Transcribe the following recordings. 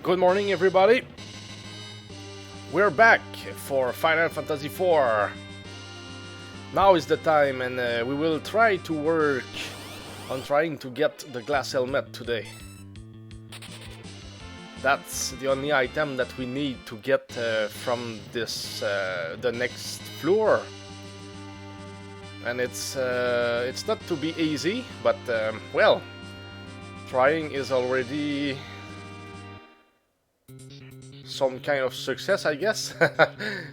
Good morning, everybody. We're back for Final Fantasy IV. Now is the time, and we will try to work on trying to get the glass helmet today. That's the only item that we need to get from this the next floor. And it's not to be easy, but well, trying is already some kind of success, I guess.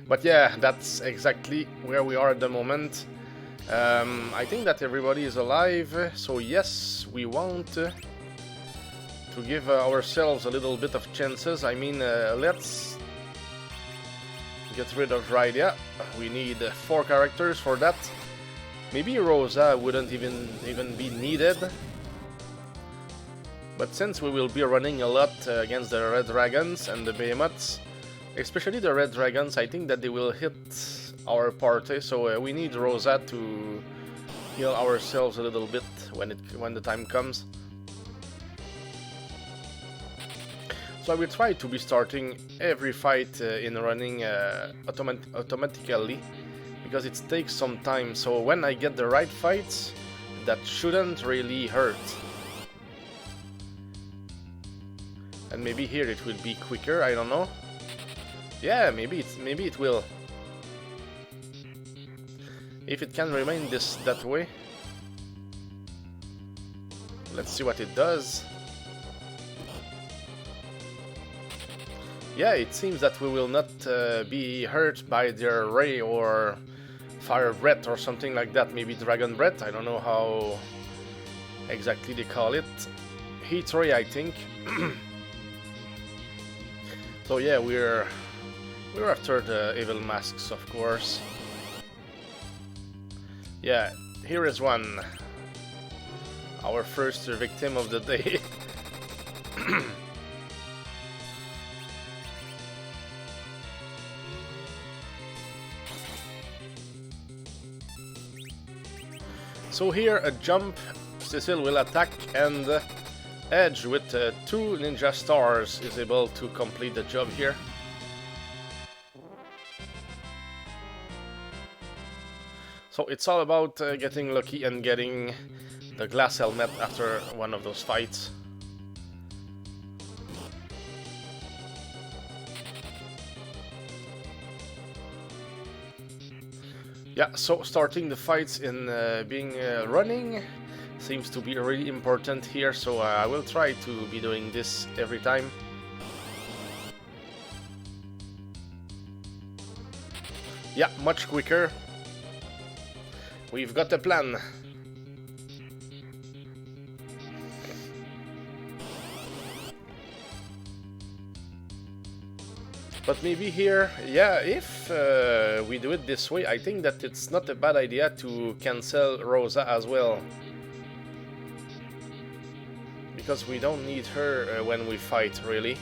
But yeah, that's exactly where we are at the moment. I think that everybody is alive, so yes, we want to give ourselves a little bit of chances. I mean, let's get rid of Rydia. We need 4 characters for that. Maybe Rosa wouldn't even be needed. But since we will be running a lot against the Red Dragons and the Behemoths, especially the Red Dragons, I think that they will hit our party, so we need Rosa to heal ourselves a little bit when the time comes. So I will try to be starting every fight in running automatically, because it takes some time, so when I get the right fights, that shouldn't really hurt. And maybe here it will be quicker, I don't know. Yeah, maybe it will. If it can remain that way. Let's see what it does. Yeah, it seems that we will not be hurt by their ray or fire breath or something like that. Maybe dragon breath, I don't know how exactly they call it. Heat ray, I think. So yeah, we're after the evil masks, of course. Yeah, here is one. Our first victim of the day. So here, a jump, Cecil will attack, and Edge with 2 ninja stars is able to complete the job here. So it's all about getting lucky and getting the glass helmet after one of those fights. Yeah, so starting the fights in being running seems to be really important here, so I will try to be doing this every time. Yeah, much quicker. We've got a plan. But maybe here, yeah, if we do it this way, I think that it's not a bad idea to cancel Rosa as well. Because we don't need her when we fight, really.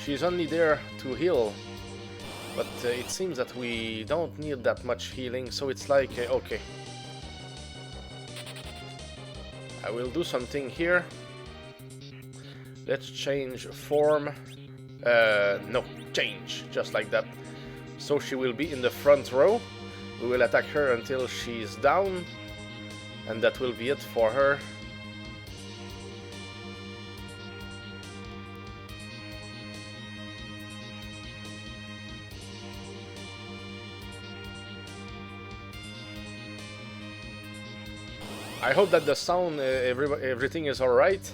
She's only there to heal. But it seems that we don't need that much healing, so it's like, okay. I will do something here. Let's change form. No, change, just like that. So she will be in the front row. We will attack her until she's down. And that will be it for her. I hope that the sound, everything is alright.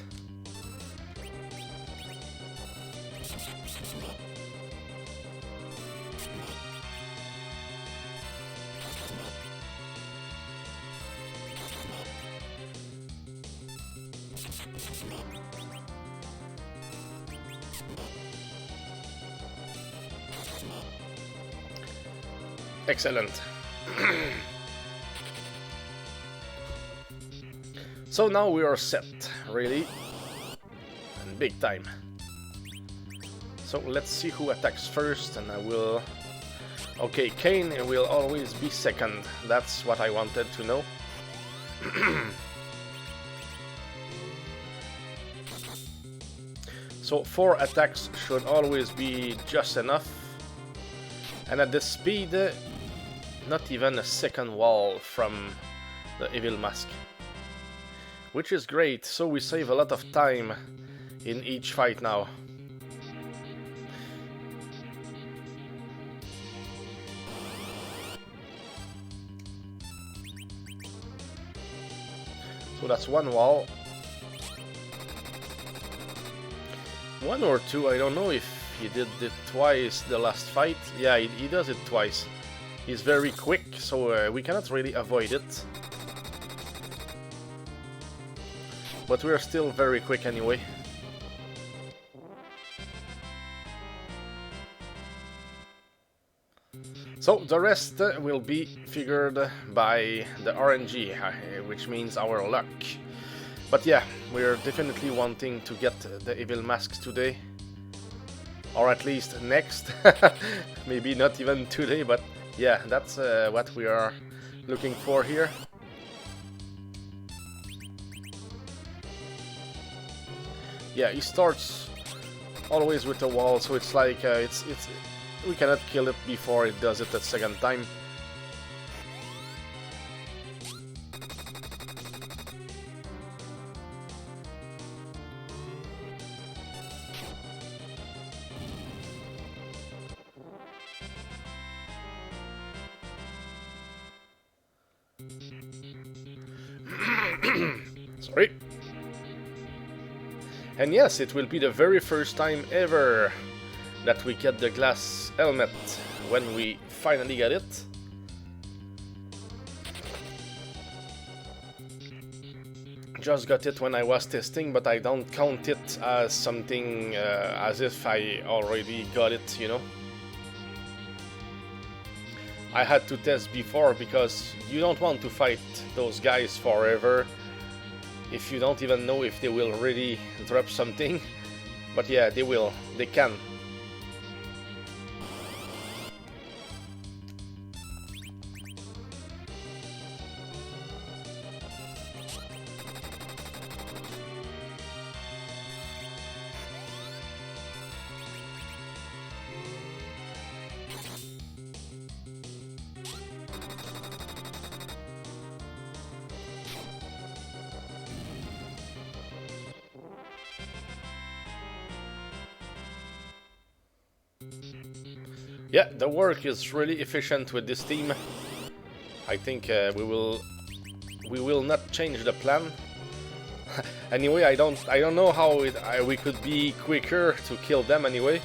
Excellent. So now we are set, really, and big time. So let's see who attacks first, and I will... Okay, Kane will always be second. That's what I wanted to know. So 4 attacks should always be just enough. And at this speed, not even a second wall from the Evil Mask. Which is great, so we save a lot of time in each fight now. So that's one wall. One or two, I don't know if he did it twice the last fight. Yeah, he does it twice. He's very quick, so we cannot really avoid it. But we're still very quick anyway. So the rest will be figured by the RNG, which means our luck. But yeah, we're definitely wanting to get the Evil Masks today. Or at least next. Maybe not even today, but yeah, that's what we are looking for here. Yeah, he starts always with the wall, so it's like we cannot kill it before it does it the second time. Sorry. And yes, it will be the very first time ever that we get the glass helmet when we finally get it. Just got it when I was testing, but I don't count it as something as if I already got it, you know. I had to test before because you don't want to fight those guys forever if you don't even know if they will really drop something. But yeah, they will, they can. Yeah, the work is really efficient with this team. I think we will not change the plan. Anyway, I don't know how we could be quicker to kill them anyway.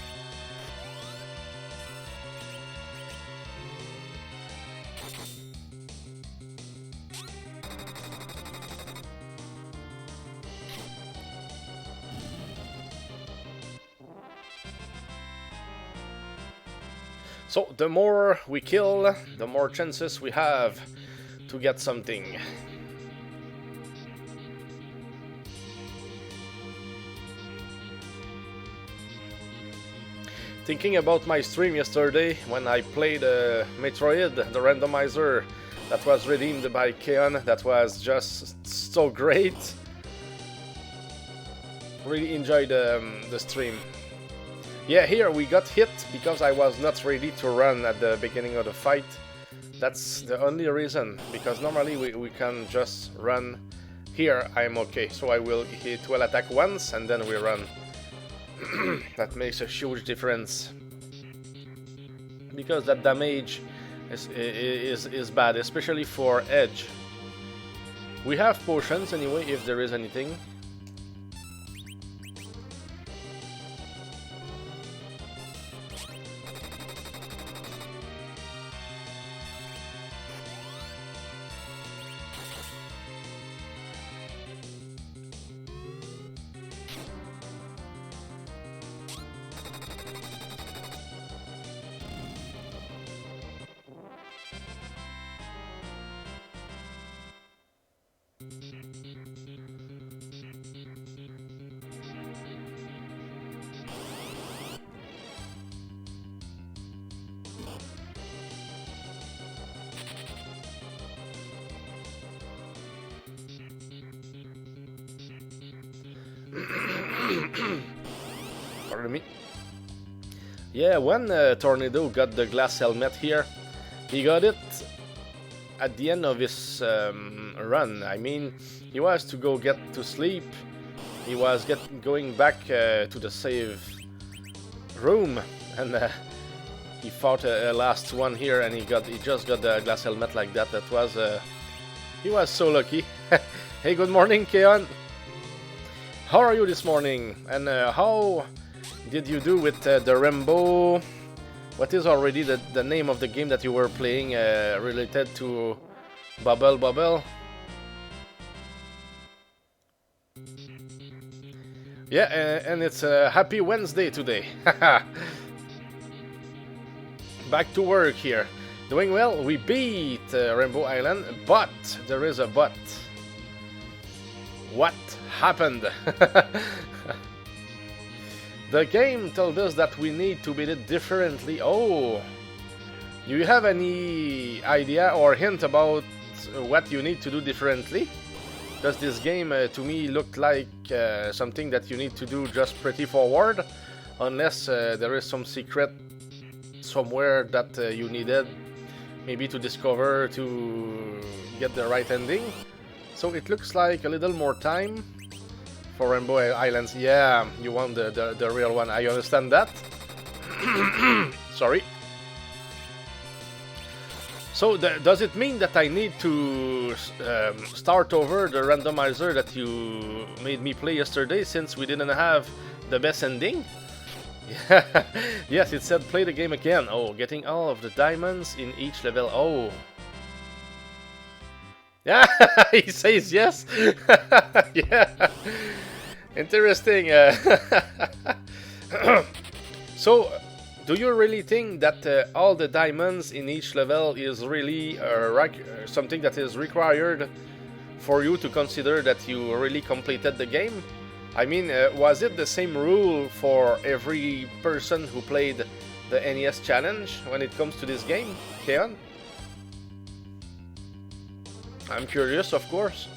So the more we kill, the more chances we have to get something. Thinking about my stream yesterday when I played Metroid, the randomizer that was redeemed by Keon, that was just so great. Really enjoyed the stream. Yeah, here we got hit because I was not ready to run at the beginning of the fight. That's the only reason, because normally we can just run. Here I'm okay, so I will attack once and then we run. That makes a huge difference. Because that damage is bad, especially for Edge. We have potions anyway, if there is anything. Yeah, when Tornado got the glass helmet here, he got it at the end of his run. I mean, he was to go get to sleep. He was going back to the save room, and he fought a last one here, and he just got the glass helmet like that. That was he was so lucky. Hey, good morning, Keon. How are you this morning? And how did you do with the Rainbow? What is already the name of the game that you were playing related to Bubble? Yeah, and it's a happy Wednesday today. Back to work here. Doing well. We beat Rainbow Island, but there is a but. What happened? The game told us that we need to beat it differently. Oh, do you have any idea or hint about what you need to do differently? Does this game to me look like something that you need to do just pretty forward, unless there is some secret somewhere that you needed maybe to discover to get the right ending? So it looks like a little more time for Rainbow Islands. Yeah, you want the real one. I understand that. Sorry. So does it mean that I need to start over the randomizer that you made me play yesterday, since we didn't have the best ending? Yeah. Yes, it said play the game again. Oh, getting all of the diamonds in each level. Oh. Yeah, he says yes. Yeah. Interesting. So, do you really think that all the diamonds in each level is really something that is required for you to consider that you really completed the game? I mean, was it the same rule for every person who played the NES challenge when it comes to this game, Keon? I'm curious, of course.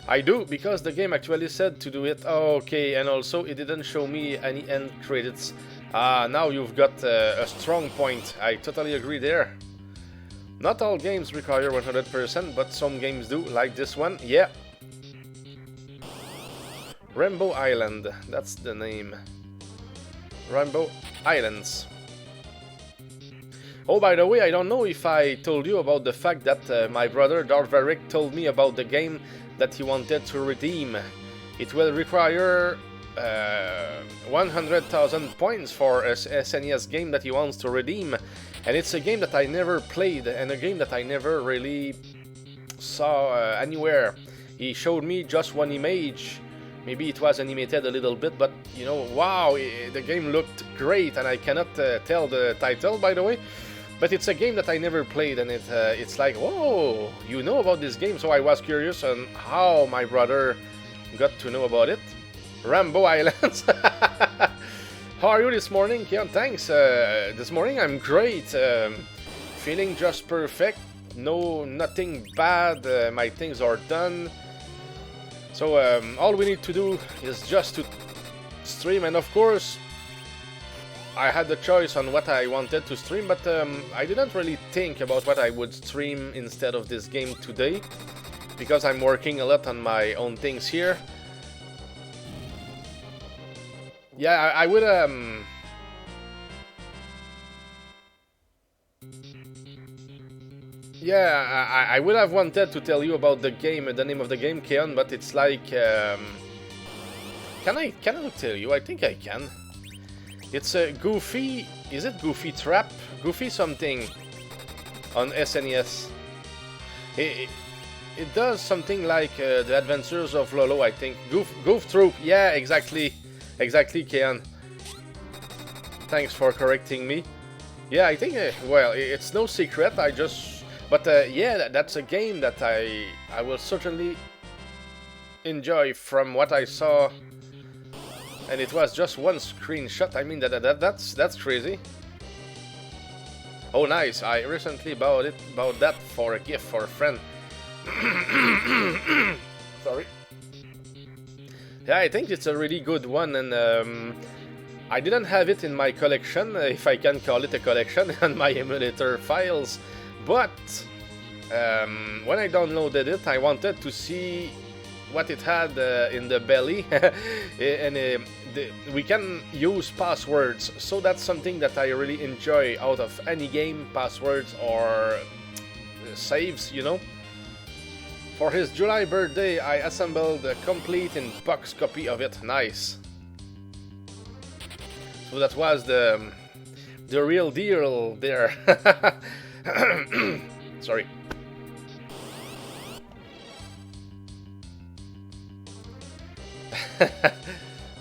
I do, because the game actually said to do it. Oh, okay, and also it didn't show me any end credits. Ah, now you've got a strong point. I totally agree there. Not all games require 100%, but some games do, like this one. Yeah. Rainbow Island, that's the name. Rainbow Islands. Oh, by the way, I don't know if I told you about the fact that my brother Darvaric told me about the game that he wanted to redeem. It will require 100,000 points for a SNES game that he wants to redeem. And it's a game that I never played, and a game that I never really saw anywhere. He showed me just one image. Maybe it was animated a little bit, but you know, wow, the game looked great, and I cannot tell the title, by the way. But it's a game that I never played, and it's like, whoa, you know about this game, so I was curious on how my brother got to know about it. Rainbow Islands. How are you this morning, Keon? Thanks. This morning I'm great. Feeling just perfect. No, nothing bad. My things are done. So all we need to do is just to stream, and of course I had the choice on what I wanted to stream, but I didn't really think about what I would stream instead of this game today, because I'm working a lot on my own things here. Yeah, I would yeah, I would have wanted to tell you about the game, the name of the game, Keon, but it's like, can I tell you? I think I can. It's a Goofy, is it Goofy Trap? Goofy something on SNES. It does something like the Adventures of Lolo, I think. Goof Troop, yeah, exactly, Keon. Thanks for correcting me. Yeah, I think, well, it's no secret, I just... But yeah, that's a game that I will certainly enjoy from what I saw. And it was just one screenshot. I mean, that's crazy. Oh, nice. I recently bought that for a gift for a friend. Sorry. Yeah, I think it's a really good one, and I didn't have it in my collection, if I can call it a collection, on my emulator files, but when I downloaded it, I wanted to see what it had in the belly, and we can use passwords, so that's something that I really enjoy out of any game, passwords or saves, you know. For his July birthday, I assembled a complete in-box copy of it. Nice. So that was the real deal there. Sorry.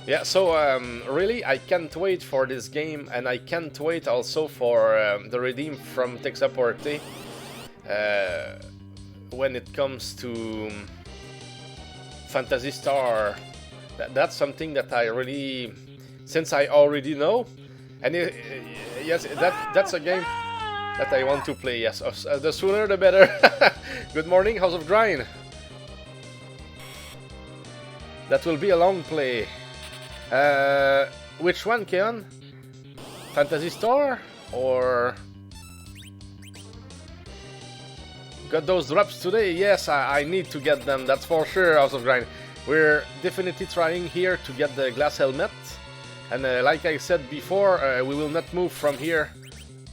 Yeah, so really I can't wait for this game, and I can't wait also for the redeem from Texaporte when it comes to Phantasy Star. That's something that I really, since I already know, and yes, that's a game that I want to play. Yes, the sooner the better. Good morning, House of Grind. That will be a long play. Which one, Keon? Phantasy Star or? Got those drops today? Yes, I need to get them, that's for sure, House of Grind. We're definitely trying here to get the glass helmet. And like I said before, we will not move from here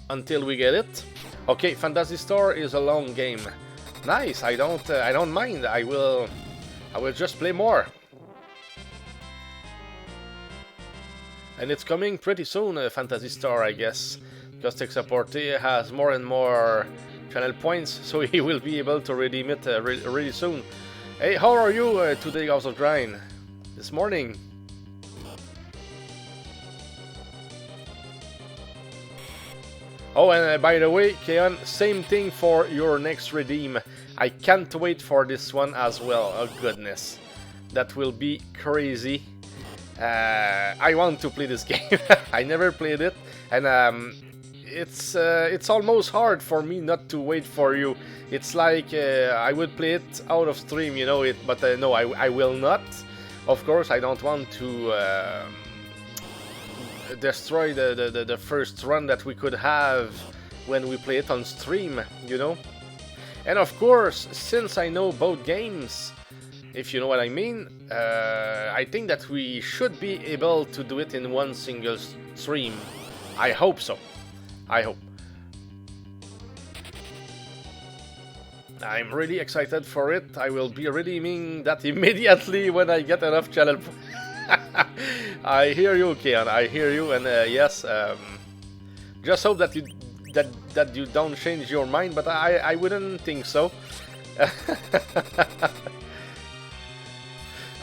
until we get it. Okay, Phantasy Star is a long game. Nice, I don't mind. I will just play more. And it's coming pretty soon, Phantasy Star, I guess. Because Texaporte has more and more channel points, so he will be able to redeem it really soon. Hey, how are you today, House of Grind? This morning? Oh, and by the way, Keon, same thing for your next redeem. I can't wait for this one as well. Oh goodness, that will be crazy. I want to play this game. I never played it, and it's almost hard for me not to wait for you. It's like I would play it out of stream, you know it, but no, I will not. Of course, I don't want to destroy the first run that we could have when we play it on stream, you know. And of course, since I know both games, if you know what I mean, I think that we should be able to do it in one single stream. I hope so. I hope. I'm really excited for it. I will be redeeming that immediately when I get enough channel. I hear you, Keon. I hear you, and yes, just hope that you don't change your mind, but I wouldn't think so.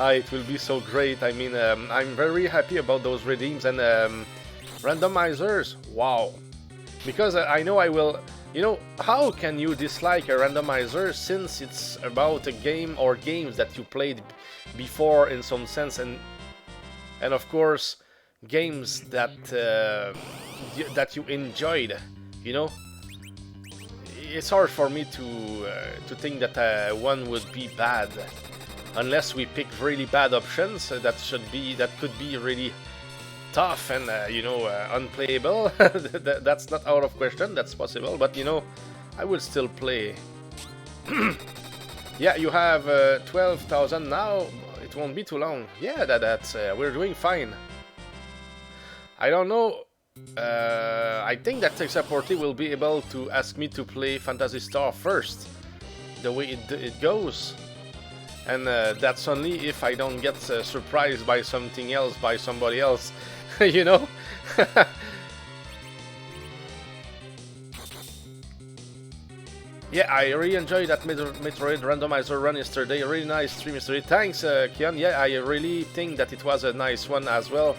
It will be so great. I mean, I'm very happy about those redeems and randomizers. Wow. Because I know I will, you know, how can you dislike a randomizer since it's about a game or games that you played before in some sense, and of course games that that you enjoyed, you know. It's hard for me to think that one would be bad unless we pick really bad options that could be really tough and you know, unplayable. That's not out of question, that's possible, but you know, I will still play. Yeah, you have 12,000 now. It won't be too long. Yeah, that's we're doing fine. I don't know. I think that Texaporte will be able to ask me to play Phantasy Star first, the way it goes. And that's only if I don't get surprised by something else, by somebody else, you know? Yeah, I really enjoyed that Metroid randomizer run yesterday. Really nice stream yesterday. Thanks, Kian. Yeah, I really think that it was a nice one as well.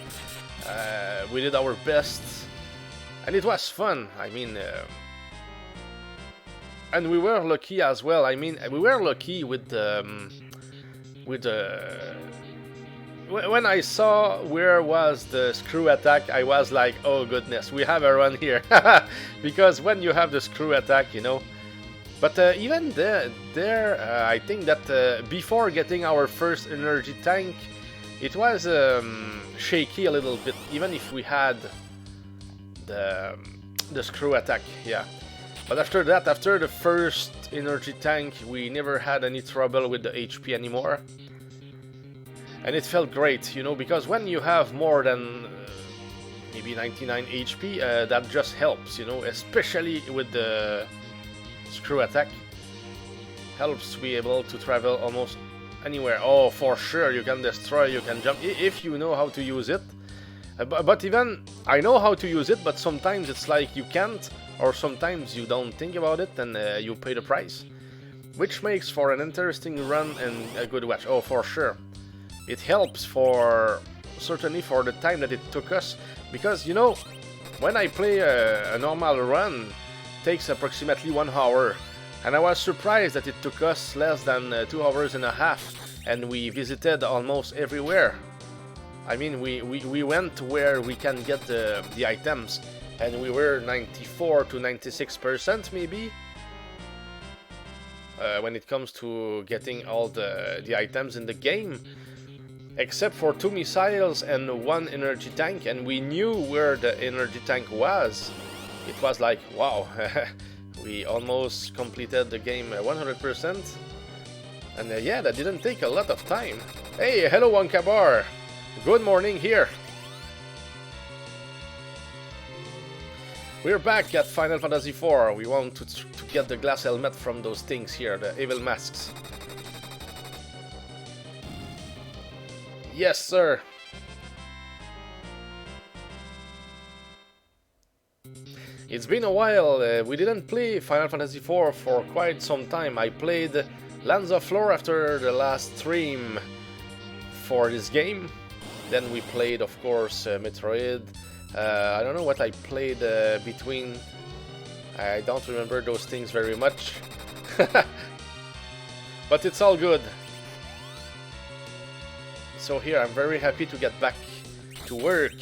We did our best, and it was fun. I mean, and we were lucky as well. I mean, we were lucky with when I saw where was the screw attack, I was like, oh goodness, we have a run here. Because when you have the screw attack, you know. But even there, I think that before getting our first energy tank, it was shaky a little bit, even if we had the screw attack, yeah. But after that, after the first energy tank, we never had any trouble with the HP anymore. And it felt great, you know, because when you have more than maybe 99 HP, that just helps, you know, especially with the screw attack. Helps be able to travel almost anywhere. Oh, for sure, you can destroy, you can jump, if you know how to use it. But even, I know how to use it, but sometimes it's like you can't, or sometimes you don't think about it and you pay the price. Which makes for an interesting run and a good watch. Oh, for sure. It helps for, certainly for the time that it took us. Because, you know, when I play a normal run, it takes approximately 1 hour. And I was surprised that it took us less than 2 hours and a half. And we visited almost everywhere. I mean, we went to where we can get the items, and we were 94 to 96% maybe when it comes to getting all the items in the game, except for 2 missiles and 1 energy tank, and we knew where the energy tank was. It was like, wow, we almost completed the game 100%, and yeah, that didn't take a lot of time. Hey, hello Wonkabar! Good morning here. We're back at Final Fantasy IV. We want to get the glass helmet from those things here, the evil masks. Yes, sir. It's been a while. We didn't play Final Fantasy IV for quite some time. I played Lands of Lore after the last stream for this game. Then we played, of course, Metroid. I don't know what I played between. I don't remember those things very much. But it's all good. So here, I'm very happy to get back to work.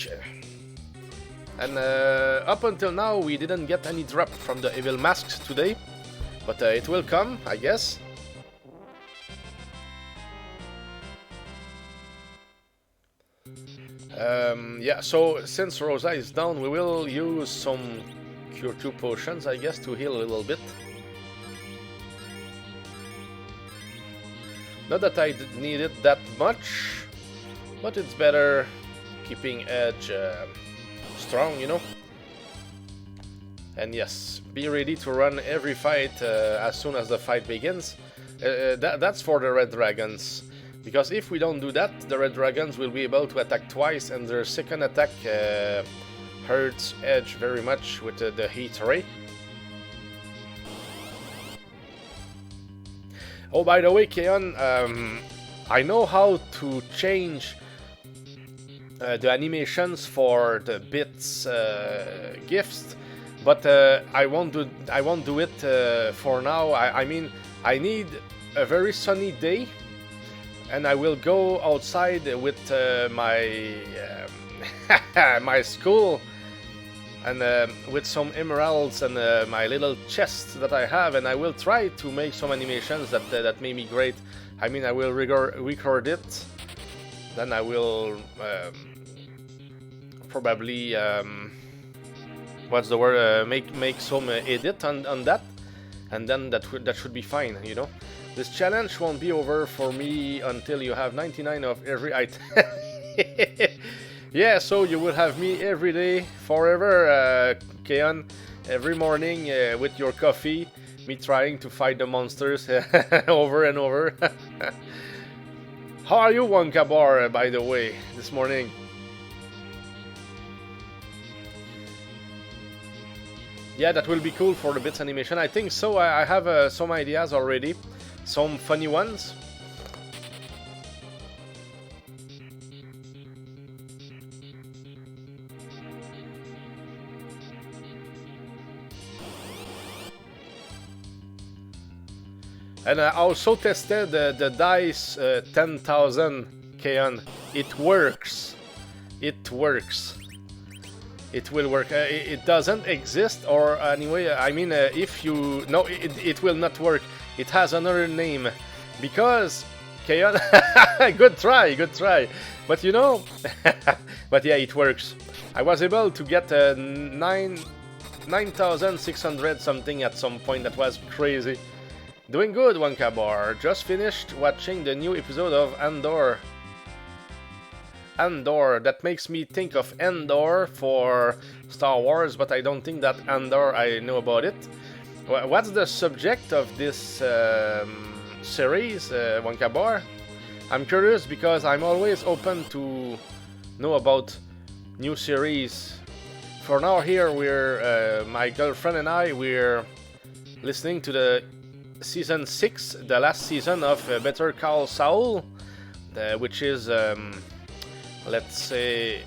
And up until now, we didn't get any drop from the evil masks today. But it will come, I guess. Yeah, so since Rosa is down, we will use some Cure 2 potions, I guess, to heal a little bit. Not that I need it that much, but it's better keeping Edge strong, you know. And yes, be ready to run every fight as soon as the fight begins. That's for the Red Dragons. Because if we don't do that, the Red Dragons will be able to attack twice, and their second attack hurts Edge very much with the heat ray. Oh, by the way, Keon, I know how to change the animations for the bits gifts, but I won't do it for now. I mean, I need a very sunny day. And I will go outside with my my school and with some emeralds and my little chest that I have, and I will try to make some animations that made me great. I mean, I will record it, then I will probably what's the word? Make some edit on that, and then that should be fine, you know. This challenge won't be over for me until you have 99 of every item. Yeah, so you will have me every day, forever, Keon. Every morning with your coffee, me trying to fight the monsters over and over. How are you, Wonkabar, by the way, this morning? Yeah, that will be cool for the bits animation. I think so. I have some ideas already. Some funny ones. And I also tested the dice 10,000 Keon, it works. It works. It will work. It doesn't exist, or anyway, I mean, if you... No, it will not work. It has another name. Because, Keon... Good try, good try. But you know... But yeah, it works. I was able to get 9,600 something at some point. That was crazy. Doing good, Wankabar. Just finished watching the new episode of Andor. Andor. That makes me think of Endor for Star Wars, but I don't think that Andor, I know about it. What's the subject of this series, Wankabar? I'm curious because I'm always open to know about new series. For now here, we're my girlfriend and I, we're listening to the Season 6, the last season of Better Call Saul, which is, let's say,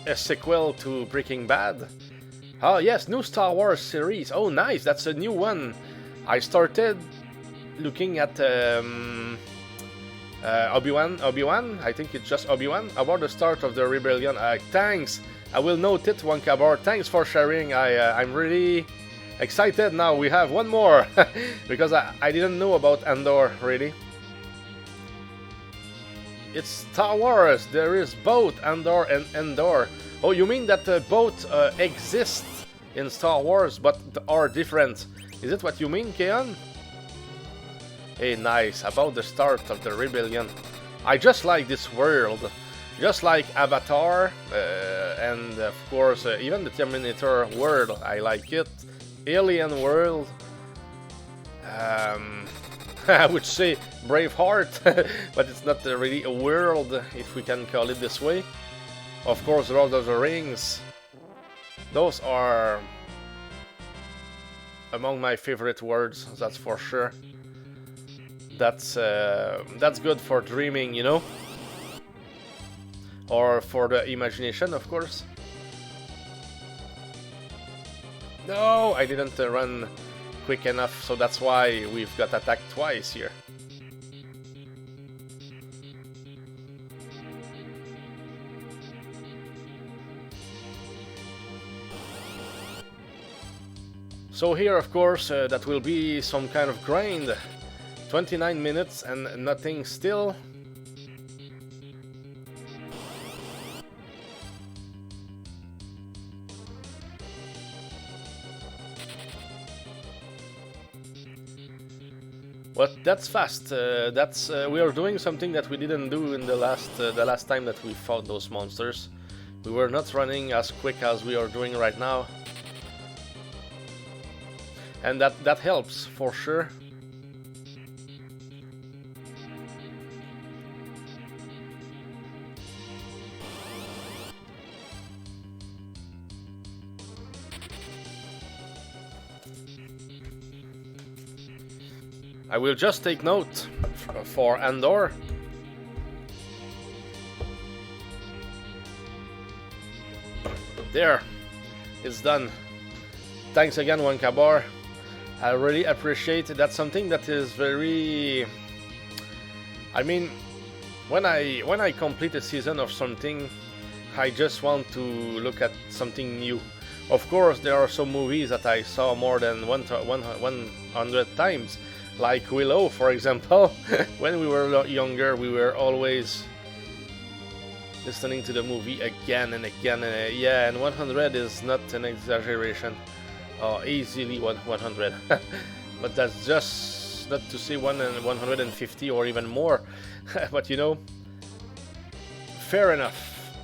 a sequel to Breaking Bad. Oh yes, new Star Wars series. Oh nice, that's a new one. I started looking at Obi-Wan, I think it's just Obi-Wan, about the start of the rebellion. Thanks, I will note it, Wankabar. Thanks for sharing. I'm really excited now. We have one more because I didn't know about Andor really. It's Star Wars. There is both Andor and Endor. Oh, you mean that both exist in Star Wars but are different? Is it what you mean, Keon? Hey, nice. About the start of the rebellion. I just like this world. Just like Avatar and of course even the Terminator world. I like it. Alien world. I would say Braveheart, but it's not really a world, if we can call it this way. Of course, Lord of the Rings. Those are among my favorite words, that's for sure. That's good for dreaming, you know? Or for the imagination, of course. No, I didn't run quick enough, so that's why we've got attacked twice here. So here, of course, that will be some kind of grind. 29 minutes and nothing still. But that's fast. We are doing something that we didn't do in the last time that we fought those monsters. We were not running as quick as we are doing right now, and that helps for sure. I will just take note for Andor. There, it's done. Thanks again, Wankabar. I really appreciate it. That's something that is very... I mean, when I complete a season of something, I just want to look at something new. Of course, there are some movies that I saw more than 100 times. Like Willow, for example. When we were younger, we were always listening to the movie again and again. And, yeah, and 100 is not an exaggeration. Easily 100. But that's just not to say 150 or even more. But you know, fair enough.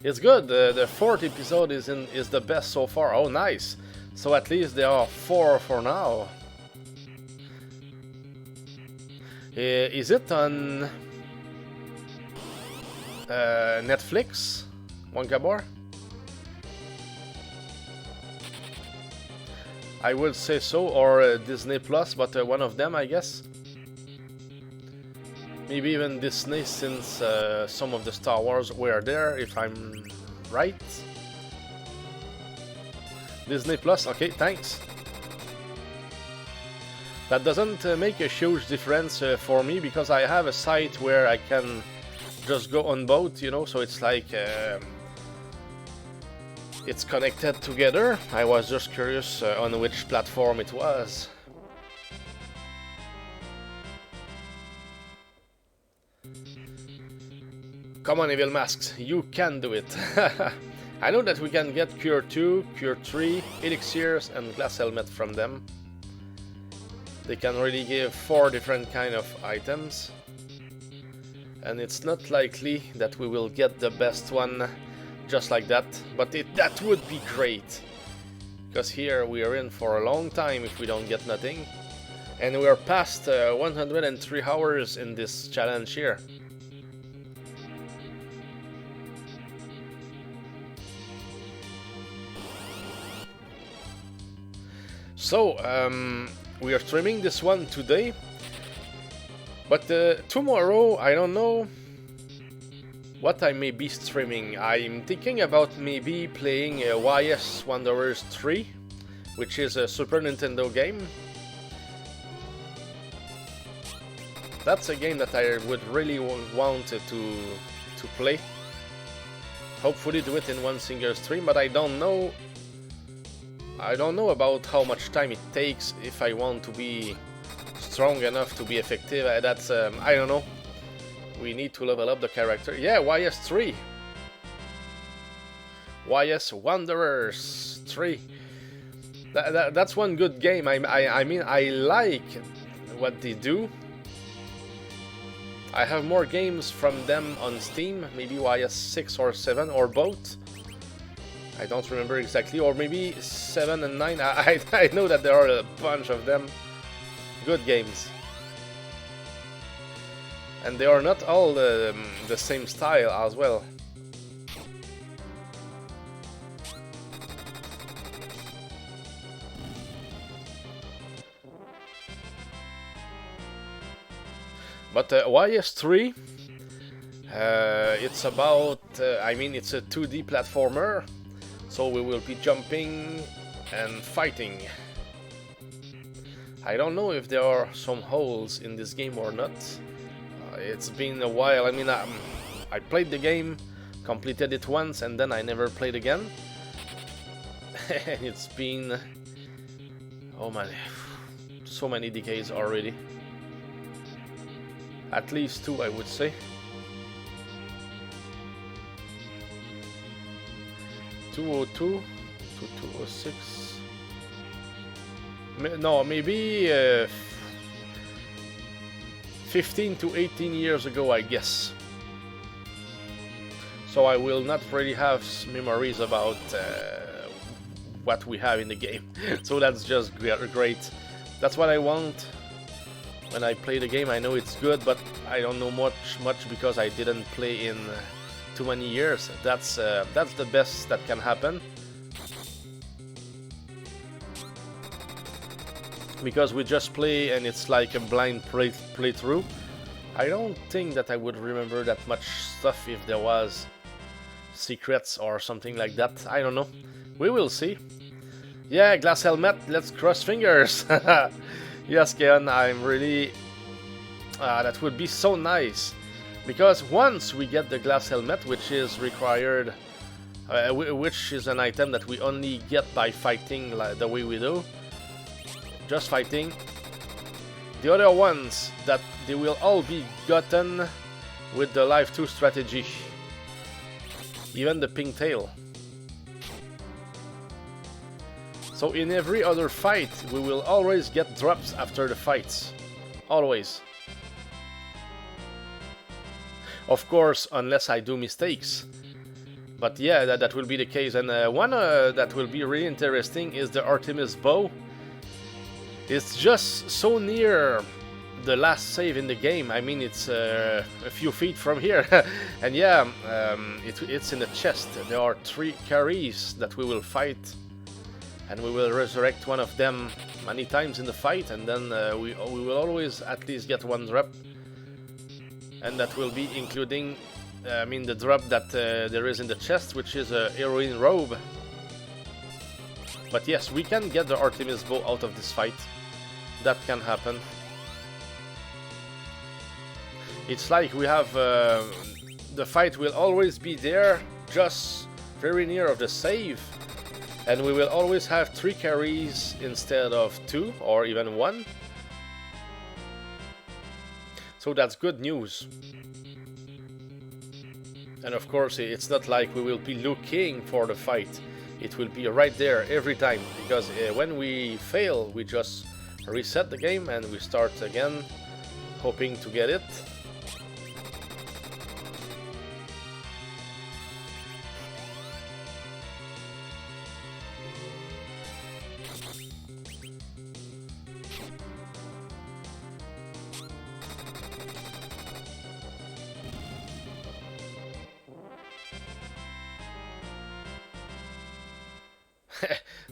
It's good. The fourth episode is the best so far. Oh, nice. So at least there are 4 for now. Is it on Netflix, Wankabar? I would say so, or Disney Plus, but one of them, I guess. Maybe even Disney, since some of the Star Wars were there, if I'm right. Disney Plus, okay, thanks. That doesn't make a huge difference for me, because I have a site where I can just go on both, you know, so it's like it's connected together. I was just curious on which platform it was. Come on, Evil Masks, you can do it. I know that we can get Cure 2, Cure 3, Elixirs and Glass Helmet from them. They can really give 4 different kind of items. And it's not likely that we will get the best one just like that, but that would be great. Because here we are in for a long time if we don't get nothing. And we are past 103 hours in this challenge here. So, we are streaming this one today, but tomorrow, I don't know what I may be streaming. I'm thinking about maybe playing YS Wanderers 3, which is a Super Nintendo game. That's a game that I would really want to play. Hopefully do it in one single stream, but I don't know about how much time it takes if I want to be strong enough to be effective. That's I don't know. We need to level up the character. Yeah, YS3. YS Wanderers 3. That's one good game. I mean, I like what they do. I have more games from them on Steam, maybe YS 6 or 7 or both. I don't remember exactly, or maybe 7 and 9. I know that there are a bunch of them. Good games. And they are not all the same style as well. But YS3, it's about, I mean, it's a 2D platformer. So we will be jumping and fighting. I don't know if there are some holes in this game or not. It's been a while. I mean, I played the game, completed it once, and then I never played again. It's been, oh man, so many decades already. At least 2, I would say. 202 to 206. No, maybe 15 to 18 years ago, I guess. So I will not really have memories about what we have in the game. So that's just great. That's what I want when I play the game. I know it's good, but I don't know much because I didn't play in too many years. That's the best that can happen, because we just play and it's like a blind playthrough. I don't think that I would remember that much stuff if there was secrets or something like that. I don't know. We will see. Yeah, Glass Helmet, let's cross fingers. Yes, Keon, I'm really... that would be so nice. Because once we get the Glass Helmet, which is required, which is an item that we only get by fighting like the way we do, just fighting, the other ones, that they will all be gotten with the Life 2 strategy. Even the pink tail. So in every other fight, we will always get drops after the fights. Always. Of course, unless I do mistakes. But yeah, that will be the case. And one that will be really interesting is the Artemis Bow. It's just so near the last save in the game. I mean, it's a few feet from here. And yeah, it's in the chest. There are 3 carries that we will fight. And we will resurrect one of them many times in the fight. And then we will always at least get 1 drop. And that will be including, I mean, the drop that there is in the chest, which is a heroine robe. But yes, we can get the Artemis Bow out of this fight. that can happen. It's like we have the fight will always be there, just very near of the save, and we will always have 3 carries instead of 2 or even 1. So that's good news. And of course, it's not like we will be looking for the fight. It will be right there every time, because when we fail, we just reset the game and we start again, hoping to get it.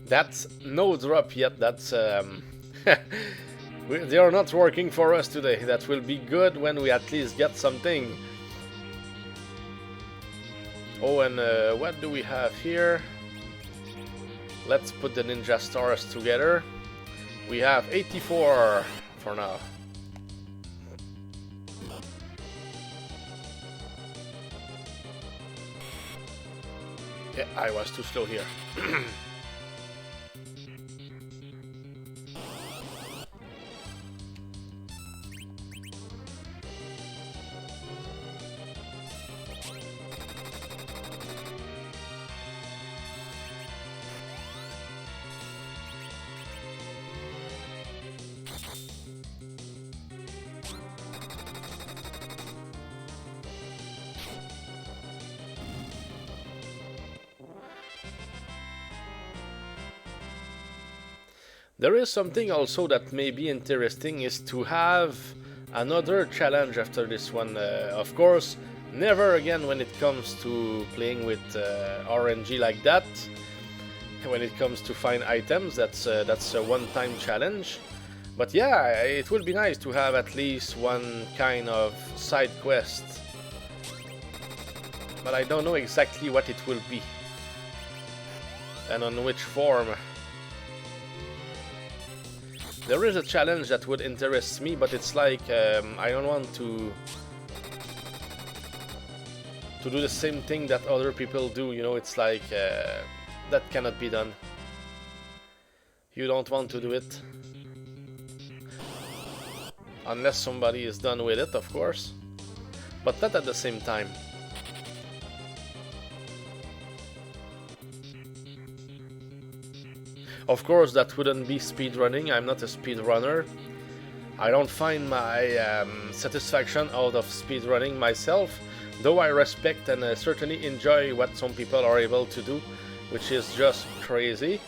That's no drop yet. That's they are not working for us today. That will be good when we at least get something. Oh, and what do we have here? Let's put the ninja stars together. We have 84 for now. Yeah, I was too slow here. There is something also that may be interesting, is to have another challenge after this one. Of course, never again when it comes to playing with RNG like that. When it comes to find items, that's a one-time challenge. But yeah, it would be nice to have at least one kind of side quest. But I don't know exactly what it will be and on which form. There is a challenge that would interest me, but it's like I don't want to do the same thing that other people do, you know. It's like that cannot be done. You don't want to do it unless somebody is done with it, of course, but not at the same time. Of course, that wouldn't be speedrunning. I'm not a speedrunner. I don't find my satisfaction out of speedrunning myself, though I respect and certainly enjoy what some people are able to do, which is just crazy.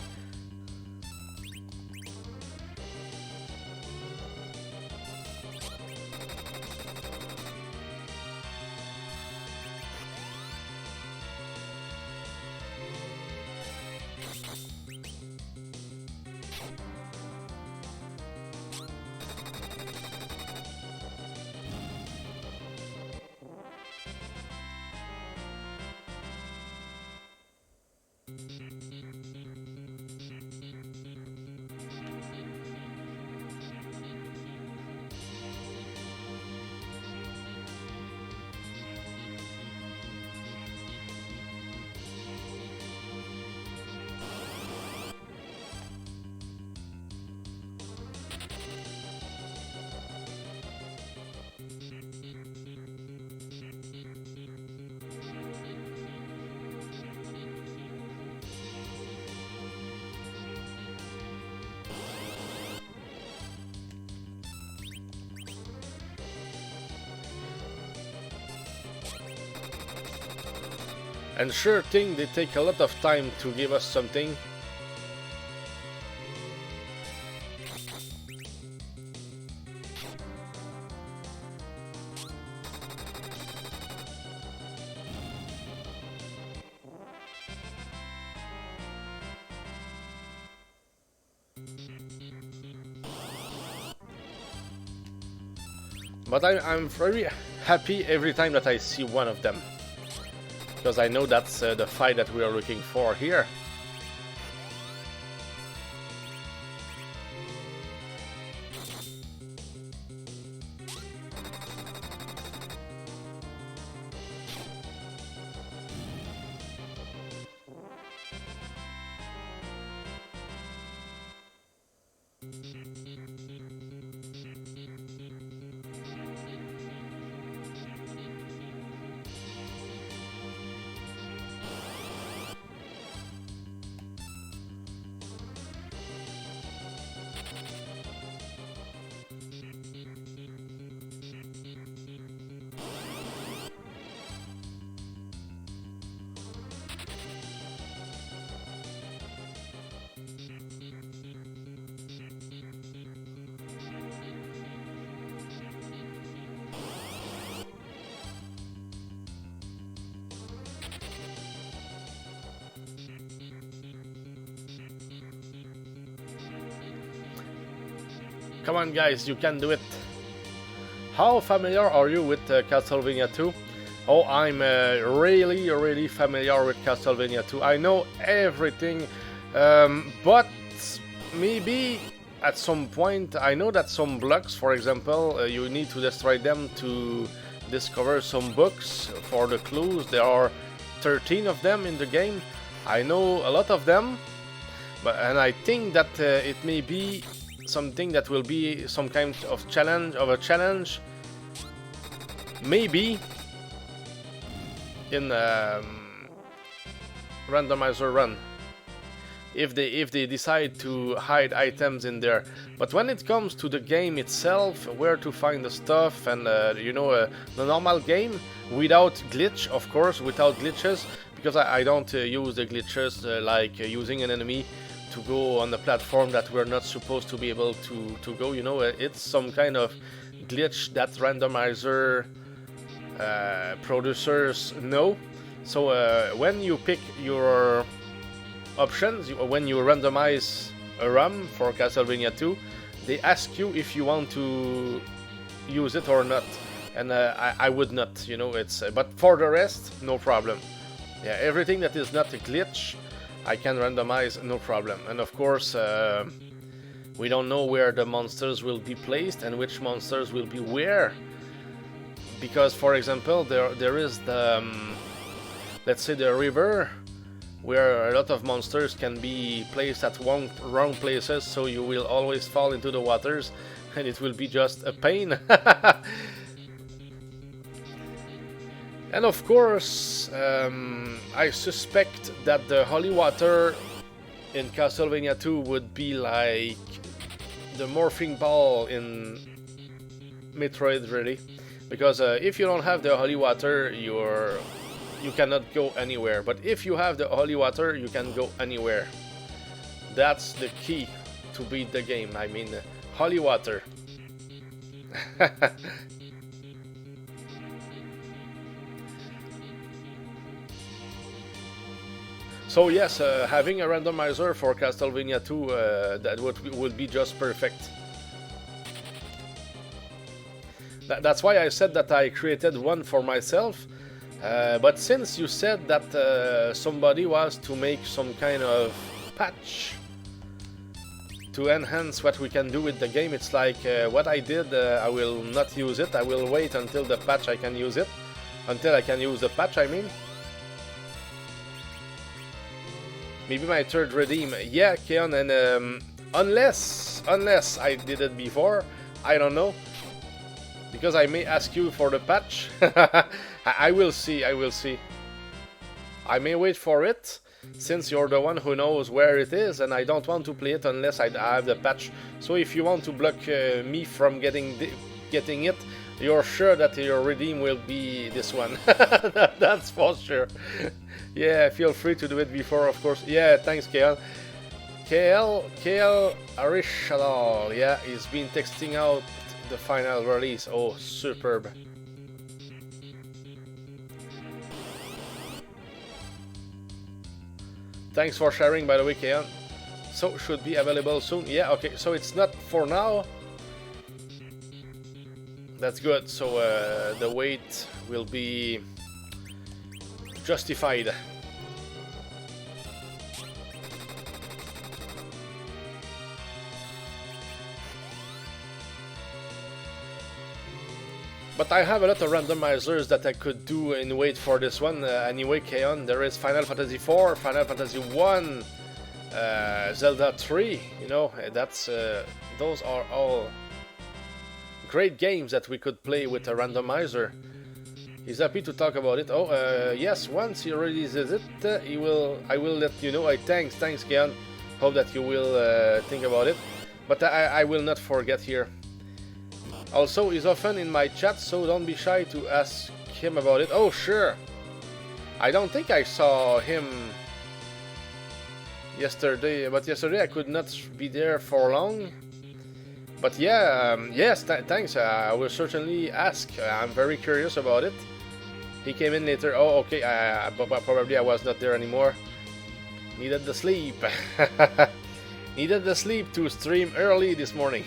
And sure thing, they take a lot of time to give us something. But I'm very happy every time that I see one of them, because I know that's the fight that we are looking for here. Come on, guys, you can do it. How familiar are you with Castlevania 2? Oh, I'm really familiar with Castlevania 2. I know everything, but maybe at some point I know that some blocks, for example, you need to destroy them to discover some books for the clues. There are 13 of them in the game. I know a lot of them, and I think that it may be something that will be some kind of challenge, maybe in randomizer run, if they decide to hide items in there. But when it comes to the game itself, where to find the stuff, and you know, the normal game without glitch, of course, without glitches, because I don't use the glitches like using an enemy to go on the platform that we're not supposed to be able to go. You know, it's some kind of glitch that randomizer producers know. So when you pick your options, when you randomize a ROM for Castlevania 2, they ask you if you want to use it or not, and I would not, you know. It's but for the rest, no problem. Yeah, everything that is not a glitch, I can randomize, no problem. And of course, we don't know where the monsters will be placed and which monsters will be where, because, for example, there is the let's say the river, where a lot of monsters can be placed at wrong places, so you will always fall into the waters, and it will be just a pain. And of course, I suspect that the holy water in Castlevania 2 would be like the morphing ball in Metroid, really, because if you don't have the holy water, you cannot go anywhere. But if you have the holy water, you can go anywhere. That's the key to beat the game. I mean, holy water. So yes, having a randomizer for Castlevania 2, that would be just perfect. That's why I said that I created one for myself. But since you said that somebody was to make some kind of patch to enhance what we can do with the game, it's like what I did, I will not use it. I will wait until the patch I can use it. Until I can use the patch, I mean. Maybe my third redeem. Yeah, Keon, and unless I did it before, I don't know. Because I may ask you for the patch. I will see. I may wait for it, since you're the one who knows where it is, and I don't want to play it unless I have the patch. So if you want to block me from getting it, you're sure that your redeem will be this one. That's for sure. Yeah, feel free to do it before, of course. Yeah, thanks, KL. KL Arishadal. Yeah, he's been texting out the final release. Oh, superb. Thanks for sharing, by the way, Keon. So, should be available soon. Yeah, okay, so it's not for now. That's good. So, the wait will be justified. But I have a lot of randomizers that I could do in wait for this one. Anyway, Keon, there is Final Fantasy IV, Final Fantasy 1, Zelda 3, you know, that's those are all great games that we could play with a randomizer. He's happy to talk about it. Oh, yes, once he releases it, I will let you know. Thanks, Keon. Hope that you will think about it. But I will not forget here. Also, he's often in my chat, so don't be shy to ask him about it. Oh, sure. I don't think I saw him yesterday, but yesterday I could not be there for long. But yeah, yes, thanks. I will certainly ask. I'm very curious about it. He came in later. Oh, okay. But probably I was not there anymore. Needed the sleep. Needed the sleep to stream early this morning.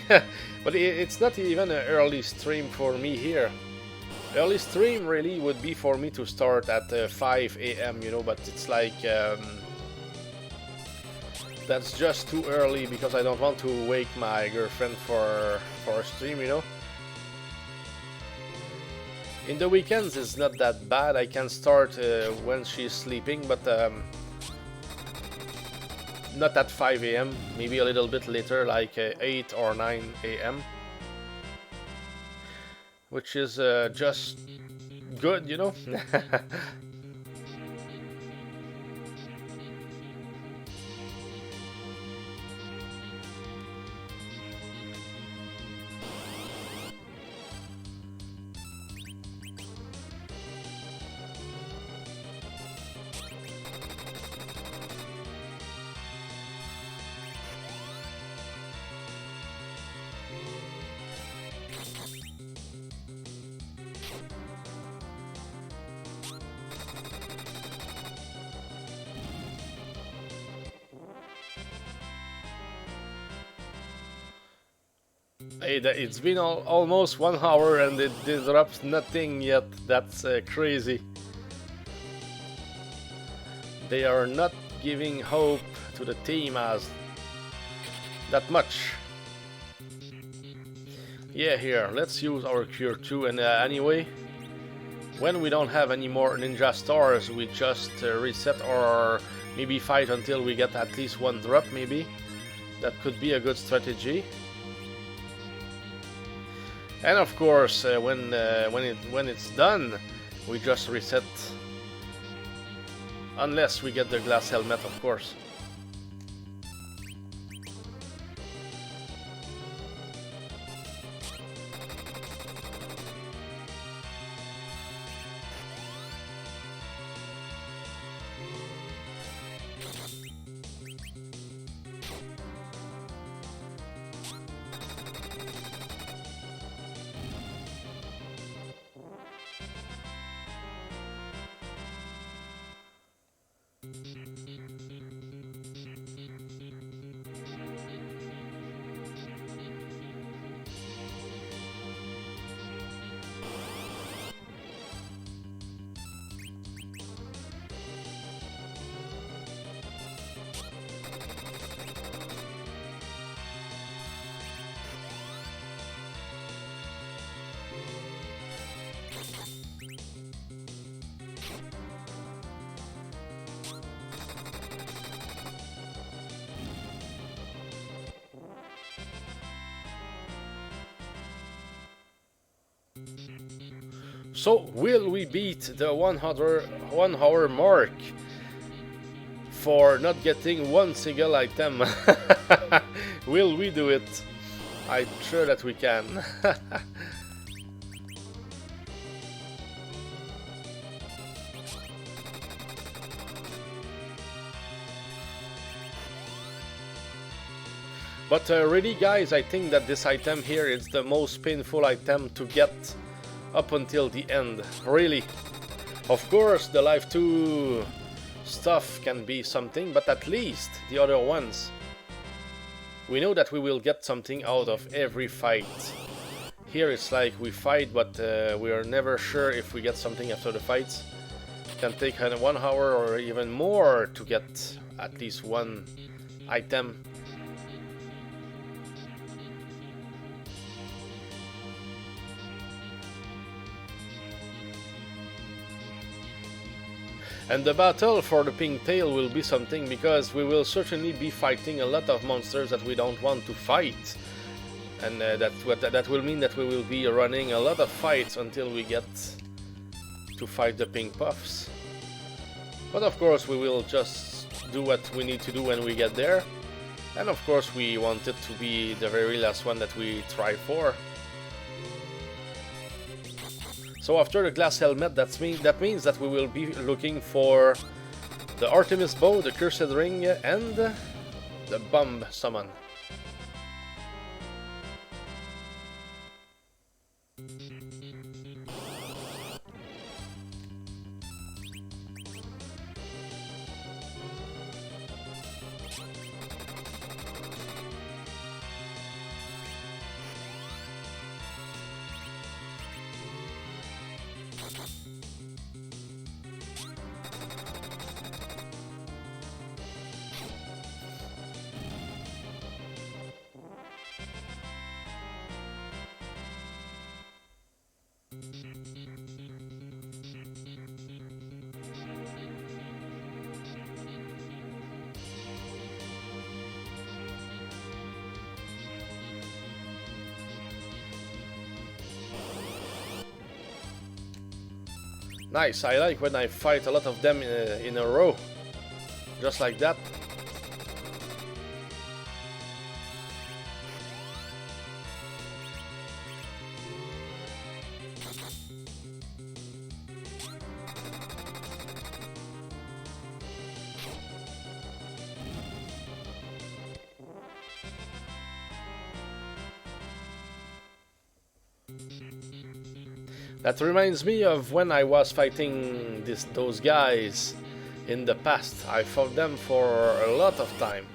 But it's not even an early stream for me here. Early stream really would be for me to start at 5 AM, you know, but it's like that's just too early because I don't want to wake my girlfriend for a stream, you know. In the weekends it's not that bad. I can start when she's sleeping, but not at 5 AM, maybe a little bit later, like 8 or 9 AM. Which is just good, you know. Hey, it's been almost 1 hour and it drops nothing yet. That's crazy. They are not giving hope to the team as that much. Yeah, here, let's use our Cure 2, and anyway, when we don't have any more Ninja Stars, we just reset or maybe fight until we get at least 1 drop, maybe. That could be a good strategy. And of course, when it's done, we just reset. Unless we get the glass helmet, of course. So, will we beat the 1 hour mark for not getting 1 single item? Will we do it? I'm sure that we can. But really guys, I think that this item here is the most painful item to get up until the end, really. Of course, the Life 2 stuff can be something, but at least the other ones, we know that we will get something out of every fight. Here it's like we fight, but we are never sure if we get something after the fights. It can take 1 hour or even more to get at least 1 item. And the battle for the pink tail will be something, because we will certainly be fighting a lot of monsters that we don't want to fight. And that will mean that we will be running a lot of fights until we get to fight the pink puffs. But of course we will just do what we need to do when we get there. And of course we want it to be the very last one that we try for. So after the glass helmet, that means that we will be looking for the Artemis Bow, the Cursed Ring, and the Bomb Summon. Nice, I like when I fight a lot of them in a row. Just like that. That reminds me of when I was fighting those guys in the past. I fought them for a lot of time.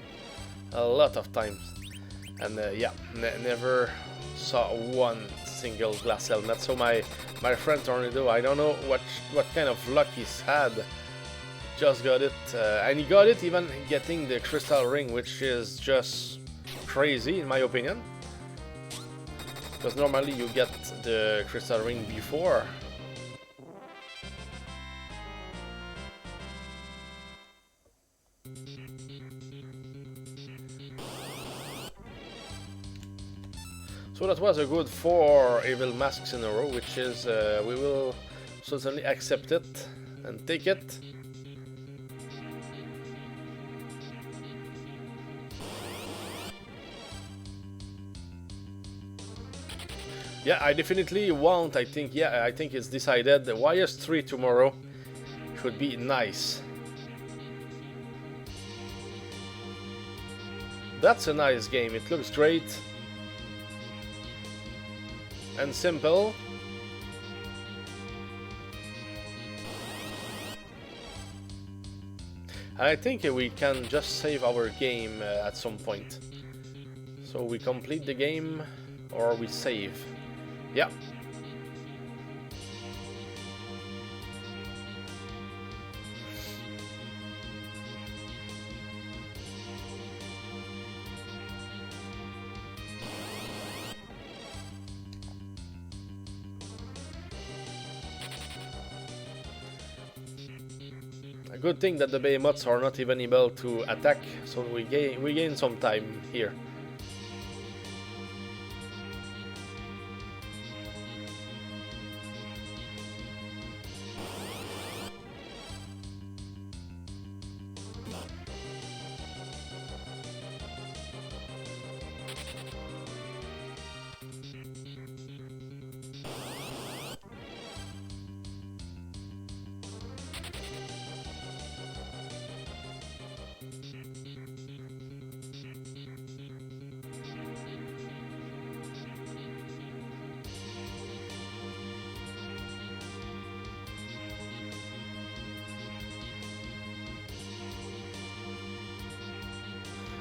A lot of times. And yeah, never saw one single glass helmet. So my friend Tornado, I don't know what kind of luck he's had. Just got it. And he got it even getting the crystal ring, which is just crazy in my opinion. Because normally you get the crystal ring before. So that was a good 4 evil masks in a row, which is we will certainly accept it and take it. Yeah, I definitely want, I think it's decided. The YS3 tomorrow should be nice. That's a nice game, it looks great. And simple. And I think we can just save our game at some point. So we complete the game or we save. Yeah. A good thing that the behemoths are not even able to attack, so we gain some time here.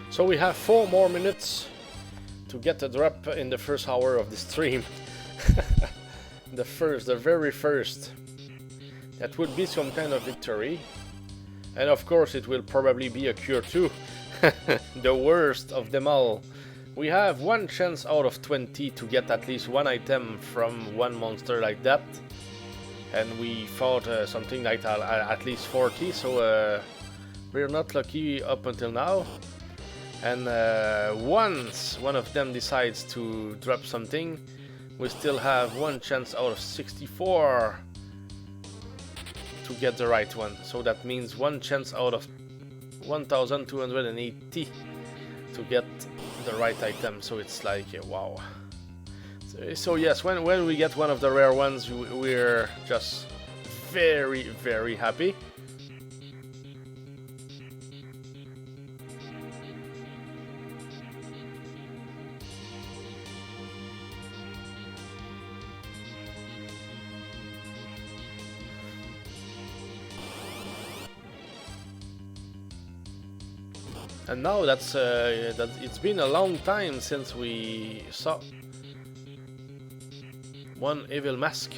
So we have 4 more minutes to get the drop in the first hour of the stream. the very first. That would be some kind of victory. And of course it will probably be a cure too. The worst of them all. We have 1 chance out of 20 to get at least 1 item from one monster like that. And we fought something like at least 40, so we're not lucky up until now. And once one of them decides to drop something, we still have 1 chance out of 64 to get the right one. So that means 1 chance out of 1280 to get the right item. So it's like wow. So yes, when we get one of the rare ones, we're just very happy. And now that it's been a long time since we saw one evil mask.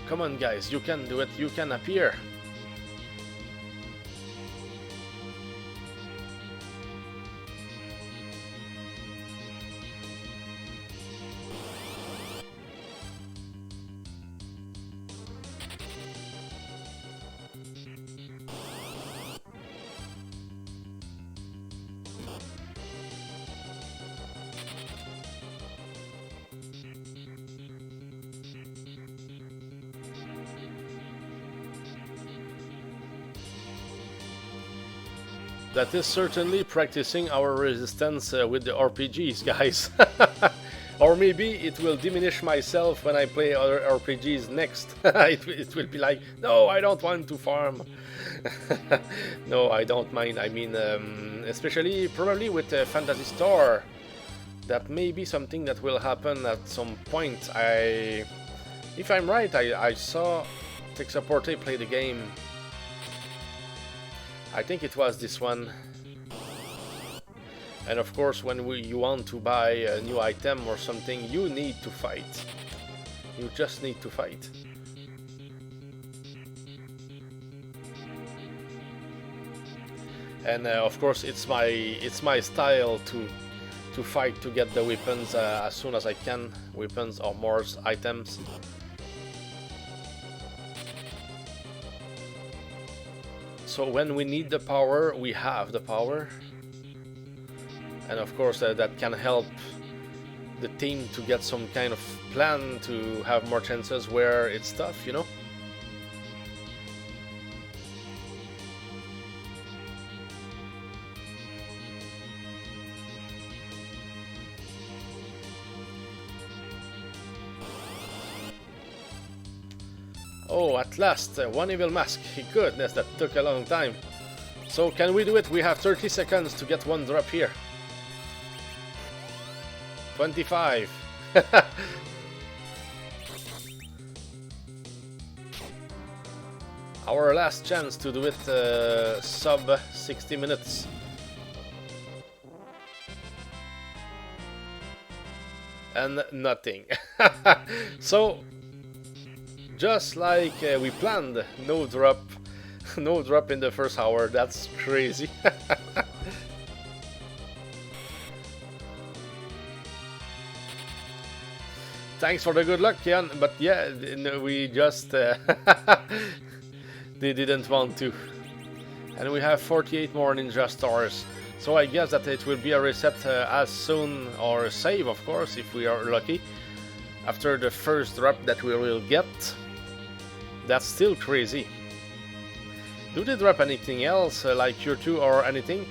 Come on, guys, you can do it. You can appear. That is certainly practicing our resistance with the RPGs, guys. Or maybe it will diminish myself when I play other RPGs next. It will be like, no, I don't want to farm. No, I don't mind. I mean, especially probably with Fantasy Star, that may be something that will happen at some point. If I'm right, I saw Texaporte play the game. I think it was this one. And of course, when you want to buy a new item or something, you need to fight. You just need to fight. And of course, it's my style to fight to get the weapons as soon as I can. Weapons or more items. So when we need the power, we have the power. And of course that can help the team to get some kind of plan to have more chances where it's tough, you know? Oh, at last, one evil mask. Goodness, that took a long time. So can we do it? We have 30 seconds to get one drop here. 25. Our last chance to do it sub 60 minutes. And nothing. So just like we planned, no drop in the first hour. That's crazy. Thanks for the good luck, Jan, but yeah, we just they didn't want to. And we have 48 more ninja stars, so I guess that it will be a reset as soon, or a save of course if we are lucky, after the first drop that we will get. That's still crazy. Do they drop anything else like Cure 2 or anything?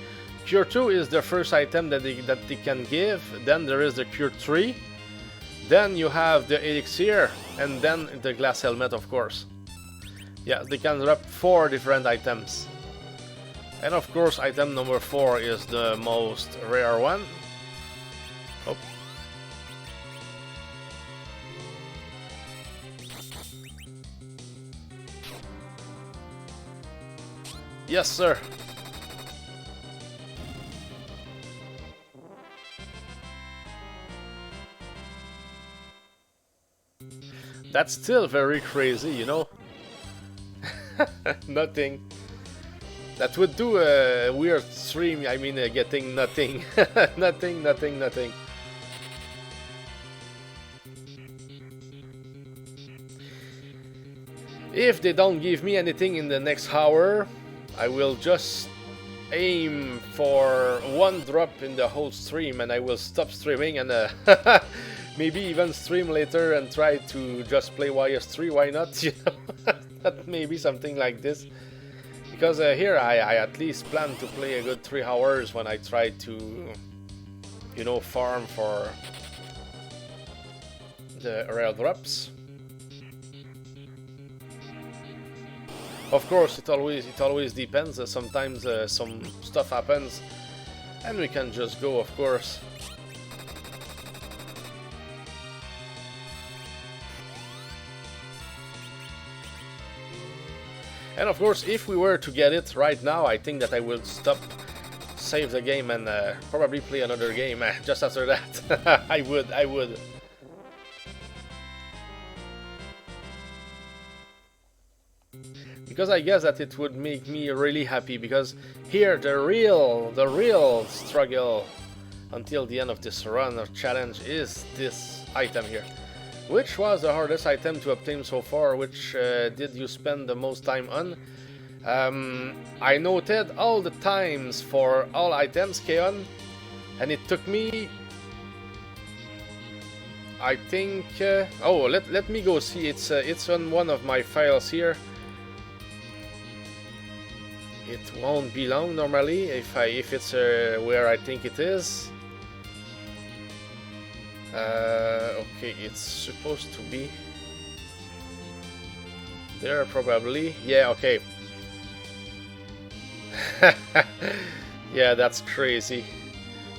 Cure 2 is the first item that they can give. Then there is the Cure 3. Then you have the elixir, and then the glass helmet, of course. Yeah, they can drop 4 different items. And of course, item number 4 is the most rare one. Oh. Yes, sir. That's still very crazy, you know? Nothing. That would do a weird stream, I mean getting nothing. Nothing. If they don't give me anything in the next hour, I will just aim for 1 drop in the whole stream and I will stop streaming and maybe even stream later and try to just play YS3, why not? You know, that may be something like this. Because here I at least plan to play a good 3 hours when I try to, you know, farm for the rare drops. Of course, it always depends. Sometimes some stuff happens, and we can just go, of course. And of course, if we were to get it right now, I think that I will stop, save the game, and probably play another game just after that. I would. because I guess that it would make me really happy, because here the real struggle until the end of this run or challenge is this item here. Which was the hardest item to obtain so far? Which did you spend the most time on? I noted all the times for all items, Keon, and it took me, I think, oh, let me go see. It's on one of my files here. It won't be long normally if it's where I think it is. Okay, it's supposed to be there probably. Yeah, okay. Yeah, that's crazy.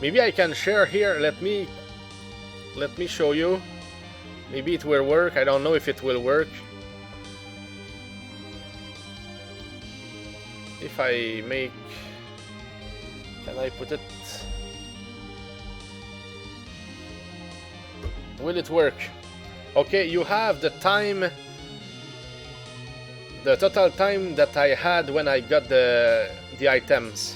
Maybe I can share here. Let me show you. Maybe it will work. I don't know if it will work. If I make, can I put it? Will it work? Okay, you have the time, the total time that I had when I got the items.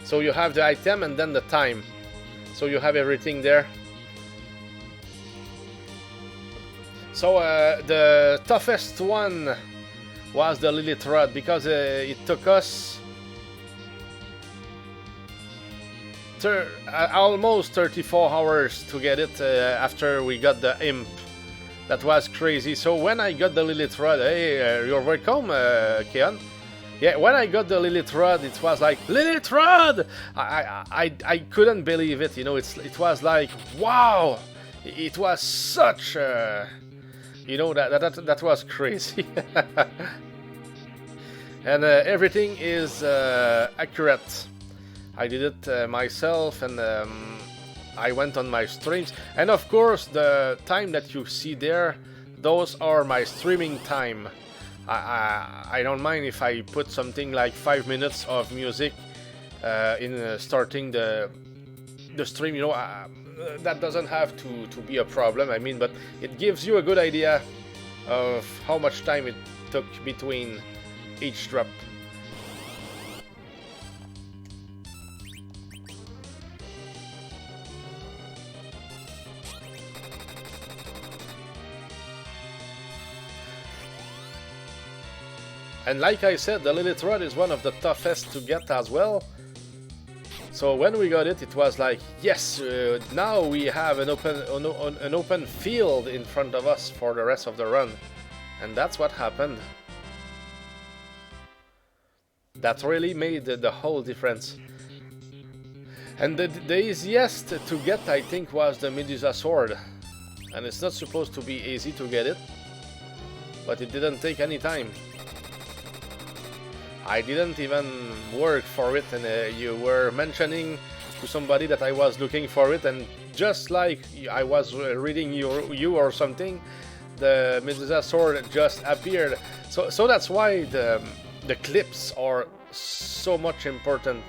So you have the item and then the time. So you have everything there. So the toughest one was the Lilith Rod, because it took us almost 34 hours to get it after we got the imp. That was crazy. So when I got the Lilith Rod, hey, you're welcome, Keon. Yeah, when I got the Lilith Rod, it was like, Lilith Rod! I couldn't believe it, you know. It was like, wow! It was such you know, that was crazy. And everything is accurate. I did it myself, and I went on my streams. And of course, the time that you see there, those are my streaming time. I don't mind if I put something like 5 minutes of music in starting the stream, you know. That doesn't have to be a problem, I mean, but it gives you a good idea of how much time it took between each drop. And like I said, the Lilith Rod is one of the toughest to get as well. So when we got it, it was like, yes, now we have an open field in front of us for the rest of the run. And that's what happened. That really made the whole difference. And the easiest to get, I think, was the Medisa Sword. And it's not supposed to be easy to get it, but it didn't take any time. I didn't even work for it, and you were mentioning to somebody that I was looking for it, and just like I was reading you or something, the Medisa Sword just appeared. So that's why the clips are so much important,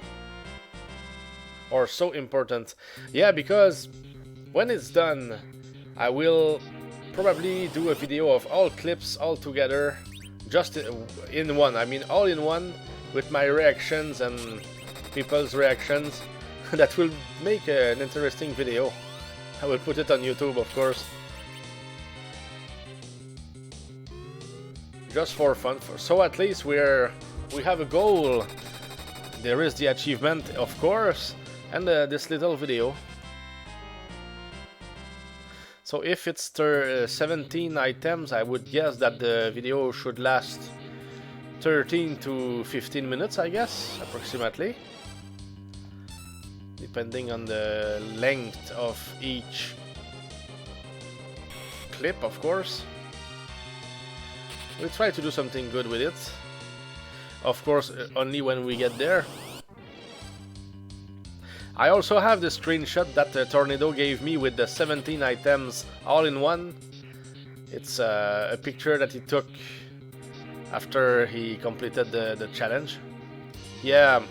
or so important. Yeah, because when it's done, I will probably do a video of all clips all together. Just in one, I mean all in one, with my reactions and people's reactions. That will make an interesting video. I will put it on YouTube, of course. Just for fun. So at least we have a goal. There is the achievement, of course, and this little video. So if it's 17 items, I would guess that the video should last 13 to 15 minutes, I guess, approximately. Depending on the length of each clip, of course. We'll try to do something good with it. Of course, only when we get there. I also have the screenshot that Tornado gave me with the 17 items all in one. It's a picture that he took after he completed the challenge. Yeah,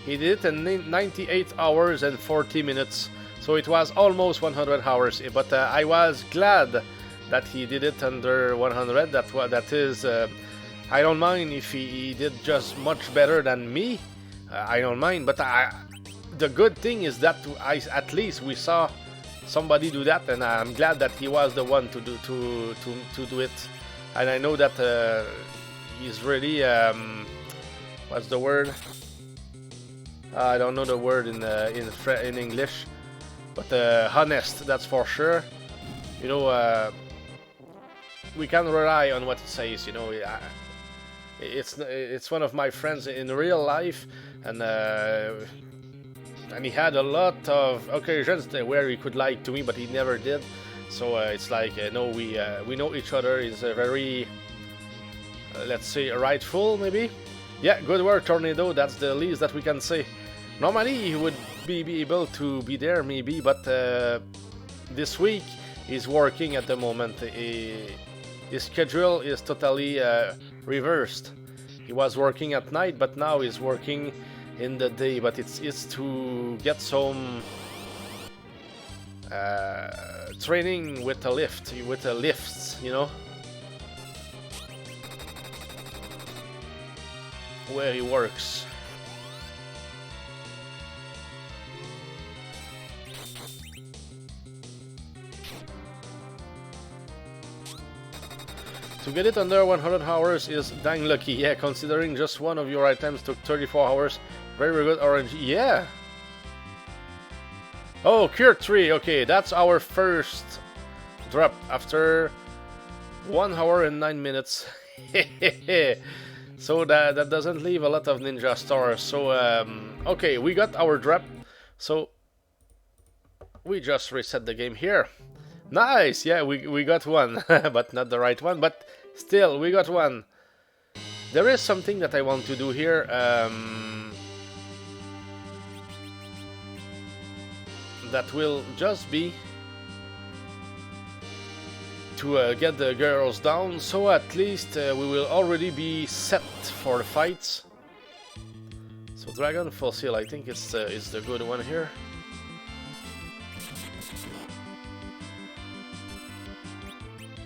he did it in 98 hours and 40 minutes. So it was almost 100 hours. But I was glad that he did it under 100. That is I don't mind if he did just much better than me. I don't mind, but the good thing is that at least we saw somebody do that, and I'm glad that he was the one to do it. And I know that he's really what's the word? I don't know the word in English, but honest, that's for sure. You know, we can rely on what he says. You know, it's one of my friends in real life, and he had a lot of occasions where he could lie to me, but he never did. So it's like no, we know each other. Is a very let's say rightful, maybe. Yeah, good work, Tornado. That's the least that we can say. Normally he would be able to be there, maybe, but this week he's working at the moment. His schedule is totally reversed. He was working at night, but now he's working in the day. But it's to get some training with the lifts, you know, where he works. To get it under 100 hours is dang lucky. Yeah, considering just one of your items took 34 hours. Very good, RNG. Yeah. Oh, Cure 3. Okay, that's our first drop after 1 hour and 9 minutes. So that doesn't leave a lot of ninja stars. So, okay, we got our drop. So, we just reset the game here. Nice, yeah, we got one, but not the right one, but still, we got one. There is something that I want to do here. That will just be to get the girls down, so at least we will already be set for the fights. So Dragon Fossil, I think is the good one here.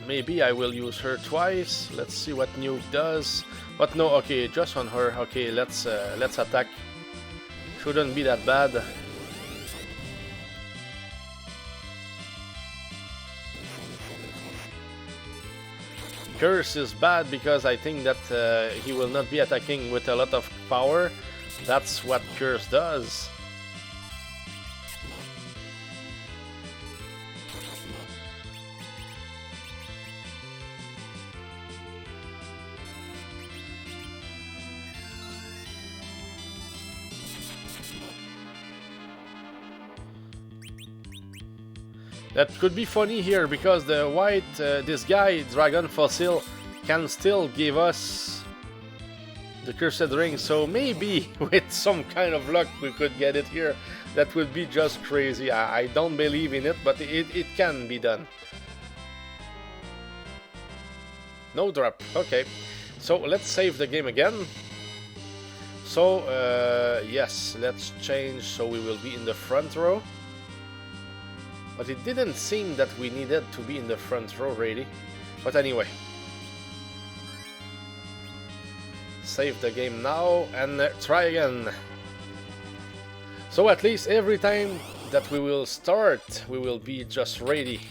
Maybe I will use her twice. Let's see what Nuke does. But no, okay, just on her. Okay, let's attack. Shouldn't be that bad. Curse is bad because I think that he will not be attacking with a lot of power. That's what Curse does. That could be funny here because the white, this guy, Dragon Fossil, can still give us the Cursed Ring. So maybe with some kind of luck we could get it here. That would be just crazy. I don't believe in it, but it can be done. No drop. Okay. So let's save the game again. So yes, let's change so we will be in the front row. But it didn't seem that we needed to be in the front row, really. But anyway. Save the game now and try again. So at least every time that we will start, we will be just ready.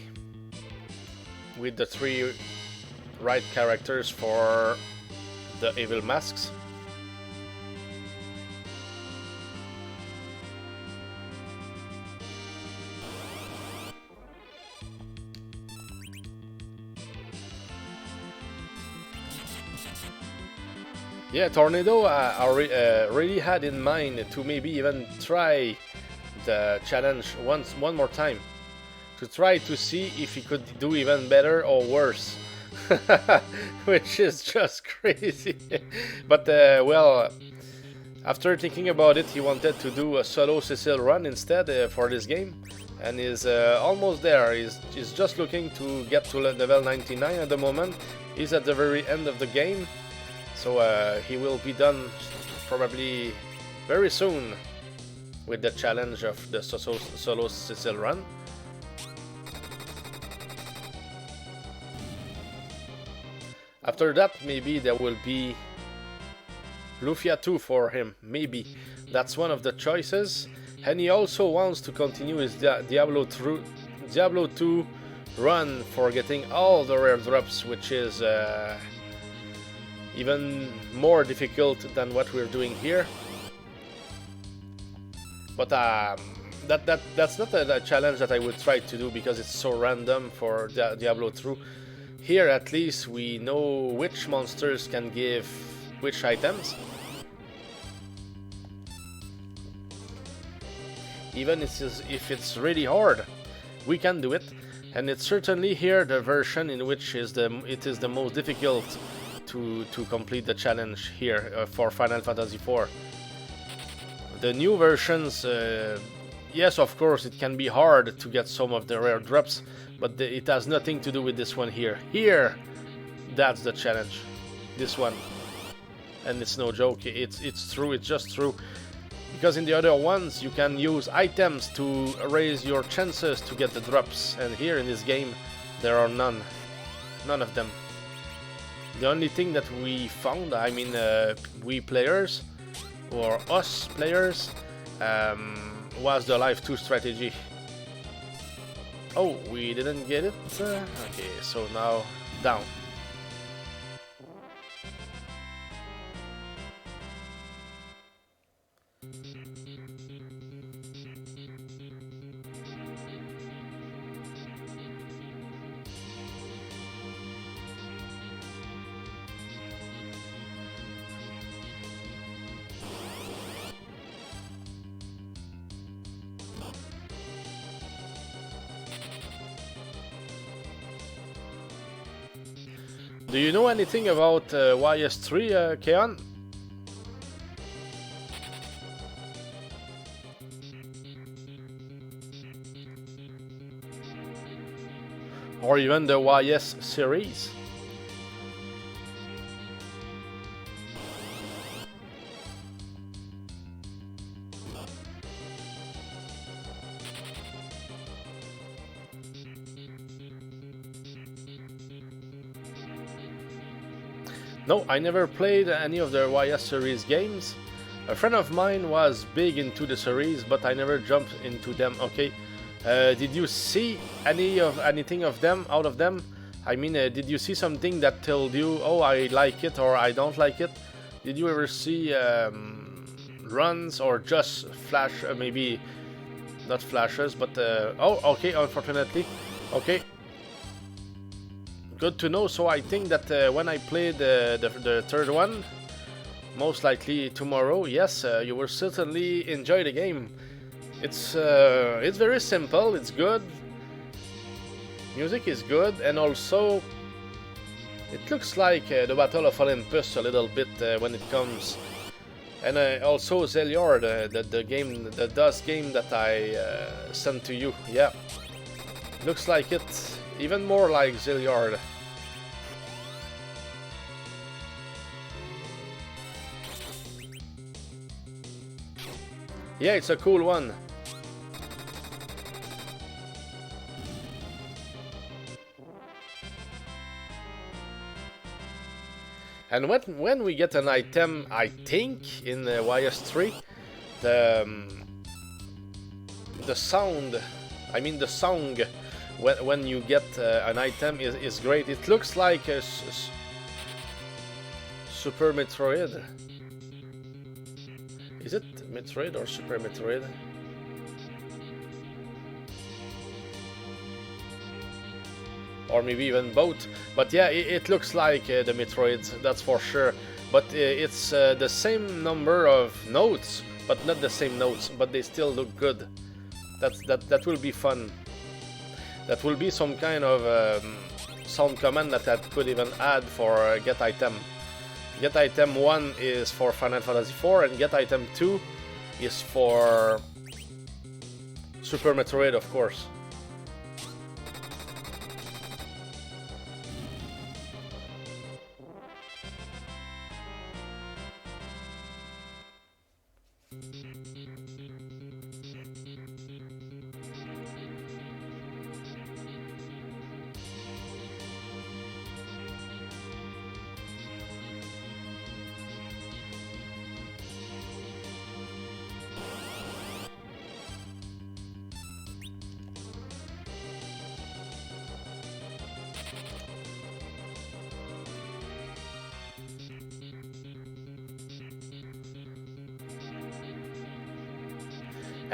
With the 3 right characters for the evil masks. Yeah, Tornado I really had in mind to maybe even try the challenge one more time. To try to see if he could do even better or worse. Which is just crazy. But, well, after thinking about it, he wanted to do a solo Cecil run instead for this game. And is almost there. He's just looking to get to level 99 at the moment. He's at the very end of the game. So he will be done probably very soon with the challenge of the solo Cecil run. After that, maybe there will be Lufia 2 for him. Maybe. That's one of the choices. And he also wants to continue his Diablo 2 run for getting all the rare drops, which is even more difficult than what we're doing here. But that's not a challenge that I would try to do because it's so random for Diablo 2. Here at least we know which monsters can give which items. Even if it's really hard, we can do it. And it's certainly here the version in which it is the most difficult to complete the challenge here for Final Fantasy IV. The new versions, yes, of course, it can be hard to get some of the rare drops, but it has nothing to do with this one here. Here, that's the challenge. This one. And it's no joke, it's true, it's just true. Because in the other ones, you can use items to raise your chances to get the drops. And here in this game, there are none. None of them. The only thing that we found, I mean, we players, or us players, was the Life 2 strategy. Oh, we didn't get it? Okay, so now down. Do you know anything about YS3, Keon? Or even the YS series? No, I never played any of the YS series games. A friend of mine was big into the series, but I never jumped into them. Okay, did you see anything of them out of them? I mean, did you see something that told you, oh, I like it or I don't like it? Did you ever see runs or just flash? Maybe not flashes, but oh, okay. Unfortunately, okay. Good to know. So I think that when I play the third one, most likely tomorrow, yes, you will certainly enjoy the game. It's very simple. It's good. Music is good, and also it looks like the Battle of Olympus a little bit when it comes. And also Zelior, the DOS game that I sent to you. Yeah, looks like it. Even more like Zilliard. Yeah, it's a cool one. And when we get an item, I think in YS3, the sound, I mean the song, when you get an item is great. It looks like a Super Metroid. Is it Metroid or Super Metroid? Or maybe even both. But yeah, it looks like the Metroids, that's for sure. But it's the same number of notes, but not the same notes. But they still look good. That will be fun. That will be some kind of sound command that I could even add for get item. Get item 1 is for Final Fantasy IV, and get item 2 is for Super Metroid, of course.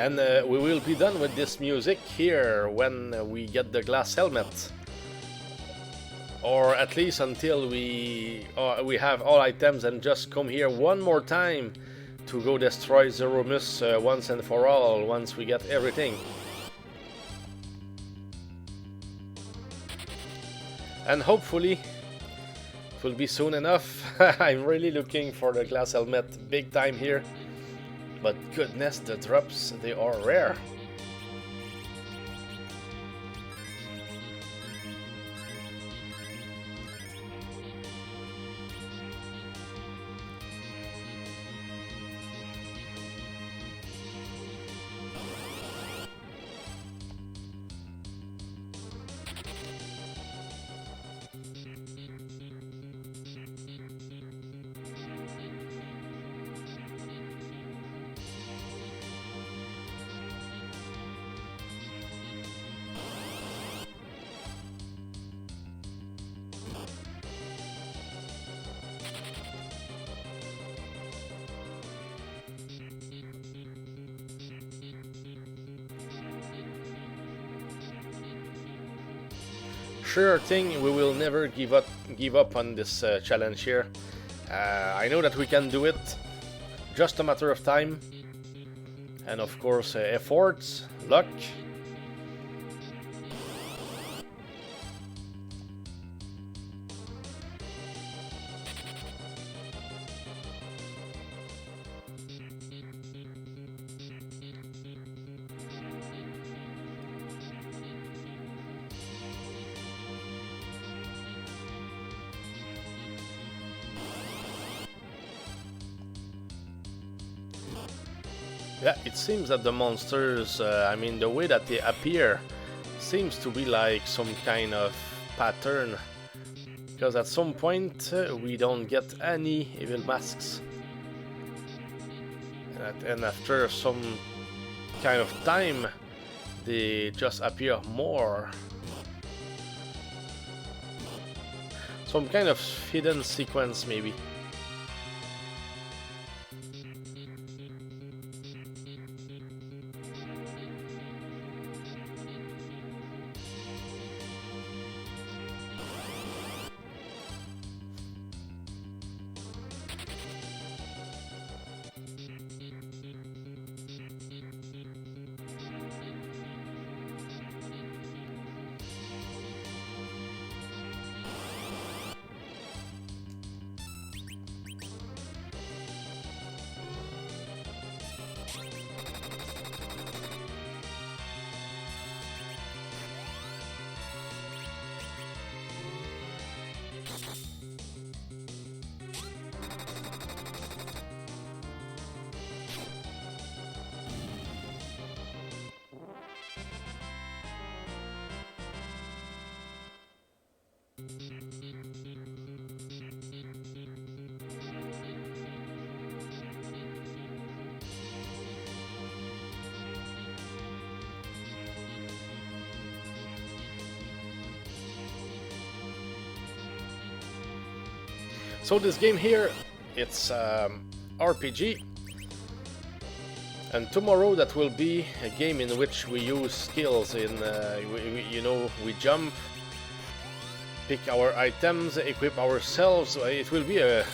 And we will be done with this music here when we get the glass helmet. Or at least until we have all items and just come here one more time to go destroy Zeromus once and for all, once we get everything. And hopefully it will be soon enough. I'm really looking for the glass helmet big time here. But goodness, the drops, they are rare. Sure thing, we will never give up on this challenge here. I know that we can do it, just a matter of time, and of course efforts, luck. Yeah, it seems that the monsters, I mean the way that they appear, seems to be like some kind of pattern. Because at some point we don't get any evil masks. And after some kind of time, they just appear more. Some kind of hidden sequence maybe. So this game here, it's RPG, and tomorrow that will be a game in which we use skills in, you know, we jump, pick our items, equip ourselves. It will be a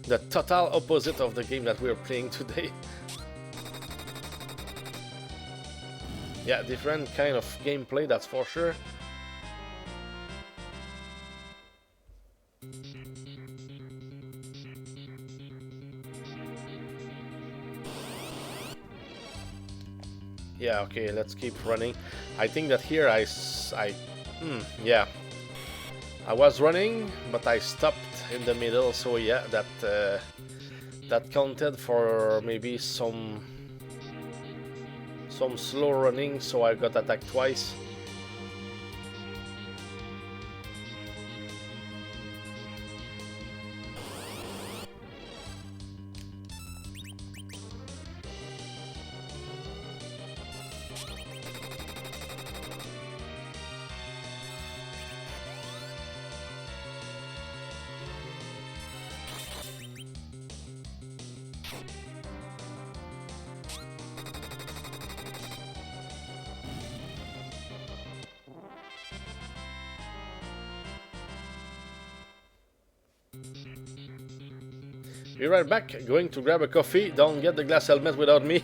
the total opposite of the game that we are playing today. Yeah, different kind of gameplay, that's for sure. Yeah, okay, let's keep running. I think that here yeah. I was running, but I stopped in the middle, so yeah, that counted for maybe some slow running, so I got attacked twice. Be right back. Going to grab a coffee. Don't get the glass helmet without me.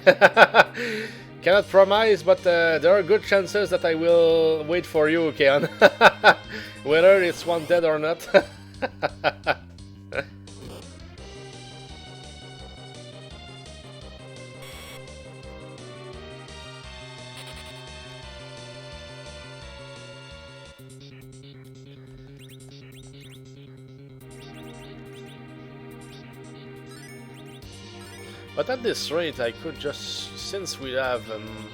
Cannot promise, but there are good chances that I will wait for you, Keon. Whether it's wanted or not. But at this rate, I could just, since we have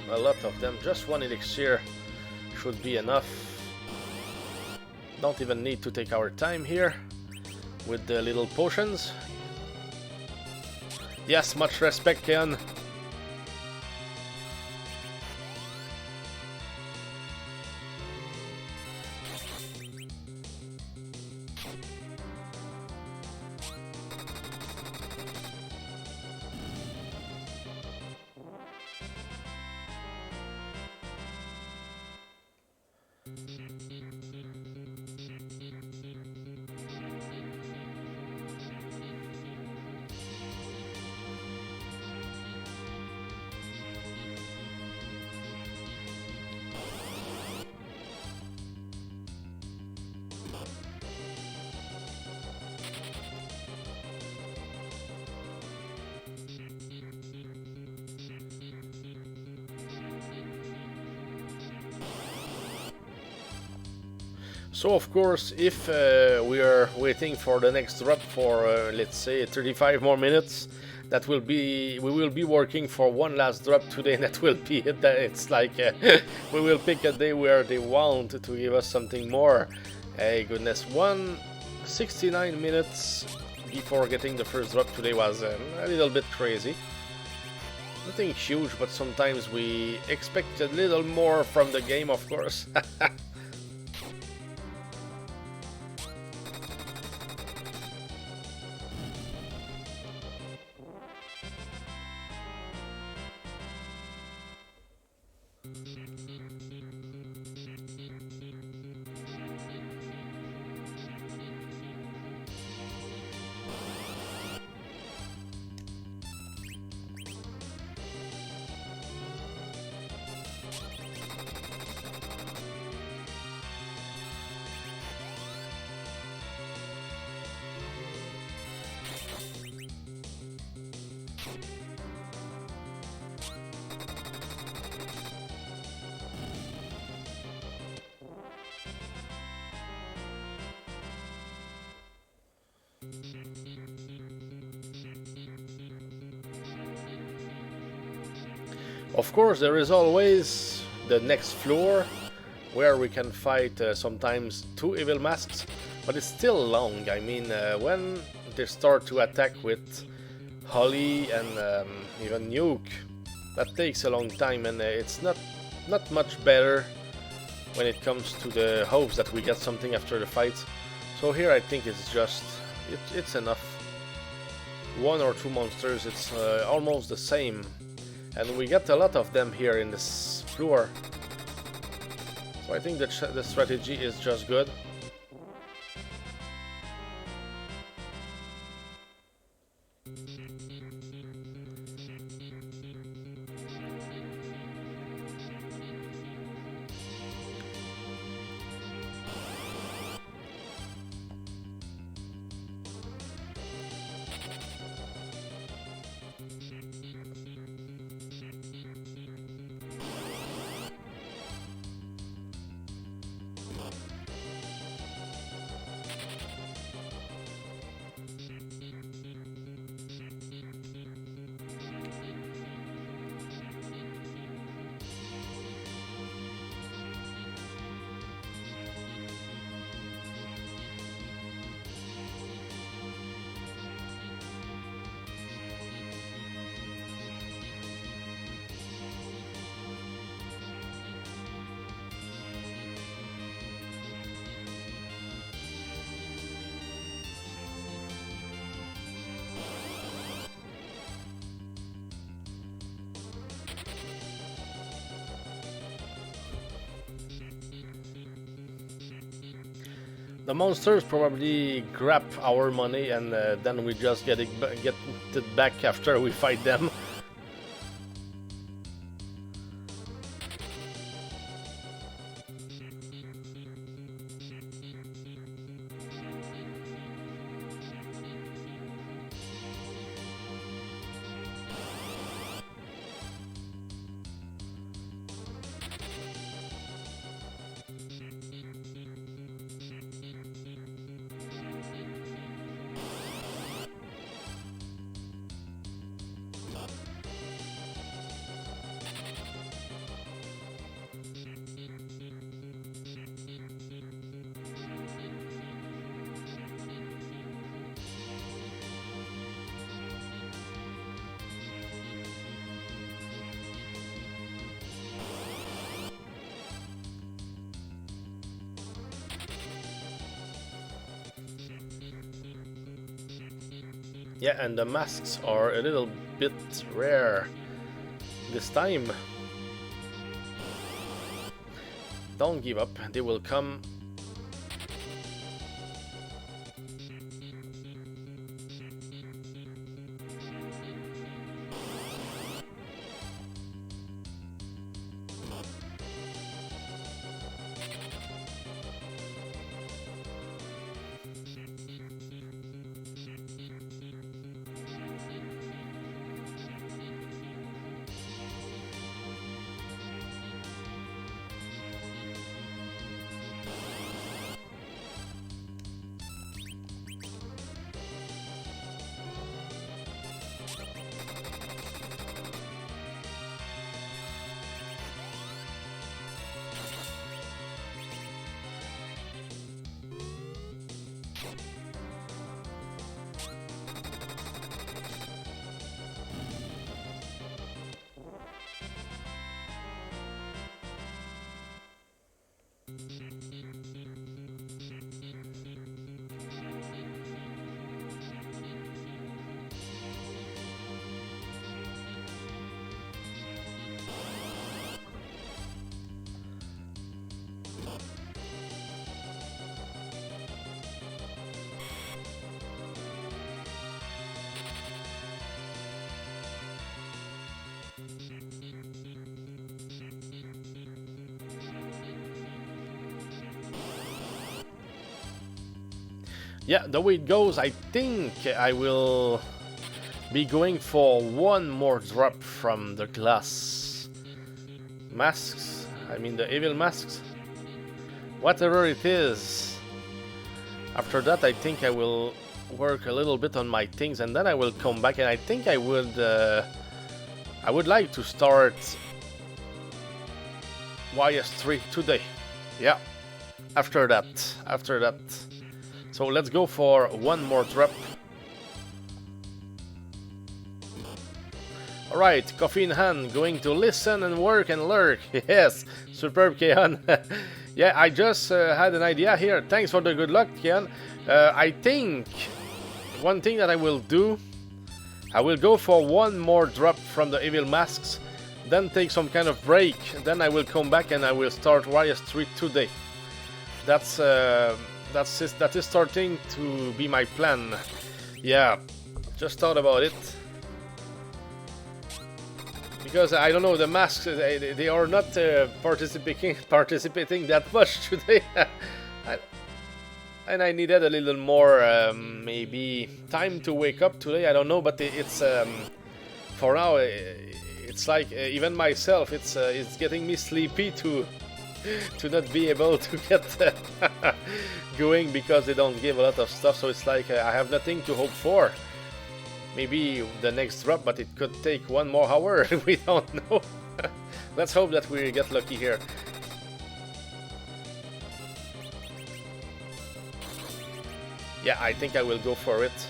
a lot of them, just one elixir should be enough. Don't even need to take our time here with the little potions. Yes, much respect, Keon. So of course, if we are waiting for the next drop for let's say 35 more minutes, that will be, we will be working for one last drop today. That will be it. It's like we will pick a day where they want to give us something more. Hey goodness, 169 minutes before getting the first drop today was a little bit crazy. Nothing huge, but sometimes we expect a little more from the game, of course. Of course, there is always the next floor where we can fight sometimes 2 evil masks, but it's still long. I mean, when they start to attack with Holly and even Nuke, that takes a long time, and it's not much better when it comes to the hopes that we get something after the fight. So here I think it's just, it's enough. 1 or 2 monsters, it's almost the same. And we get a lot of them here in this floor. So I think that the strategy is just good. The monsters probably grab our money and then we just get it back after we fight them. Yeah, and the masks are a little bit rare this time. Don't give up, they will come. Yeah, the way it goes, I think I will be going for one more drop from the glass masks. I mean the evil masks. Whatever it is. After that, I think I will work a little bit on my things, and then I will come back. And I think I would like to start YS3 today. Yeah. After that. So let's go for one more drop. Alright, coffee in hand, going to listen and work and lurk. Yes, superb, Keon. Yeah, I just had an idea here. Thanks for the good luck, Keon. I think one thing that I will do, I will go for one more drop from the evil masks, then take some kind of break, then I will come back and I will start YS3 today. That is starting to be my plan. Yeah, just thought about it. Because I don't know, the masks, they are not participating that much today. And I needed a little more, maybe, time to wake up today. I don't know, but it's for now, it's like even myself, it's getting me sleepy to not be able to get going because they don't give a lot of stuff. So it's like I have nothing to hope for. Maybe the next drop, but it could take one more hour. We don't know. Let's hope that we get lucky here. Yeah, I think I will go for it.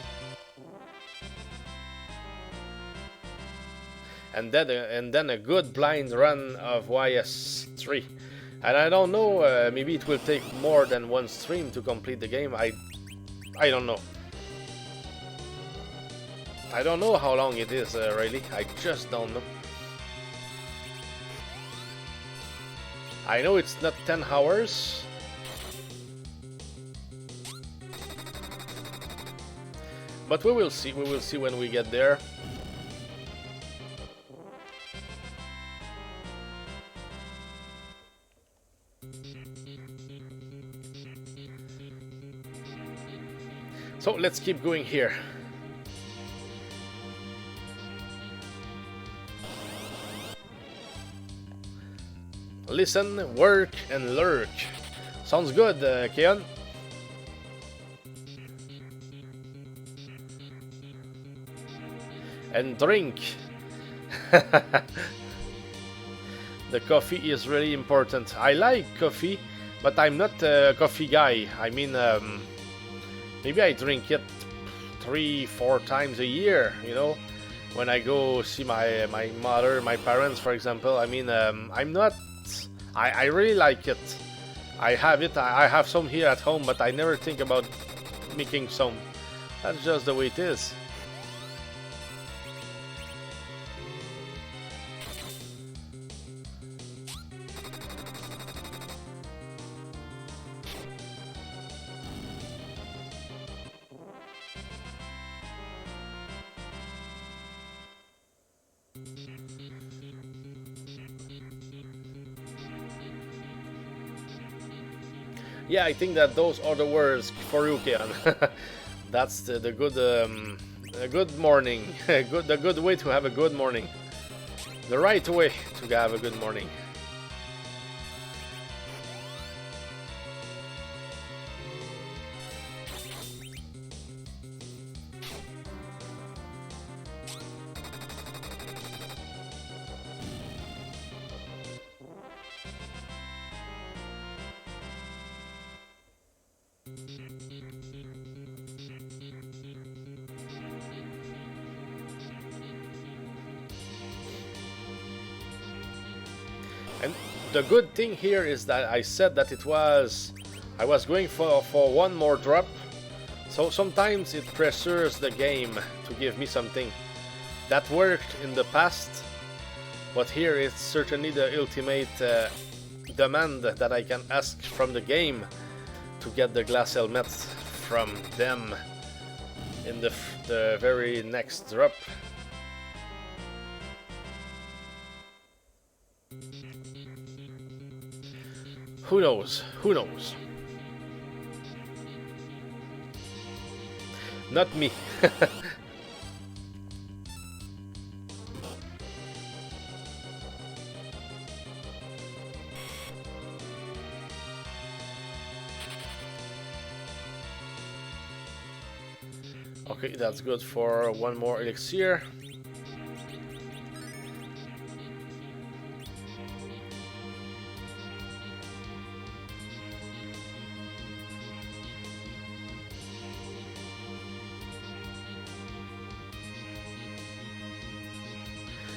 And then a good blind run of YS3. And I don't know, maybe it will take more than one stream to complete the game. I don't know. I don't know how long it is, really. I just don't know. I know it's not 10 hours. But we will see. We will see when we get there. So let's keep going here. Listen, work, and lurk. Sounds good, Keon. And drink. The coffee is really important. I like coffee, but I'm not a coffee guy. I mean, maybe I drink it 3-4 times a year, you know, when I go see my mother, my parents, for example. I mean, I'm not... I really like it. I have it. I have some here at home, but I never think about making some. That's just the way it is. Yeah, I think that those are the words for you, Keon. That's the good a good morning. The good way to have a good morning. The right way to have a good morning. And the good thing here is that I said that I was going for one more drop, so sometimes it pressures the game to give me something. That worked in the past, but here it's certainly the ultimate demand that I can ask from the game to get the glass helmet from them in the very next drop. Who knows? Who knows? Not me. Okay, that's good for one more elixir.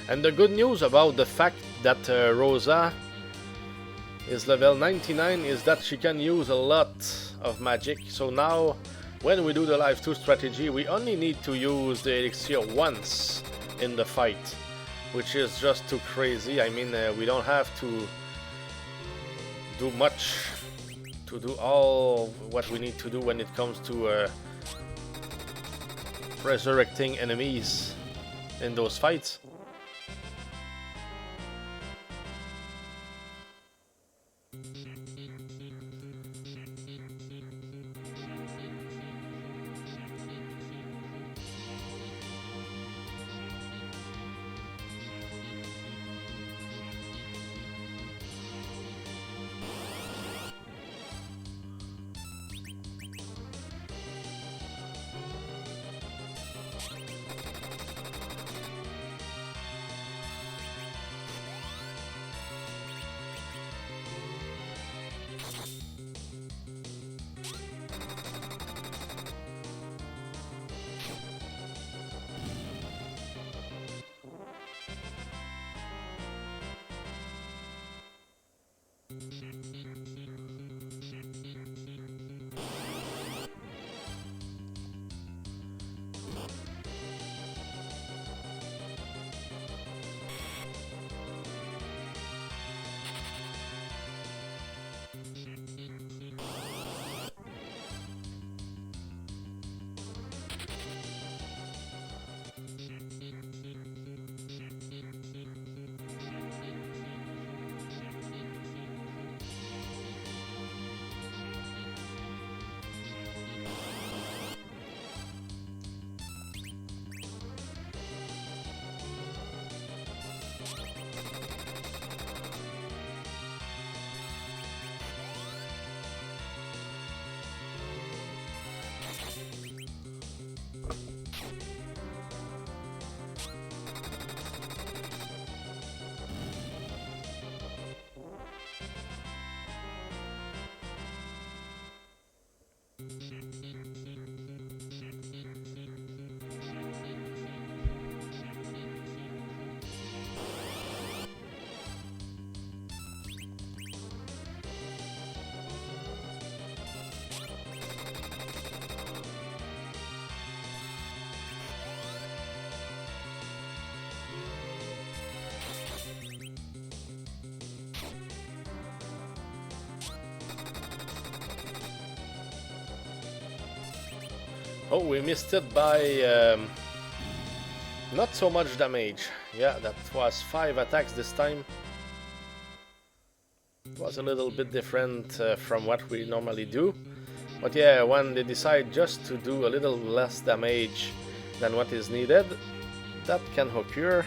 And the good news about the fact that Rosa is level 99 is that she can use a lot of magic. So now, when we do the Life 2 strategy, we only need to use the elixir once in the fight, which is just too crazy. I mean, we don't have to do much to do all what we need to do when it comes to resurrecting enemies in those fights. Oh, we missed it by not so much damage. Yeah, that was 5 attacks this time. It was a little bit different from what we normally do. But yeah, when they decide just to do a little less damage than what is needed, that can occur.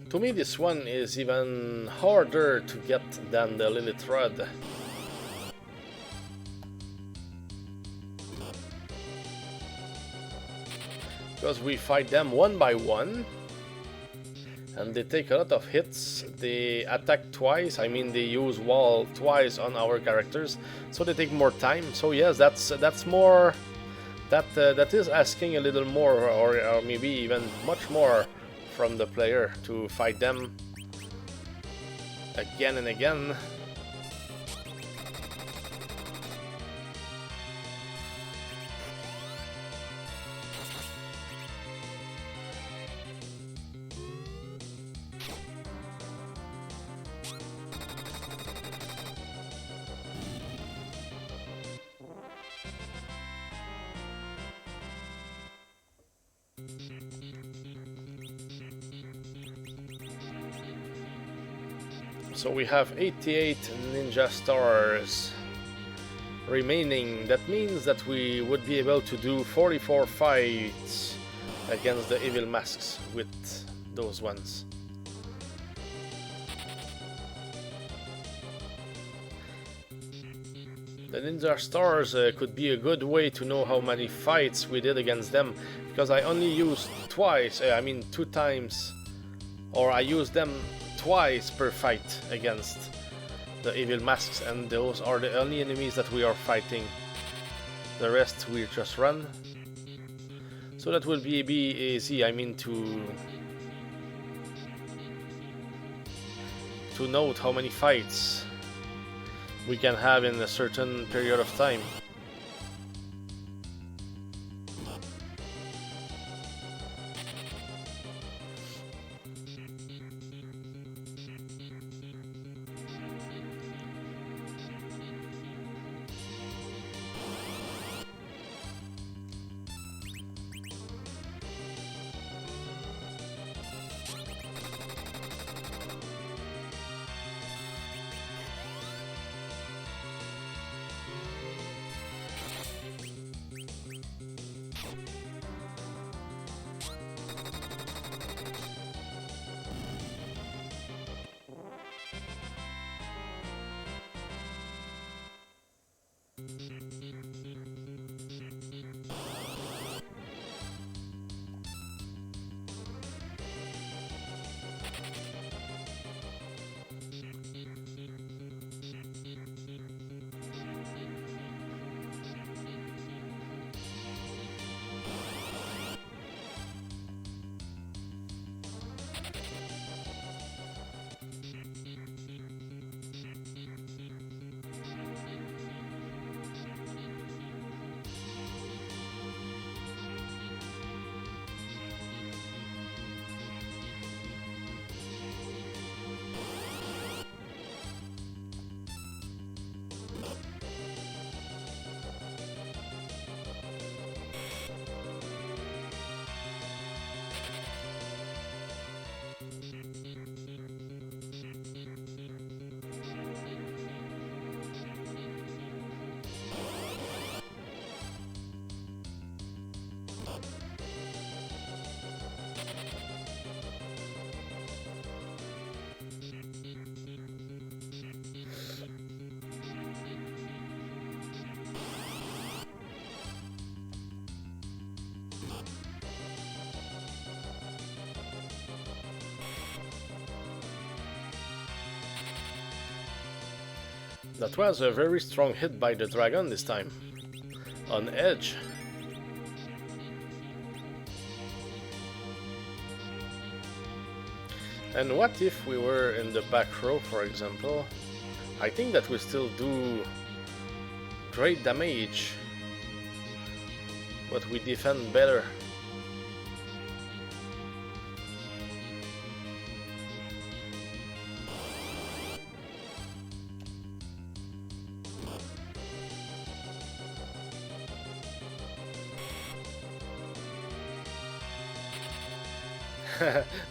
To me, this one is even harder to get than the Lilith Rod. Because we fight them one by one, and they take a lot of hits. They attack twice, I mean they use wall twice on our characters, so they take more time. So yes, that's more... That is asking a little more, or maybe even much more from the player to fight them again and again. So we have 88 ninja stars remaining. That means that we would be able to do 44 fights against the evil masks with those ones. The ninja stars could be a good way to know how many fights we did against them, because I only used twice, I mean 2 times, or I used them twice per fight against the evil masks, and those are the only enemies that we are fighting. The rest we just run. So that will be easy, I mean, to note how many fights we can have in a certain period of time. That was a very strong hit by the dragon this time. On edge. And what if we were in the back row, for example? I think that we still do great damage, but we defend better.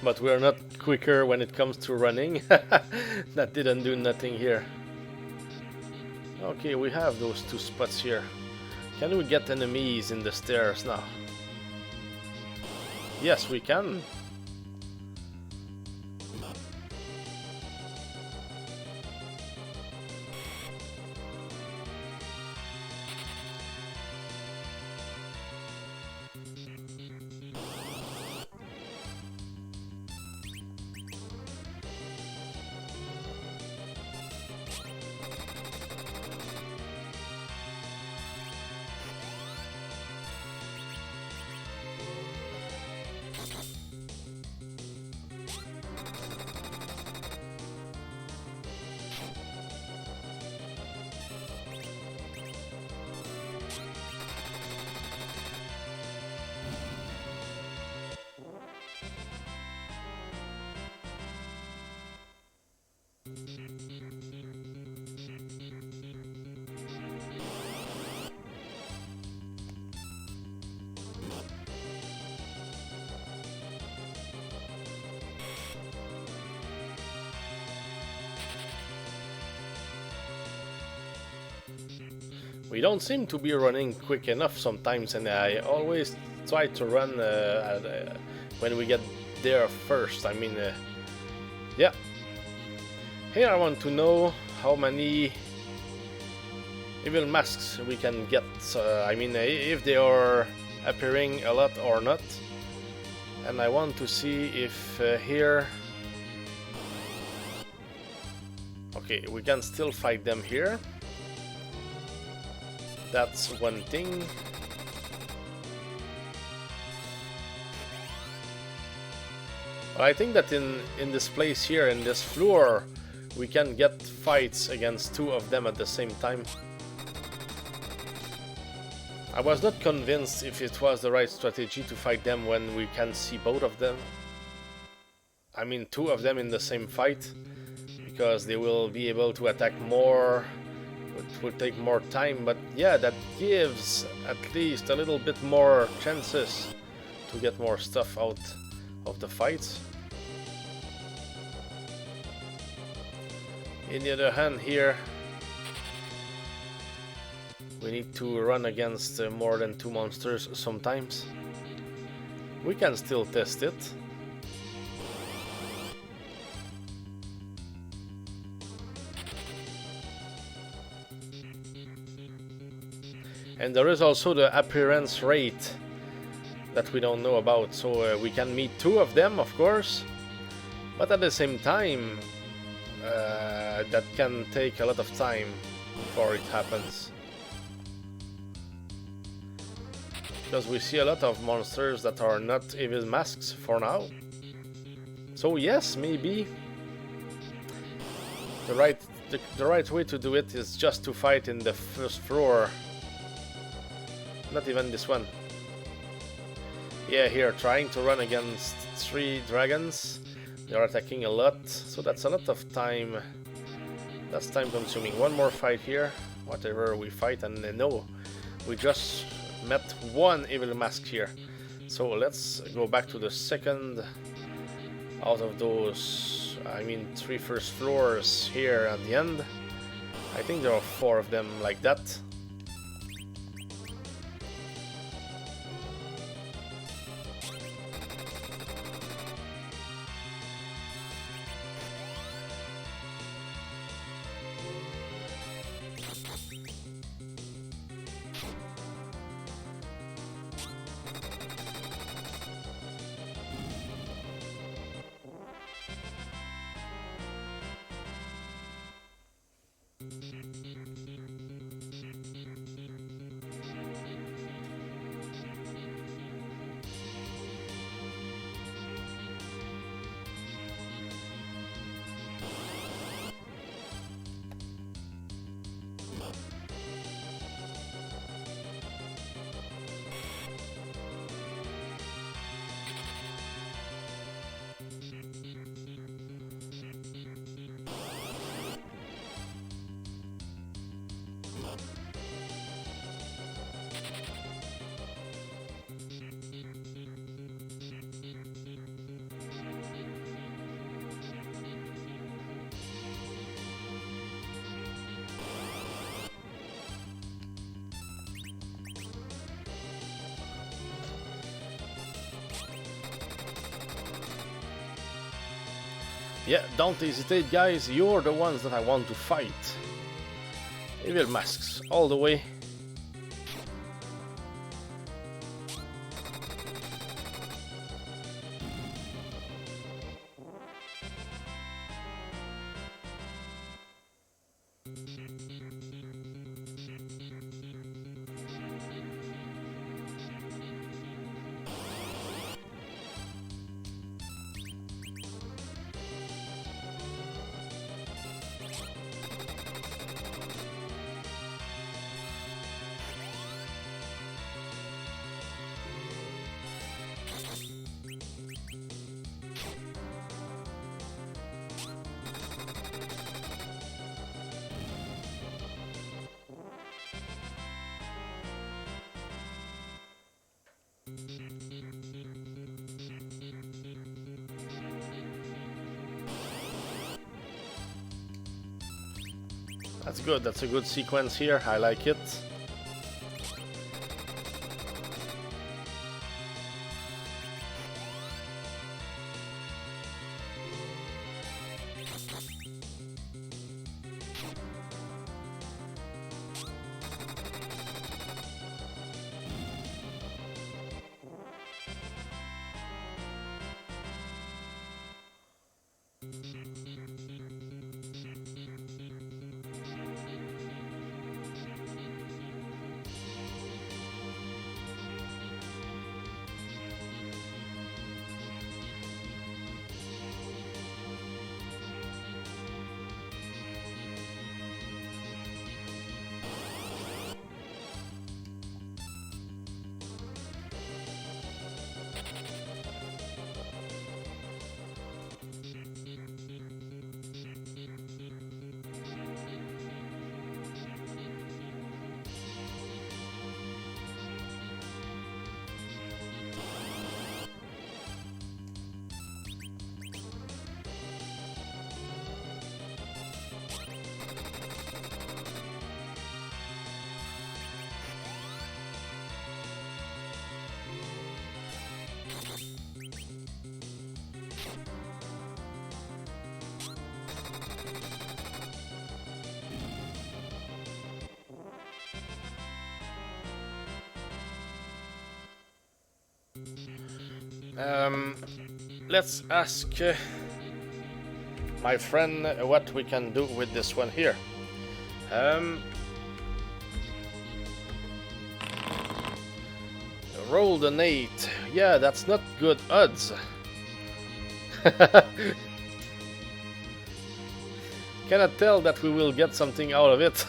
But we're not quicker when it comes to running. That didn't do nothing here. Okay, we have those two spots here. Can we get enemies in the stairs now? Yes, we can. We don't seem to be running quick enough sometimes, and I always try to run when we get there first. I mean, yeah. Here I want to know how many evil masks we can get. I mean, if they are appearing a lot or not. And I want to see if here... Okay, we can still fight them here. That's one thing. But I think that in this place here, in this floor, we can get fights against two of them at the same time. I was not convinced if it was the right strategy to fight them when we can see both of them. I mean, two of them in the same fight, because they will be able to attack more. It will take more time, but yeah, that gives at least a little bit more chances to get more stuff out of the fights. In the other hand here, we need to run against more than two monsters sometimes. We can still test it. And there is also the appearance rate that we don't know about, so we can meet two of them, of course, but at the same time that can take a lot of time before it happens. Because we see a lot of monsters that are not evil masks for now. So yes, maybe the right way to do it is just to fight in the first floor. Not even this one. Yeah, here, trying to run against three dragons. They are attacking a lot, so that's a lot of time. That's time consuming. One more fight here, whatever we fight, and no, we just met one evil mask here. So let's go back to the second out of those, I mean, three first floors here at the end. I think there are four of them like that. Yeah, don't hesitate, guys. You're the ones that I want to fight. Evil masks all the way. That's good, that's a good sequence here, I like it. Let's ask my friend what we can do with this one here. Roll an 8. Yeah, that's not good odds. Cannot tell that we will get something out of it.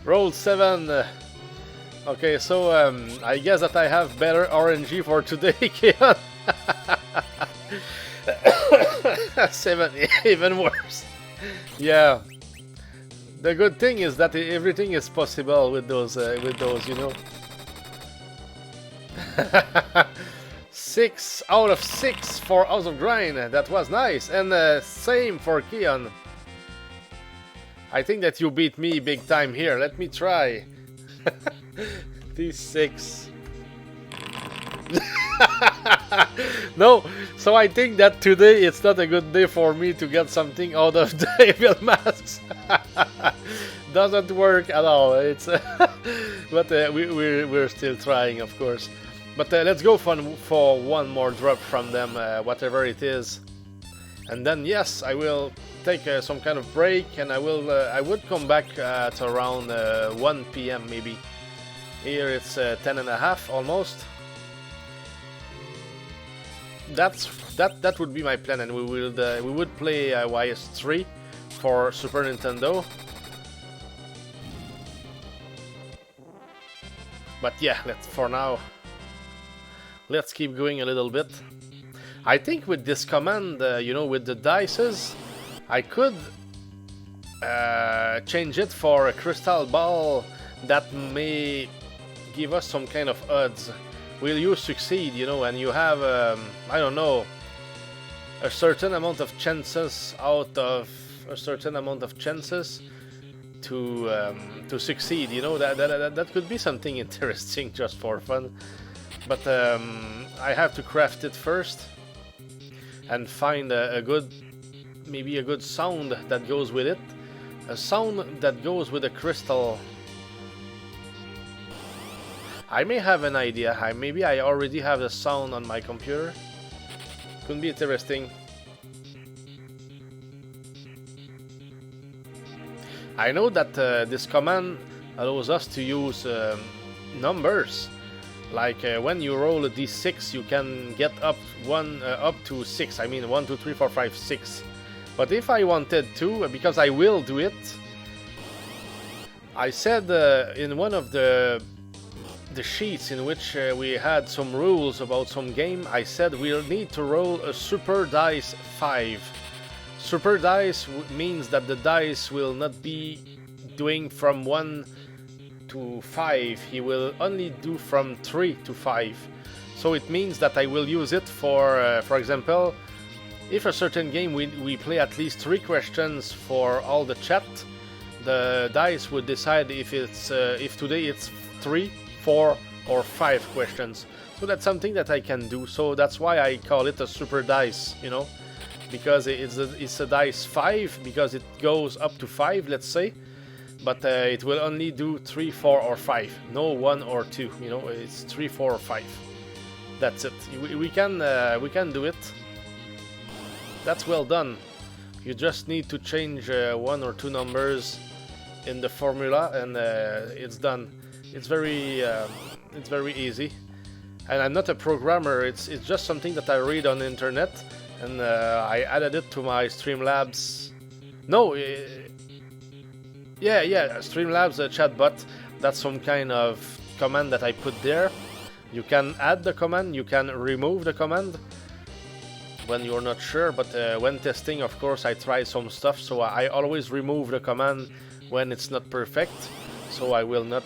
Roll 7. Okay, so I guess that I have better RNG for today, Keon. 7, even worse. Yeah. The good thing is that everything is possible with those, you know. 6 out of 6 for House of Grind. That was nice, and same for Keon. I think that you beat me big time here. Let me try. D6. No, so I think that today it's not a good day for me to get something out of the evil masks. Doesn't work at all. It's but we're still trying, of course. But let's go for one more drop from them, whatever it is, and then yes, I will take some kind of break, and I would come back at around 1 PM maybe. Here it's 10:30 almost. That would be my plan, and we would play YS3 for Super Nintendo. But yeah, for now, let's keep going a little bit. I think with this command, you know, with the dices, I could change it for a crystal ball that may give us some kind of odds. Will you succeed, you know, and you have, I don't know, a certain amount of chances out of a certain amount of chances to succeed. You know, that could be something interesting just for fun. But I have to craft it first and find a good, maybe a good sound that goes with it. A sound that goes with a crystal. I may have an idea. Maybe I already have the sound on my computer. Could be interesting. I know that this command allows us to use numbers. Like when you roll a d6, you can get up to 6. I mean 1, 2, 3, 4, 5, 6. But if I wanted to, because I will do it, I said in one of the sheets in which we had some rules about some game, I said we'll need to roll a super dice 5. Super dice means that the dice will not be doing from 1 to 5, he will only do from 3 to 5. So it means that I will use it for example, if a certain game we play at least 3 questions for all the chat, the dice would decide if it's if today it's 3, 4 or 5 questions. So that's something that I can do. So that's why I call it a super dice, you know, because it's a dice 5 because it goes up to 5, let's say. But it will only do 3, 4 or 5, no 1 or 2, you know, it's 3, 4 or 5. That's it. We can do it. That's well done. You just need to change 1 or 2 numbers in the formula and it's done. It's very easy. And I'm not a programmer, it's just something that I read on the internet and I added it to my Streamlabs. No, yeah, Streamlabs chatbot. That's some kind of command that I put there. You can add the command, you can remove the command when you're not sure, but when testing, of course, I try some stuff, so I always remove the command when it's not perfect, so I will not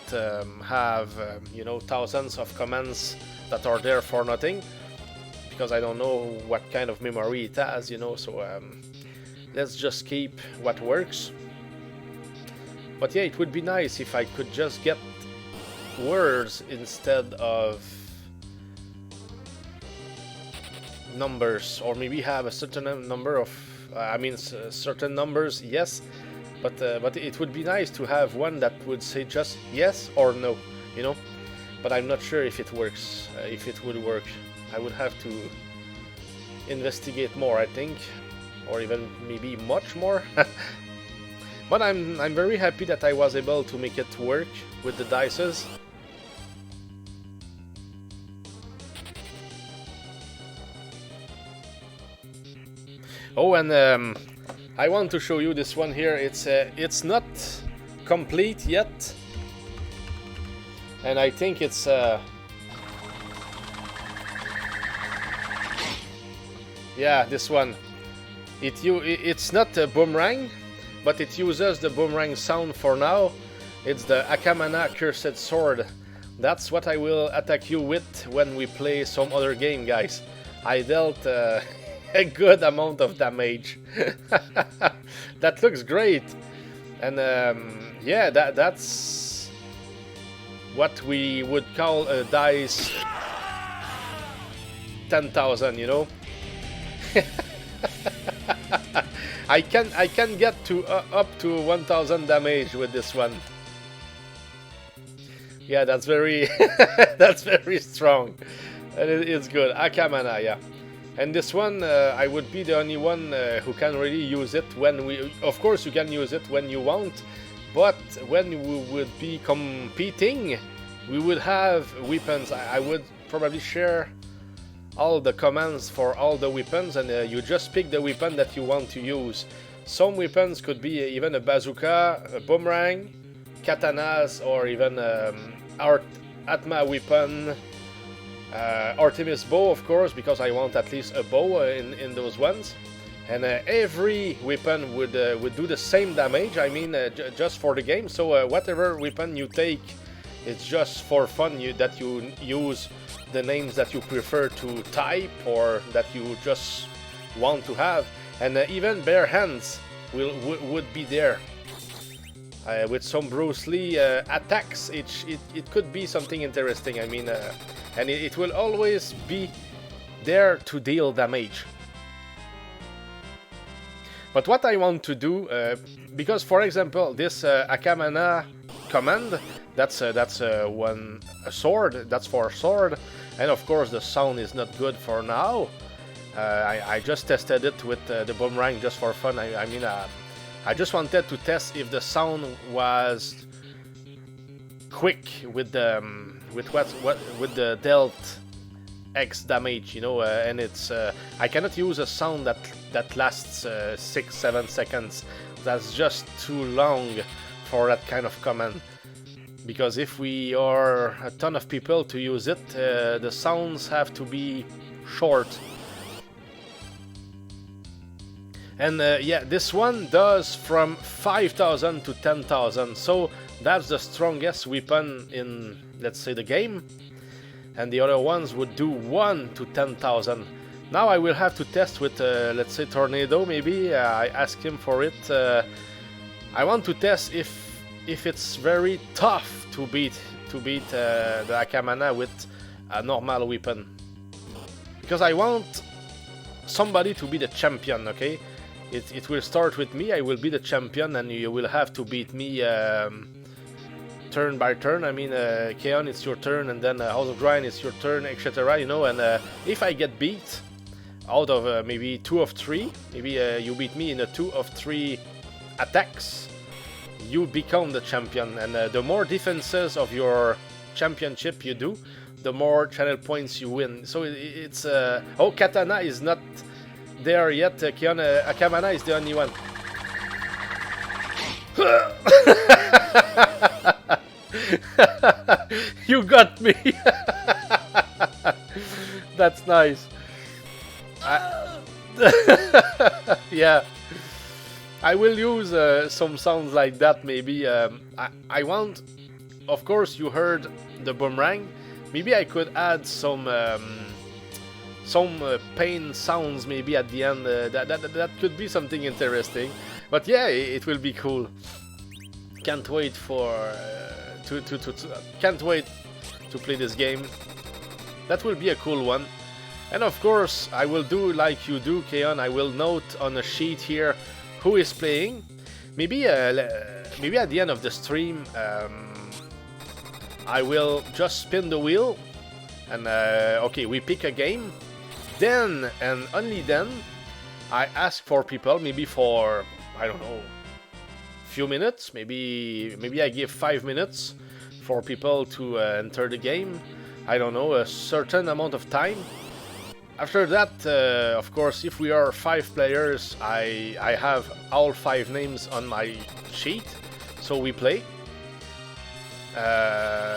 have you know, thousands of commands that are there for nothing, because I don't know what kind of memory it has, you know, so let's just keep what works. But yeah, it would be nice if I could just get words instead of numbers, or maybe have a certain number of certain numbers, yes, but it would be nice to have one that would say just yes or no, you know. But I'm not sure if it works, if it would work. I would have to investigate more, I think, or even maybe much more. But I'm very happy that I was able to make it work with the dices. Oh, and I want to show you this one here. It's not complete yet, and I think it's yeah, this one. It's not a boomerang, but it uses the boomerang sound for now. It's the Akamana Cursed Sword. That's what I will attack you with when we play some other game, guys. I dealt a good amount of damage. That looks great. And yeah, that's what we would call a dice 10,000, you know. I can get to up to 1,000 damage with this one. Yeah, that's very that's very strong, and it's good. Akamana, yeah. And this one, I would be the only one who can really use it when we. Of course, you can use it when you want, but when we would be competing, we would have weapons. I would probably share all the commands for all the weapons, and you just pick the weapon that you want to use. Some weapons could be even a bazooka, a boomerang, katanas, or even Atma weapon, Artemis Bow, of course, because I want at least a bow in those ones. And every weapon would do the same damage, I mean, just for the game. So whatever weapon you take, it's just for fun that you use the names that you prefer to type or that you just want to have. And even bare hands would be there. with some Bruce Lee attacks, it could be something interesting. I mean, and it will always be there to deal damage. But what I want to do, because for example, this Akamana command, that's one a sword, that's for sword, and of course the sound is not good for now. I just tested it with the boomerang just for fun. I mean, I just wanted to test if the sound was quick with the with the dealt X damage, you know, and it's I cannot use a sound that lasts 6-7 seconds. That's just too long for that kind of command. Because if we are a ton of people to use it, the sounds have to be short. And yeah, this one does from 5,000 to 10,000, so that's the strongest weapon in, let's say, the game. And the other ones would do 1 to 10,000. Now I will have to test with, let's say, Tornado, maybe. I asked him for it. I want to test if it's very tough to beat the Akamana with a normal weapon. Because I want somebody to be the champion, okay? It will start with me, I will be the champion, and you will have to beat me turn by turn. I mean, Keon, it's your turn, and then House of Grind, it's your turn, etc. You know, and if I get beat out of maybe 2 of 3, maybe you beat me in a 2 of 3 attacks, you become the champion. And the more defenses of your championship you do, the more channel points you win. So it's oh, Katana is not there yet. Keon, Akamana is the only one. You got me. That's nice. Yeah, I will use some sounds like that maybe. I want, of course, you heard the boomerang. Maybe I could add some pain sounds maybe at the end. That could be something interesting. But yeah, it will be cool. Can't wait for can't wait to play this game. That will be a cool one. And of course, I will do like you do, Keon. I will note on a sheet here who is playing. Maybe maybe at the end of the stream, I will just spin the wheel, and okay, we pick a game. Then and only then, I ask for people. Maybe for, I don't know, few minutes. Maybe I give 5 minutes for people to enter the game. I don't know, a certain amount of time. After that, of course, if we are 5 players, I have all 5 names on my sheet, so we play.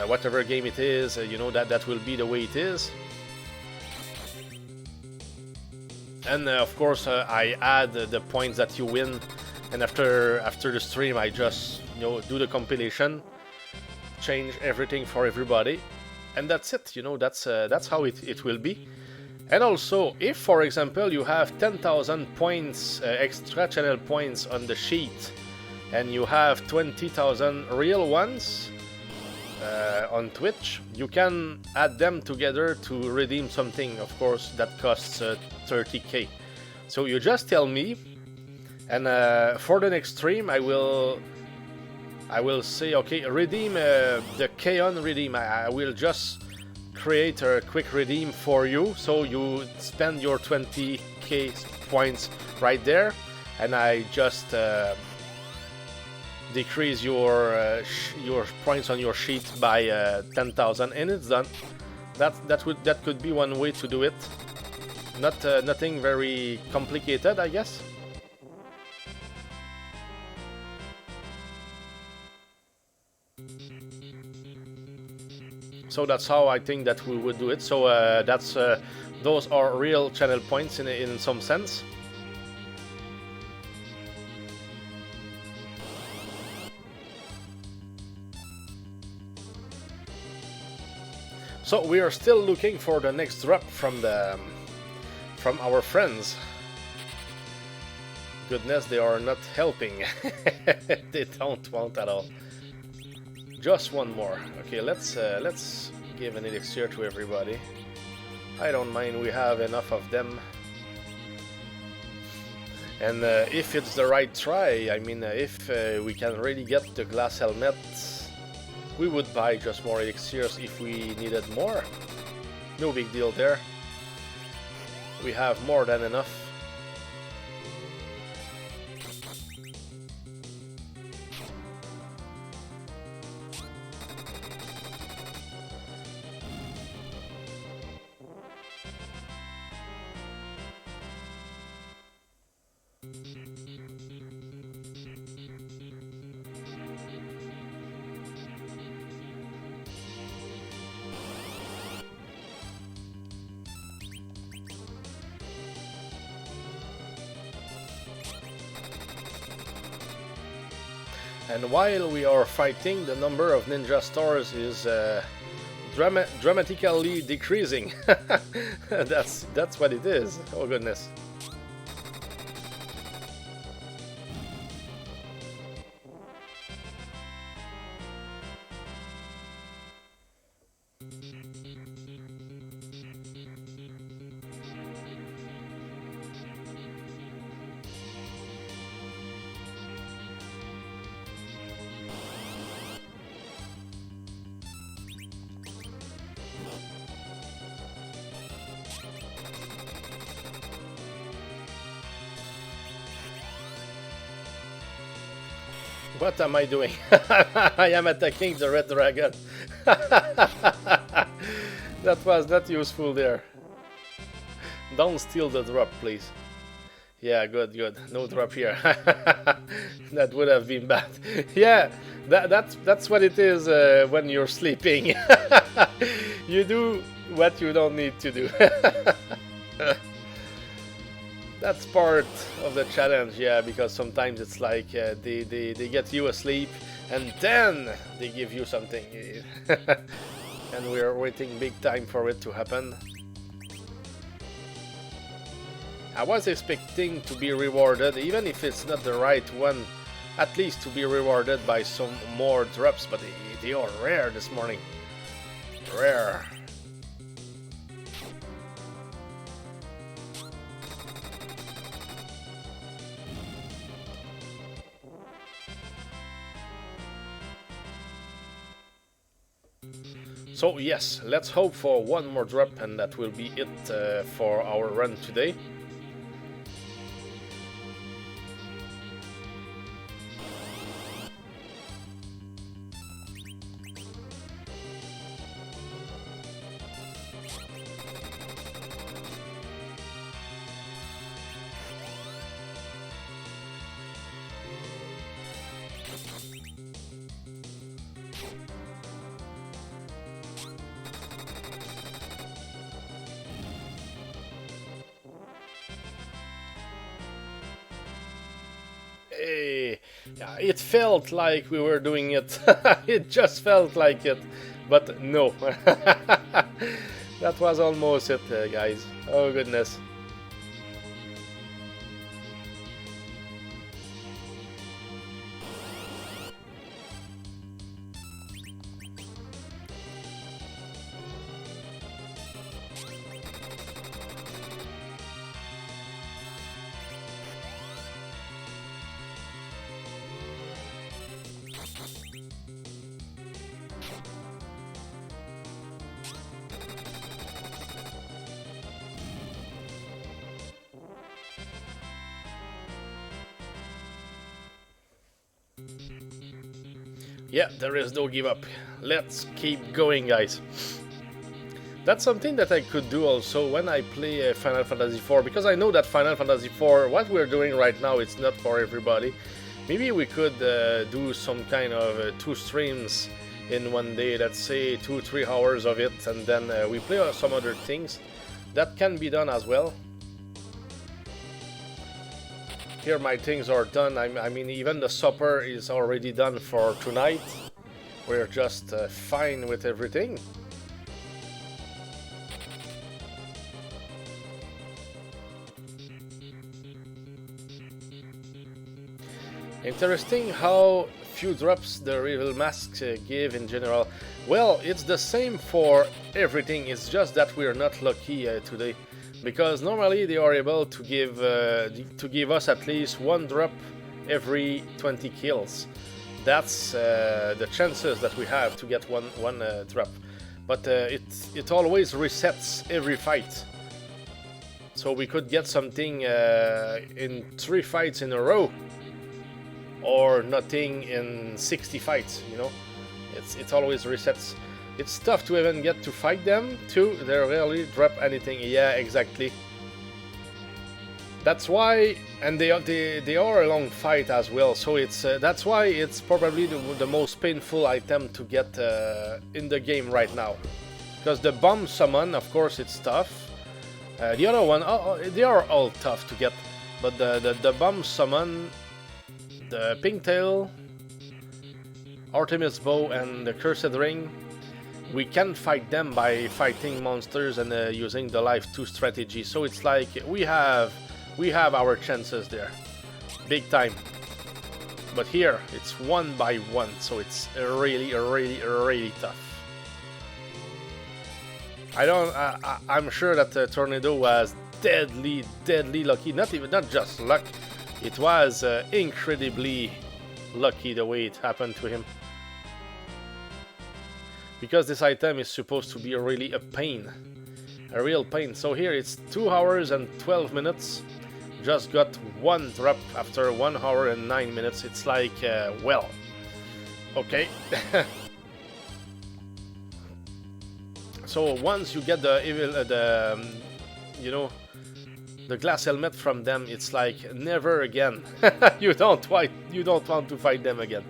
Whatever game it is, you know, that will be the way it is. And of course, I add the points that you win. And after the stream, I just, you know, do the compilation, change everything for everybody, and that's it. You know, that's how it will be. And also, if for example you have 10,000 points, extra channel points on the sheet, and you have 20,000 real ones on Twitch, you can add them together to redeem something, of course, that costs 30k. So you just tell me, and for the next stream I will say, okay, redeem the Keon redeem. I will just create a quick redeem for you, so you spend your 20k points right there, and I just decrease your points on your sheet by 10,000, and it's done. That could be one way to do it. Nothing very complicated, I guess. So that's how I think that we would do it. So those are real channel points in some sense. So we are still looking for the next drop from our friends. Goodness, they are not helping. They don't want at all. Just one more. Okay, let's give an elixir to everybody. I don't mind, we have enough of them. And if it's the right try, I mean, if we can really get the glass helmet, we would buy just more elixirs if we needed more. No big deal there. We have more than enough. And while we are fighting, the number of ninja stars is dramatically decreasing. That's what it is. Oh goodness. What am I doing? I am attacking the red dragon. That was not useful there. Don't steal the drop, please. Yeah, good, good. No drop here. That would have been bad. Yeah, that's what it is when you're sleeping. You do what you don't need to do. That's part of the challenge, yeah, because sometimes it's like they get you asleep and then they give you something. And we're waiting big time for it to happen. I was expecting to be rewarded, even if it's not the right one, at least to be rewarded by some more drops, but they are rare this morning. Rare. So yes, let's hope for one more drop and that will be it for our run today. Hey, it felt like we were doing it. It just felt like it, but no. That was almost it, guys. Oh goodness. Yeah, there is no give up. Let's keep going, guys. That's something that I could do also when I play Final Fantasy IV, because I know that Final Fantasy IV, what we're doing right now, it's not for everybody. Maybe we could do some kind of 2 streams in one day, let's say 2-3 hours of it, and then we play some other things. That can be done as well. Here my things are done. I mean, even the supper is already done for tonight. We're just fine with everything. Interesting how few drops the reveal masks give in general. Well, it's the same for everything, it's just that we're not lucky today. Because normally they are able to give us at least one drop every 20 kills. That's the chances that we have to get one drop. But it always resets every fight. So we could get something in 3 fights in a row, or nothing in 60 fights, you know. It always resets. It's tough to even get to fight them too. They rarely drop anything. Yeah, exactly. That's why, and they are a long fight as well. So it's that's why it's probably the most painful item to get in the game right now. Because the bomb summon, of course, it's tough. The other one, they are all tough to get, but the bomb summon, the Pinktail, Artemis Bow, and the Cursed Ring, we can fight them by fighting monsters and using the Life 2 strategy. So it's like we have our chances there, big time. But here it's 1 by 1, so it's really tough. I'm sure that Tornado was deadly lucky. Not just luck. It was incredibly lucky the way it happened to him. Because this item is supposed to be really a real pain. So here it's 2 hours and 12 minutes. Just got 1 drop after 1 hour and 9 minutes. It's like, well, okay. So once you get you know, the glass helmet from them, it's like never again. You don't want to fight them again.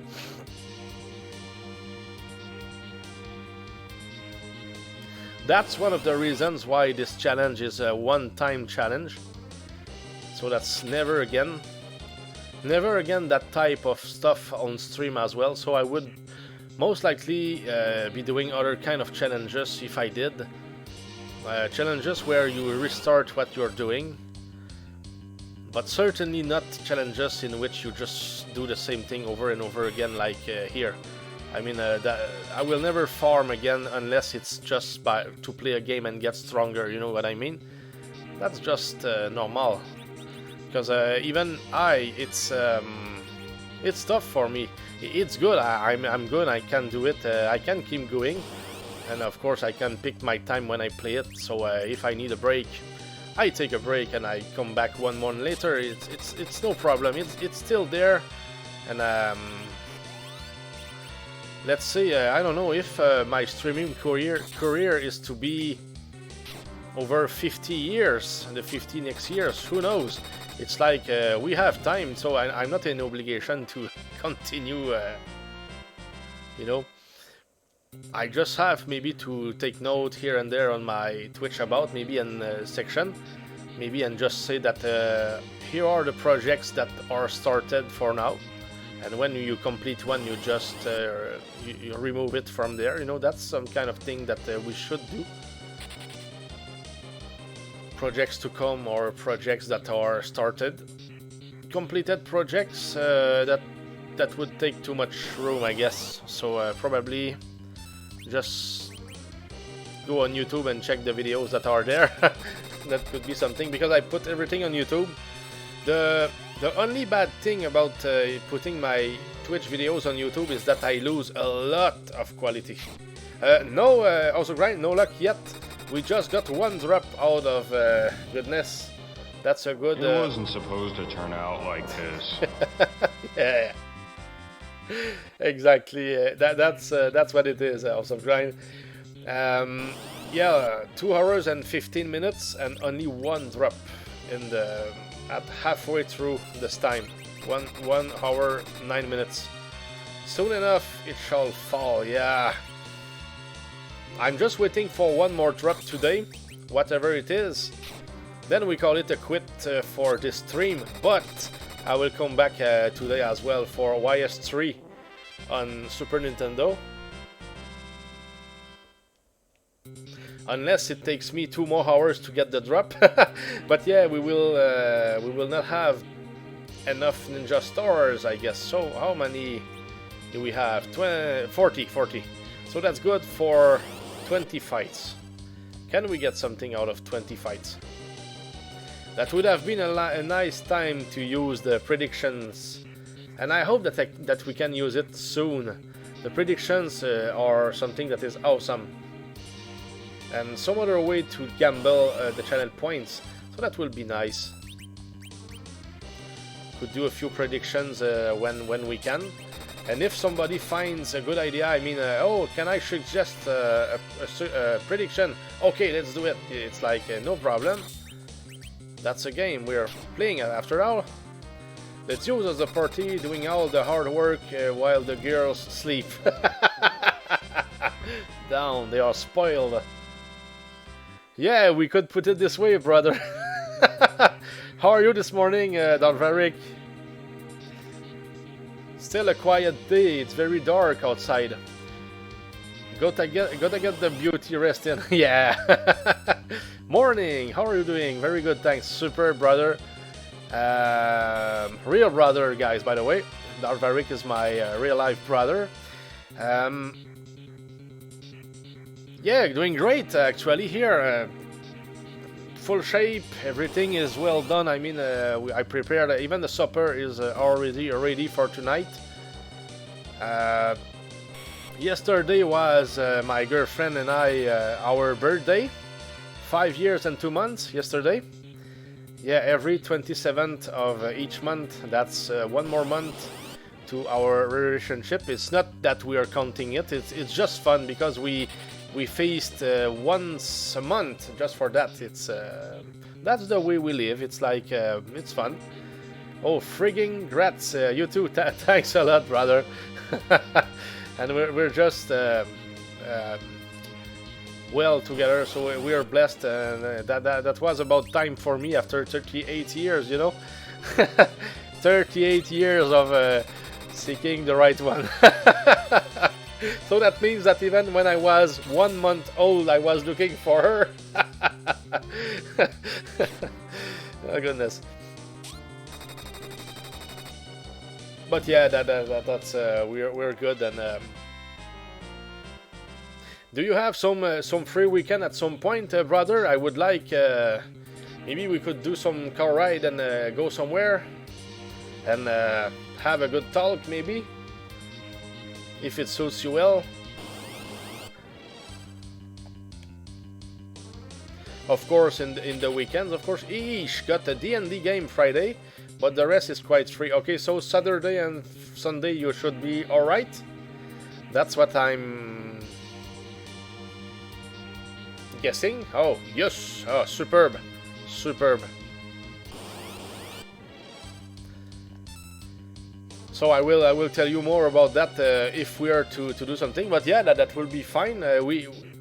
That's one of the reasons why this challenge is a one-time challenge. So that's never again that type of stuff on stream as well. So I would most likely be doing other kind of challenges if I did. Challenges where you restart what you're doing, but certainly not challenges in which you just do the same thing over and over again, like here. I mean, I will never farm again unless it's just to play a game and get stronger, you know what I mean? That's just normal. Because even it's tough for me. It's good, I'm good, I can do it, I can keep going. And of course I can pick my time when I play it, so if I need a break, I take a break and I come back 1 month later. It's no problem, it's still there. And let's say, I don't know if my streaming career is to be over 50 years, the 50 next years, who knows? It's like we have time, so I'm not in obligation to continue, you know. I just have maybe to take note here and there on my Twitch about, maybe in a section, maybe, and just say that here are the projects that are started for now, and when you complete one, you just you remove it from there, you know. That's some kind of thing that we should do. Projects to come, or projects that are started. Completed projects that would take too much room, I guess, so probably just go on YouTube and check the videos that are there. That could be something, because I put everything on YouTube. The only bad thing about putting my Twitch videos on YouTube is that I lose a lot of quality. Also grind, no luck yet. We just got 1 drop out of goodness. That's a good. It wasn't supposed to turn out like this. Yeah. Exactly. That's what it is. Also grind. Yeah, 2 hours and 15 minutes and only 1 drop at halfway through this time. 1 hour 9 minutes. Soon enough it shall fall. Yeah. I'm just waiting for 1 more drop today, whatever it is. Then we call it a quit for this stream. But I will come back today as well for YS3 on Super Nintendo. Unless it takes me 2 more hours to get the drop. But yeah, we will not have enough ninja stars, I guess. So how many do we have? 40. So that's good for 20 fights. Can we get something out of 20 fights? That would have been a nice time to use the predictions, and I hope that we can use it soon. The predictions are something that is awesome, and some other way to gamble the channel points, so that will be nice. Could do a few predictions when we can, and if somebody finds a good idea, I mean, oh, can I suggest a prediction? Okay, let's do it. It's like no problem. That's a game we're playing after all. Let's use as a party doing all the hard work while the girls sleep. Down, they are spoiled. Yeah, we could put it this way, brother. How are you this morning, Darvaric? Still a quiet day, it's very dark outside. Gotta get the beauty rest in. Yeah. Morning, how are you doing? Very good, thanks. Super, brother. Real brother, guys, by the way. Darvaric is my real life brother. Yeah, doing great actually here. Full shape, everything is well done. I mean, I prepared, even the supper is already ready for tonight. Yesterday was my girlfriend and I, our birthday. 5 years and 2 months yesterday. Yeah, every 27th of each month, that's 1 more month to our relationship. It's not that we are counting it, it's just fun because we feast once a month just for that. It's that's the way we live. It's like it's fun. Oh, frigging grats, you too. Thanks a lot, brother. And we're just well together, so we are blessed, and that was about time for me after 38 years, you know. 38 years of seeking the right one. So that means that even when I was 1 month old, I was looking for her. Oh goodness. But yeah, that's we're good. And do you have some free weekend at some point, brother? I would like maybe we could do some car ride and go somewhere and have a good talk, maybe, if it suits you well. Of course, in the weekends, of course. Eesh, got a D&D game Friday, but the rest is quite free. Okay, so Saturday and Sunday you should be alright. That's what I'm guessing. Oh, yes. Oh, superb. Superb. So I will tell you more about that if we are to do something. But yeah, that will be fine.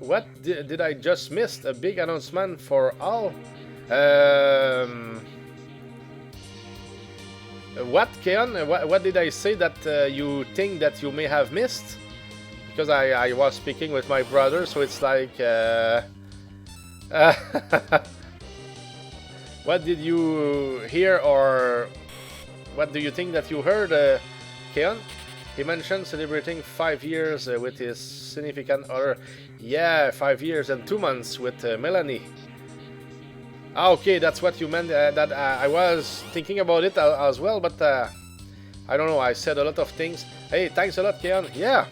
What did I just miss? A big announcement for all. What, Keon? What did I say that you think that you may have missed? Because I was speaking with my brother, so it's like... what did you hear, or what do you think that you heard, Keon? He mentioned celebrating 5 years with his significant other. Yeah, 5 years and 2 months with Melanie. Ah, okay, that's what you meant. That I was thinking about it as well, but I don't know. I said a lot of things. Hey, thanks a lot, Keon. Yeah.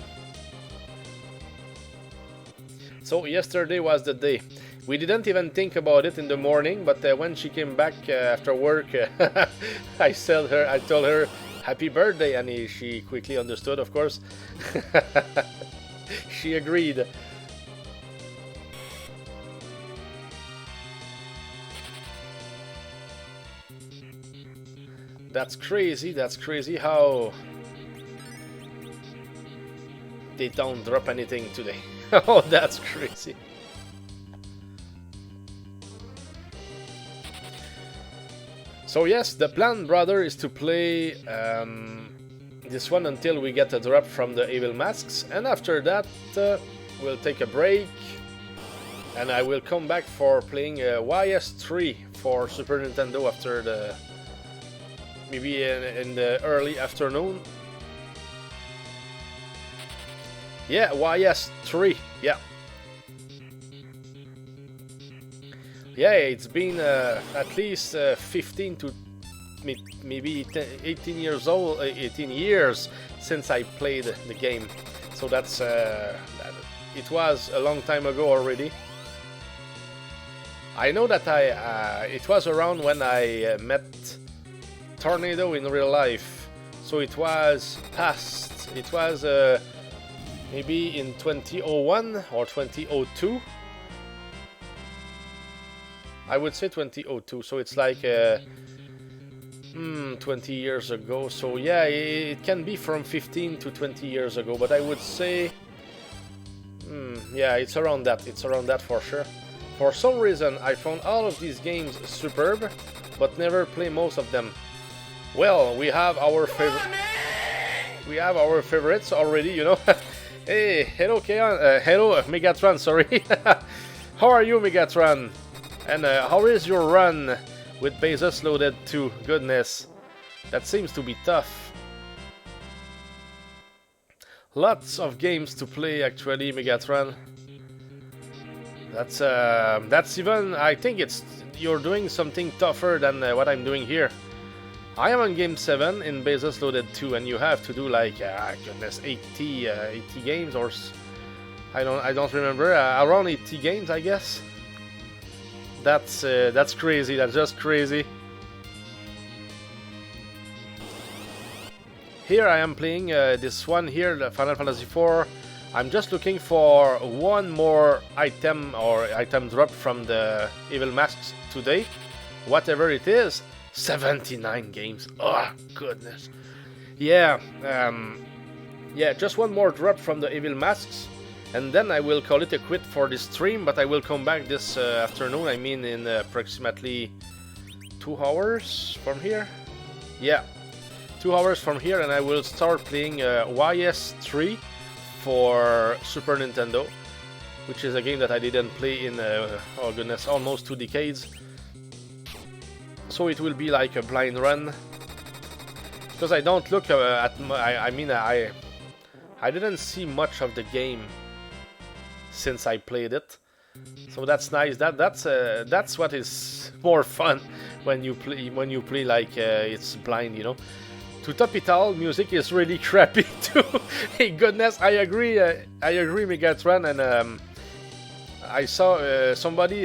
So yesterday was the day. We didn't even think about it in the morning, but when she came back after work, I told her happy birthday, and she quickly understood, of course. She agreed. That's crazy how they don't drop anything today. Oh, that's crazy. So yes, the plan, brother, is to play this one until we get a drop from the Evil Masks, and after that we'll take a break, and I will come back for playing YS3 for Super Nintendo after maybe in the early afternoon. Yeah, YS3, yeah. Yeah, it's been at least 15 to maybe 18 years old, 18 years since I played the game. So that's it was a long time ago already. I know that it was around when I met Tornado in real life. So it was past. It was maybe in 2001 or 2002. I would say 2002. So it's like 20 years ago. So yeah, it can be from 15 to 20 years ago. But I would say, yeah, it's around that. It's around that for sure. For some reason, I found all of these games superb, but never play most of them. Well, we have our favorite. We have our favorites already, you know. Hey, hello, Keon. Hello, Megatron. Sorry. How are you, Megatron? And how is your run with bases loaded too? Goodness, that seems to be tough. Lots of games to play, actually, Megatron. That's even. I think you're doing something tougher than what I'm doing here. I am on game 7 in bases loaded 2, and you have to do like goodness 80 games, or I don't remember, around 80 games, I guess. That's crazy. That's just crazy. Here I am playing this one here, the Final Fantasy IV. I'm just looking for one more item or item drop from the Evil Masks today. Whatever it is, 79 games. Oh, goodness. Yeah, yeah, just one more drop from the Evil Masks. And then I will call it a quit for this stream, but I will come back this afternoon. I mean in approximately 2 hours from here. Yeah, 2 hours from here, and I will start playing YS3 for Super Nintendo, which is a game that I didn't play in, oh goodness, almost 2 decades. So it will be like a blind run, because I don't look at I didn't see much of the game since I played it, so that's nice. That's what is more fun when you play like it's blind, you know. To top it all, music is really crappy too. Hey, goodness, I agree, Megatron, and I saw somebody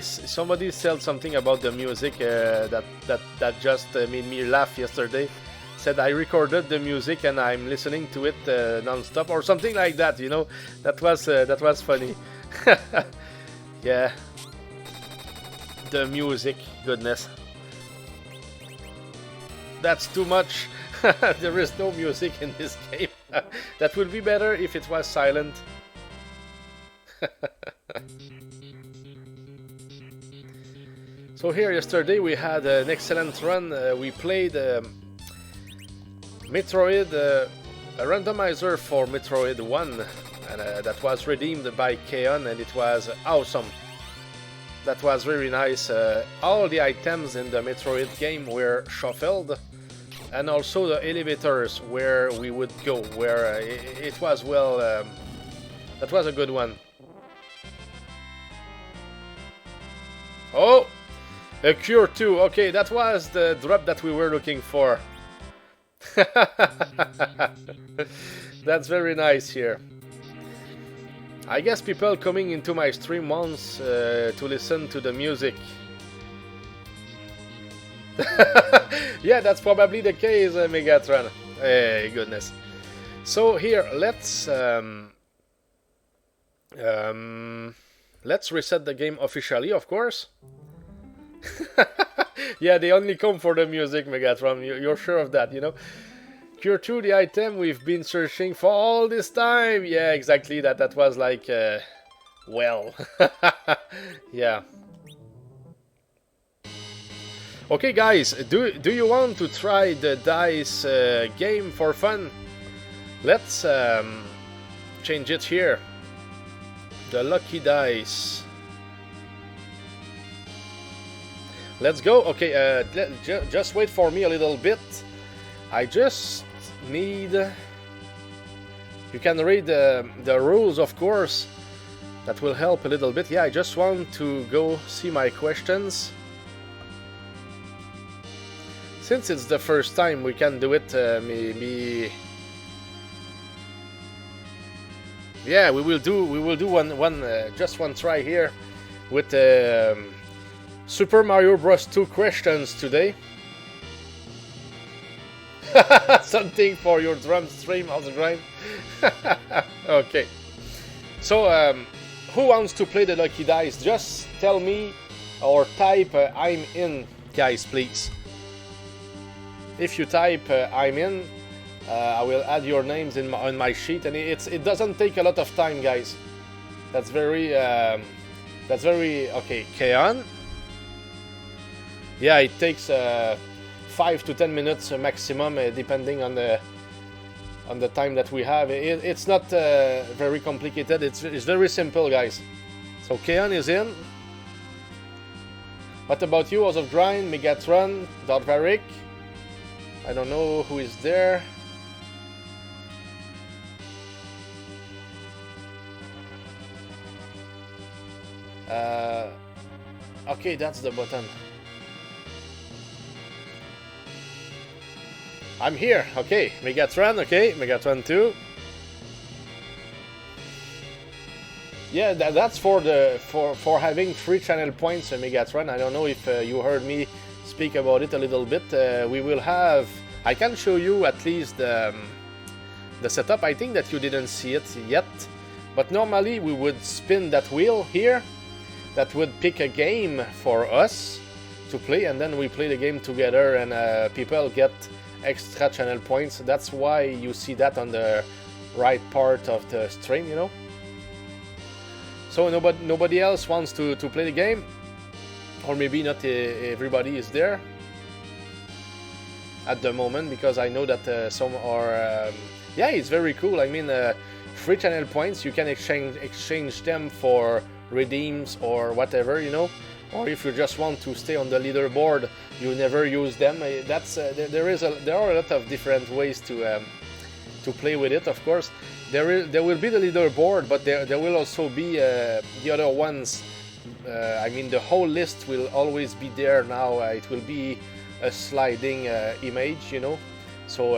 said something about the music that just made me laugh yesterday. Said I recorded the music and I'm listening to it non-stop or something like that. You know, that was funny. Yeah, the music, goodness, that's too much. There is no music in this game. That would be better if it was silent. So here yesterday we had an excellent run. We played Metroid, a randomizer for Metroid 1, and that was redeemed by Keon, and it was awesome. That was very nice. All the items in the Metroid game were shuffled, and also the elevators where we would go, where it was well. That was a good one. Oh, a Cure 2. Okay, that was the drop that we were looking for. That's very nice here. I guess people coming into my stream wants to listen to the music. Yeah, that's probably the case, Megatron. Hey, goodness. So here, let's reset the game officially, of course. Yeah, they only come for the music, Megatron. You're sure of that, you know? Cure 2, the item we've been searching for all this time. Yeah, exactly. That was like, well, yeah. Okay, guys, do you want to try the dice game for fun? Let's change it here. The lucky dice. Let's go. Okay, just wait for me a little bit. I just need... You can read the rules, of course. That will help a little bit. Yeah, I just want to go see my questions. Since it's the first time, we can do it maybe... Yeah, we will do just one try here with Super Mario Bros. 2 questions today. Something for your drum stream, also grind. Okay. So, who wants to play the lucky dice? Just tell me or type I'm in, guys, please. If you type I'm in, I will add your names on my sheet, and it doesn't take a lot of time, guys. That's very okay. Keon. Yeah, it takes 5 to 10 minutes maximum, depending on the time that we have. It's not very complicated. It's very simple, guys. So Keon is in. What about you, House of Grind, Megatron, Dotvarik? I don't know who is there. Okay, that's the button. I'm here. Okay, Megatron. Okay, Megatron 2. Yeah, that's for having 3 channel points, Megatron. I don't know if you heard me speak about it a little bit. We will have... I can show you at least the setup. I think that you didn't see it yet. But normally we would spin that wheel here. That would pick a game for us to play. And then we play the game together and people get extra channel points. That's why you see that on the right part of the stream, you know. So nobody else wants to play the game, or maybe not everybody is there at the moment, because I know that some are... yeah, it's very cool. I mean, 3 channel points, you can exchange them for redeems or whatever, you know. Or if you just want to stay on the leaderboard, you never use them. That's there are a lot of different ways to play with it. Of course, there will be the leaderboard, but there will also be the other ones. I mean, the whole list will always be there now. It will be a sliding image, you know. So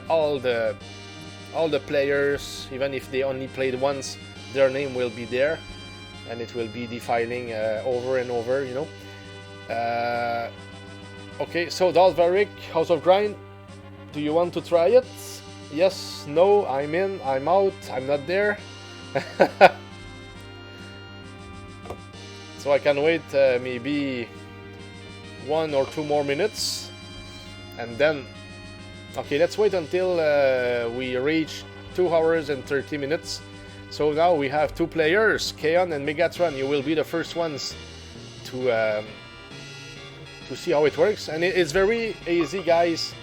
all the players, even if they only played once, their name will be there. And it will be defiling over and over, you know. Okay, so Dalvaric, House of Grind, do you want to try it? Yes, no, I'm in, I'm out, I'm not there. So I can wait maybe 1 or 2 more minutes. And then... Okay, let's wait until we reach 2 hours and 30 minutes. So now we have 2 players, Keon and Megatron. You will be the first ones to see how it works, and it's very easy, guys.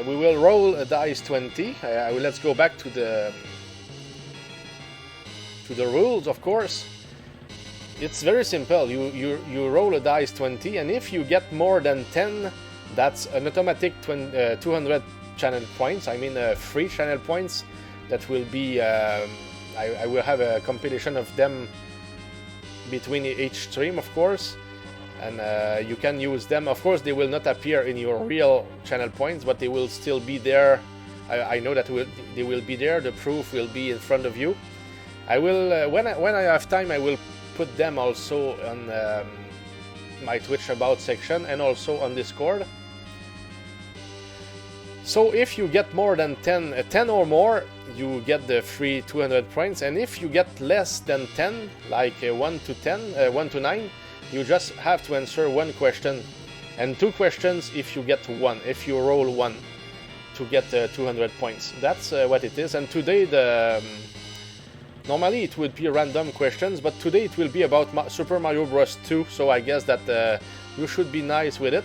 We will roll a dice 20. Let's go back to the rules, of course. It's very simple. You roll a dice 20, and if you get more than 10, that's an automatic 200 channel points. I mean 3 channel points. That will be. I will have a compilation of them between each stream, of course, and you can use them. Of course, they will not appear in your real channel points, but they will still be there. I know that they will be there. The proof will be in front of you. I will, when I have time, I will put them also on my Twitch About section and also on Discord. So if you get more than 10 or more, you get the free 200 points, and if you get less than 10, like 1 to 9, you just have to answer 1 question, and 2 questions if you get 1, if you roll 1 to get 200 points. That's what it is. And today normally it would be random questions, but today it will be about Super Mario Bros. 2, so I guess that you should be nice with it.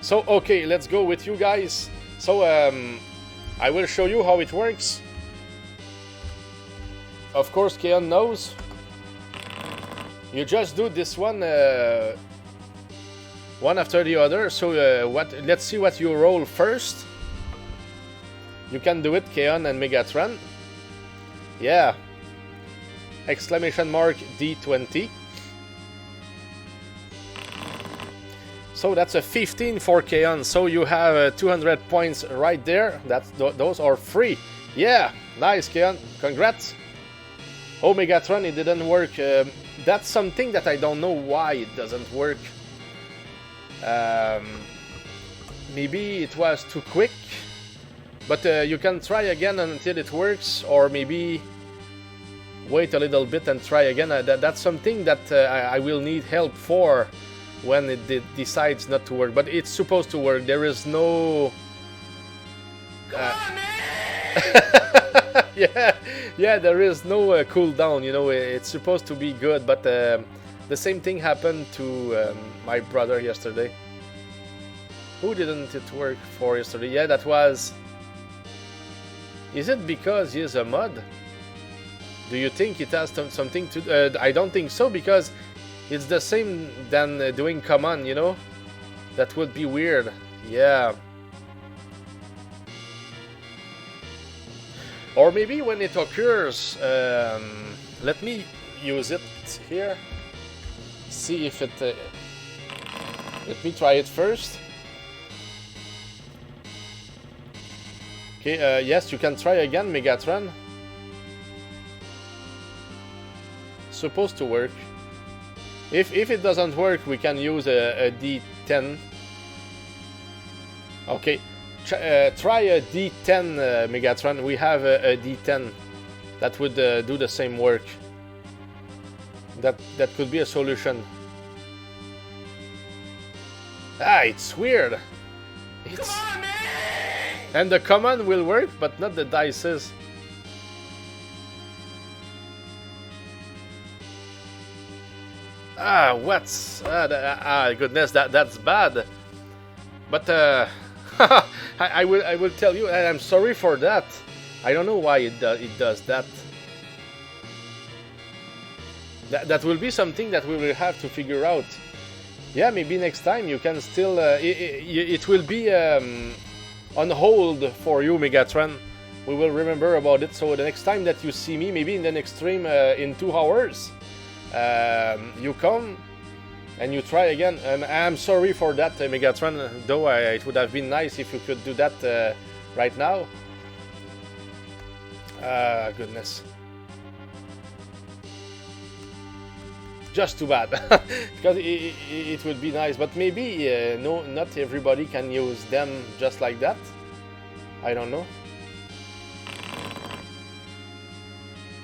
So okay, let's go with you guys. So I will show you how it works. Of course, Keon knows. You just do this one one after the other. So let's see what you roll first. You can do it, Keon and Megatron. Yeah. Exclamation mark D20. So that's a 15 for Keon. So you have 200 points right there. Those are free. Yeah, nice, Keon. Congrats. Oh, Megatron, it didn't work. That's something that I don't know why it doesn't work. Maybe it was too quick. But you can try again until it works, or maybe wait a little bit and try again. That's something that I will need help for when it decides not to work. But it's supposed to work. There is no... Come on, man! yeah, there is no cooldown, you know. It's supposed to be good, but the same thing happened to my brother yesterday. Who didn't it work for yesterday? Yeah, that was... Is it because he is a mod? Do you think it has something to... I don't think so, because it's the same than doing command, you know? That would be weird. Yeah. Or maybe when it occurs... let me use it here. See if it... let me try it first. Okay, yes, you can try again, Megatron. Supposed to work. If it doesn't work, we can use a D10. Okay, try a D10, Megatron. We have a D10 that would do the same work. That could be a solution. Ah, it's weird. It's... Come on, man! And the command will work, but not the dices. Ah, what's... goodness, that's bad. But I will tell you, and I'm sorry for that. I don't know why it does that. That will be something that we will have to figure out. Yeah, maybe next time you can still... it will be on hold for you, Megatron. We will remember about it, so the next time that you see me, maybe in the next stream in 2 hours, you come and you try again. And I'm sorry for that, Megatron, though it would have been nice if you could do that right now. Goodness. Just too bad, because it would be nice, but maybe no, not everybody can use them just like that. I don't know.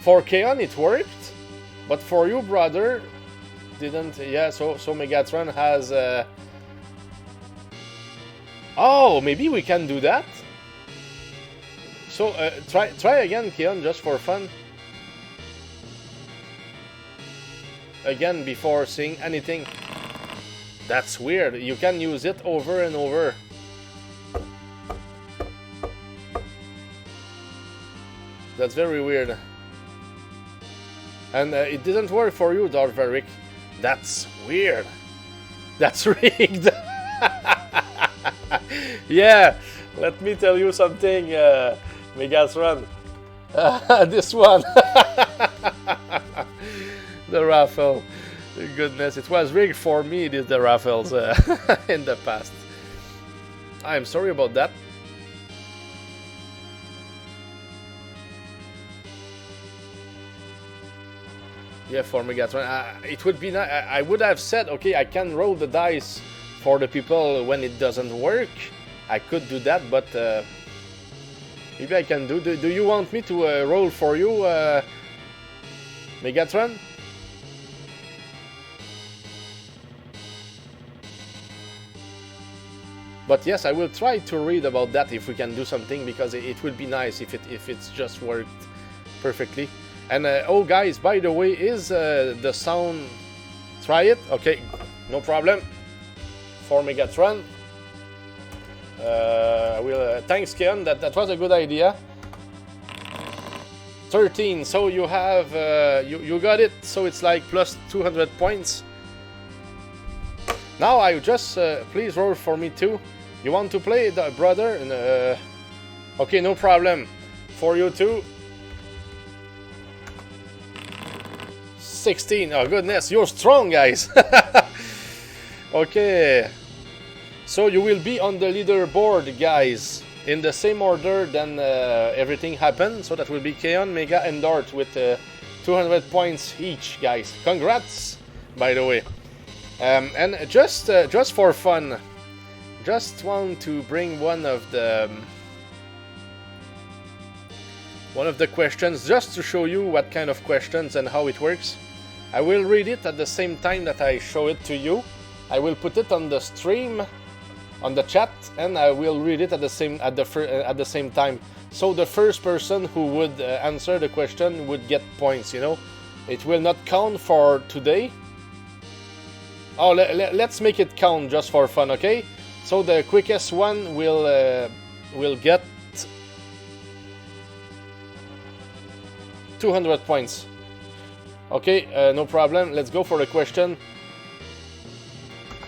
For Keon it worked, but for you, brother, didn't. Yeah, so Megatron has... Oh, maybe we can do that. So try again, Keon, just for fun. Again, before saying anything. That's weird. You can use it over and over. That's very weird. And it didn't work for you, Darveric. That's weird. That's rigged. Yeah, let me tell you something, Megatron. This one. The raffle. Goodness, it was rigged for me, the raffles in the past. I'm sorry about that. Yeah, for Megatron. It would be nice. I would have said, okay, I can roll the dice for the people when it doesn't work. I could do that, but maybe I can do. Do you want me to roll for you, Megatron? But yes, I will try to read about that if we can do something, because it would be nice if it's just worked perfectly. And oh guys, by the way, is the sound... Try it? Okay, no problem. For Megatron. Thanks, Ken, that was a good idea. 13, so you have... you got it, so it's like plus 200 points. Now I just please roll for me too. You want to play, the brother? Okay, no problem. For you too. 16. Oh goodness, you're strong, guys. Okay. So you will be on the leaderboard, guys, in the same order then everything happened. So that will be Keon, Mega, and Dart with 200 points each, guys. Congrats, by the way. And just for fun, just want to bring one of the questions just to show you what kind of questions and how it works. I will read it at the same time that I show it to you. I will put it on the stream, on the chat, and I will read it at the same time. So the first person who would answer the question would get points. You know, it will not count for today. Oh, let's make it count just for fun, okay? So the quickest one will get 200 points. Okay, no problem. Let's go for the question.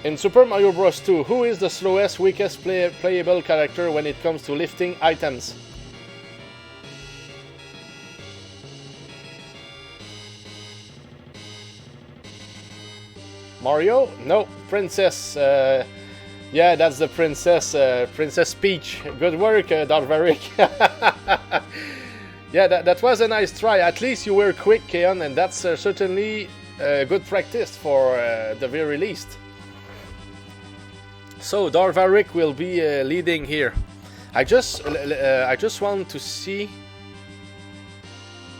In Super Mario Bros. 2, who is the slowest, weakest playable character when it comes to lifting items? Mario? No, Princess. Yeah, that's the Princess. Princess Peach. Good work, Darvaric. Yeah, that was a nice try. At least you were quick, Keon, and that's certainly good practice for the very least. So Darvaric will be leading here. I just want to see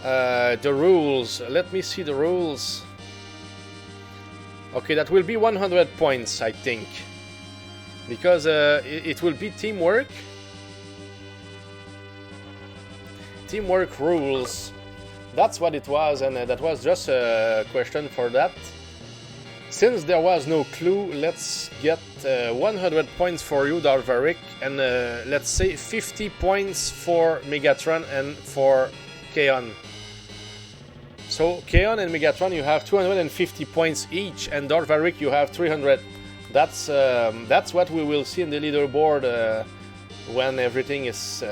the rules. Let me see the rules. Okay, that will be 100 points, I think, because it will be teamwork. Teamwork rules. That's what it was, and that was just a question for that. Since there was no clue, let's get 100 points for you, Darvaric, and let's say 50 points for Megatron and for Keon. So Keon and Megatron, you have 250 points each, and Darvaric, you have 300. That's what we will see in the leaderboard when everything is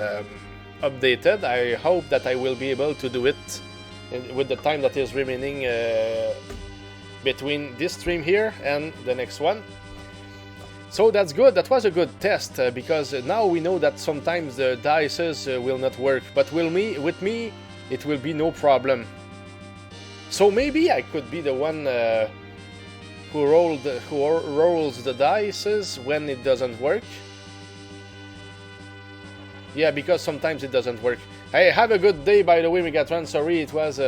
updated. I hope that I will be able to do it with the time that is remaining between this stream here and the next one. So that's good. That was a good test because now we know that sometimes the dices will not work, but with me it will be no problem. So maybe I could be the one who rolls the dices when it doesn't work. Yeah, because sometimes it doesn't work. Hey, have a good day, by the way, Megatron. Sorry, it was...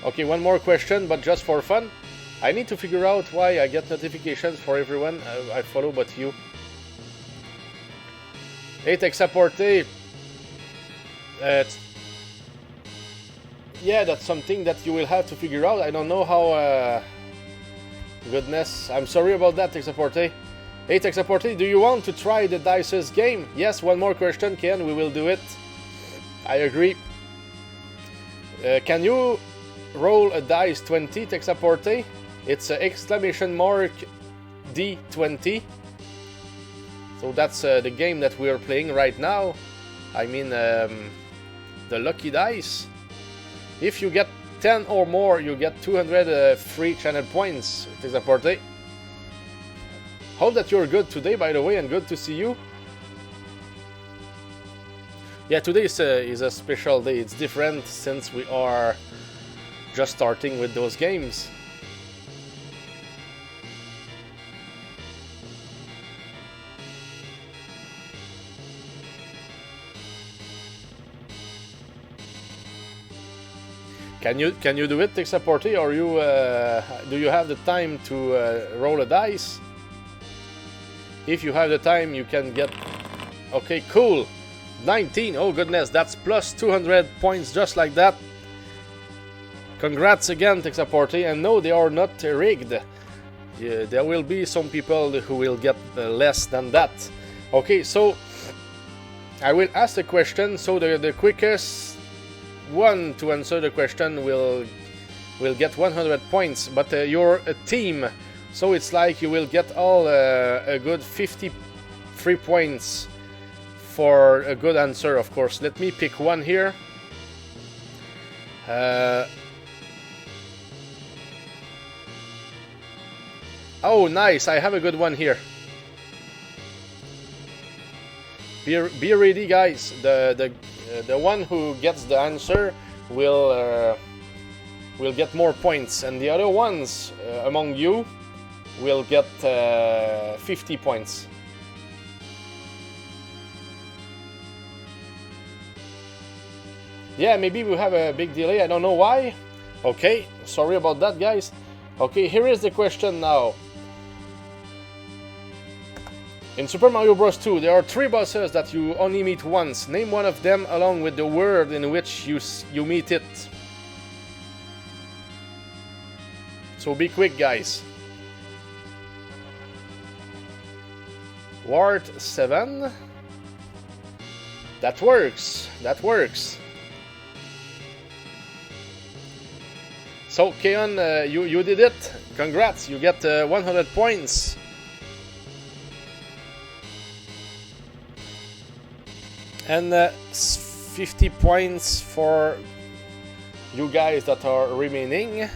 Okay, one more question, but just for fun. I need to figure out why I get notifications for everyone I follow but you. Hey, Texaporte. Yeah, that's something that you will have to figure out. I don't know how... Goodness, I'm sorry about that, Texaporte. Hey, Texaporte, do you want to try the dices game? Yes, one more question, Ken, we will do it. I agree. Can you roll a dice 20, Texaporte? It's exclamation mark D20. So that's the game that we are playing right now. I mean, the lucky dice. If you get 10 or more, you get 200 free channel points, Texaporte. Hope that you're good today, by the way, and good to see you. Yeah, today is a special day. It's different since we are just starting with those games. Can you do it, Texaporte, or do you have the time to roll a dice? If you have the time, you can get... Okay, cool. 19. Oh goodness, that's plus 200 points just like that. Congrats again, Texaporte. And no, they are not rigged. Yeah, there will be some people who will get less than that. Okay, so I will ask the question. So the quickest one to answer the question will get 100 points. But you're a team. So it's like you will get all a good 53 points for a good answer, of course. Let me pick one here. Oh, nice! I have a good one here. Be ready, guys. The one who gets the answer will get more points, and the other ones among you will get 50 points. Yeah, maybe we have a big delay. I don't know why. Okay, sorry about that, guys. Okay, here is the question now. In Super Mario Bros. 2, there are 3 bosses that you only meet once. Name one of them along with the word in which you meet it. So be quick, guys. Ward 7. That works. That works. So, Keon, you did it. Congrats. You get 100 points. And 50 points for you guys that are remaining.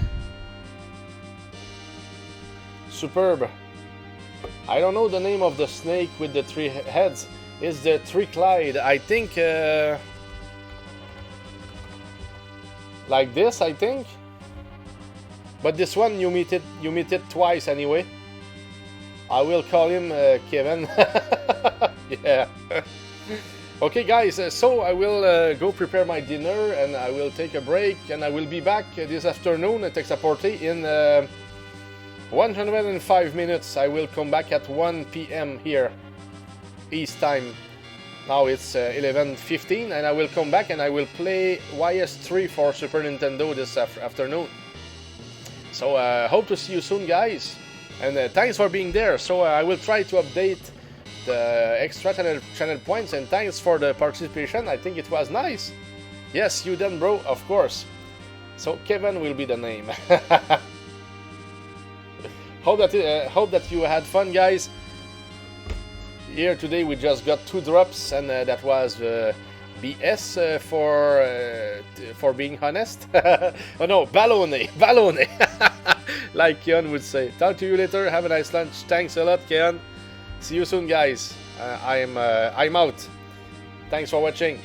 Superb. I don't know the name of the snake with the 3 heads. It's the Triclide. I think like this, I think. But this one you meet it twice anyway. I will call him Kevin. Yeah. Okay, guys, so I will go prepare my dinner and I will take a break and I will be back this afternoon at Texaporte in 105 minutes. I will come back at 1 p.m. here, East time. Now it's 11:15 and I will come back and I will play YS3 for Super Nintendo this afternoon. So hope to see you soon, guys. And thanks for being there. So I will try to update the extra channel points, and thanks for the participation. I think it was nice. Yes, you done, bro, of course. So Kevin will be the name. Hope that you had fun, guys. Here today we just got 2 drops, and that was BS for being honest. Oh no, baloney, baloney. Like Keon would say. Talk to you later. Have a nice lunch. Thanks a lot, Keon. See you soon, guys. I'm out. Thanks for watching.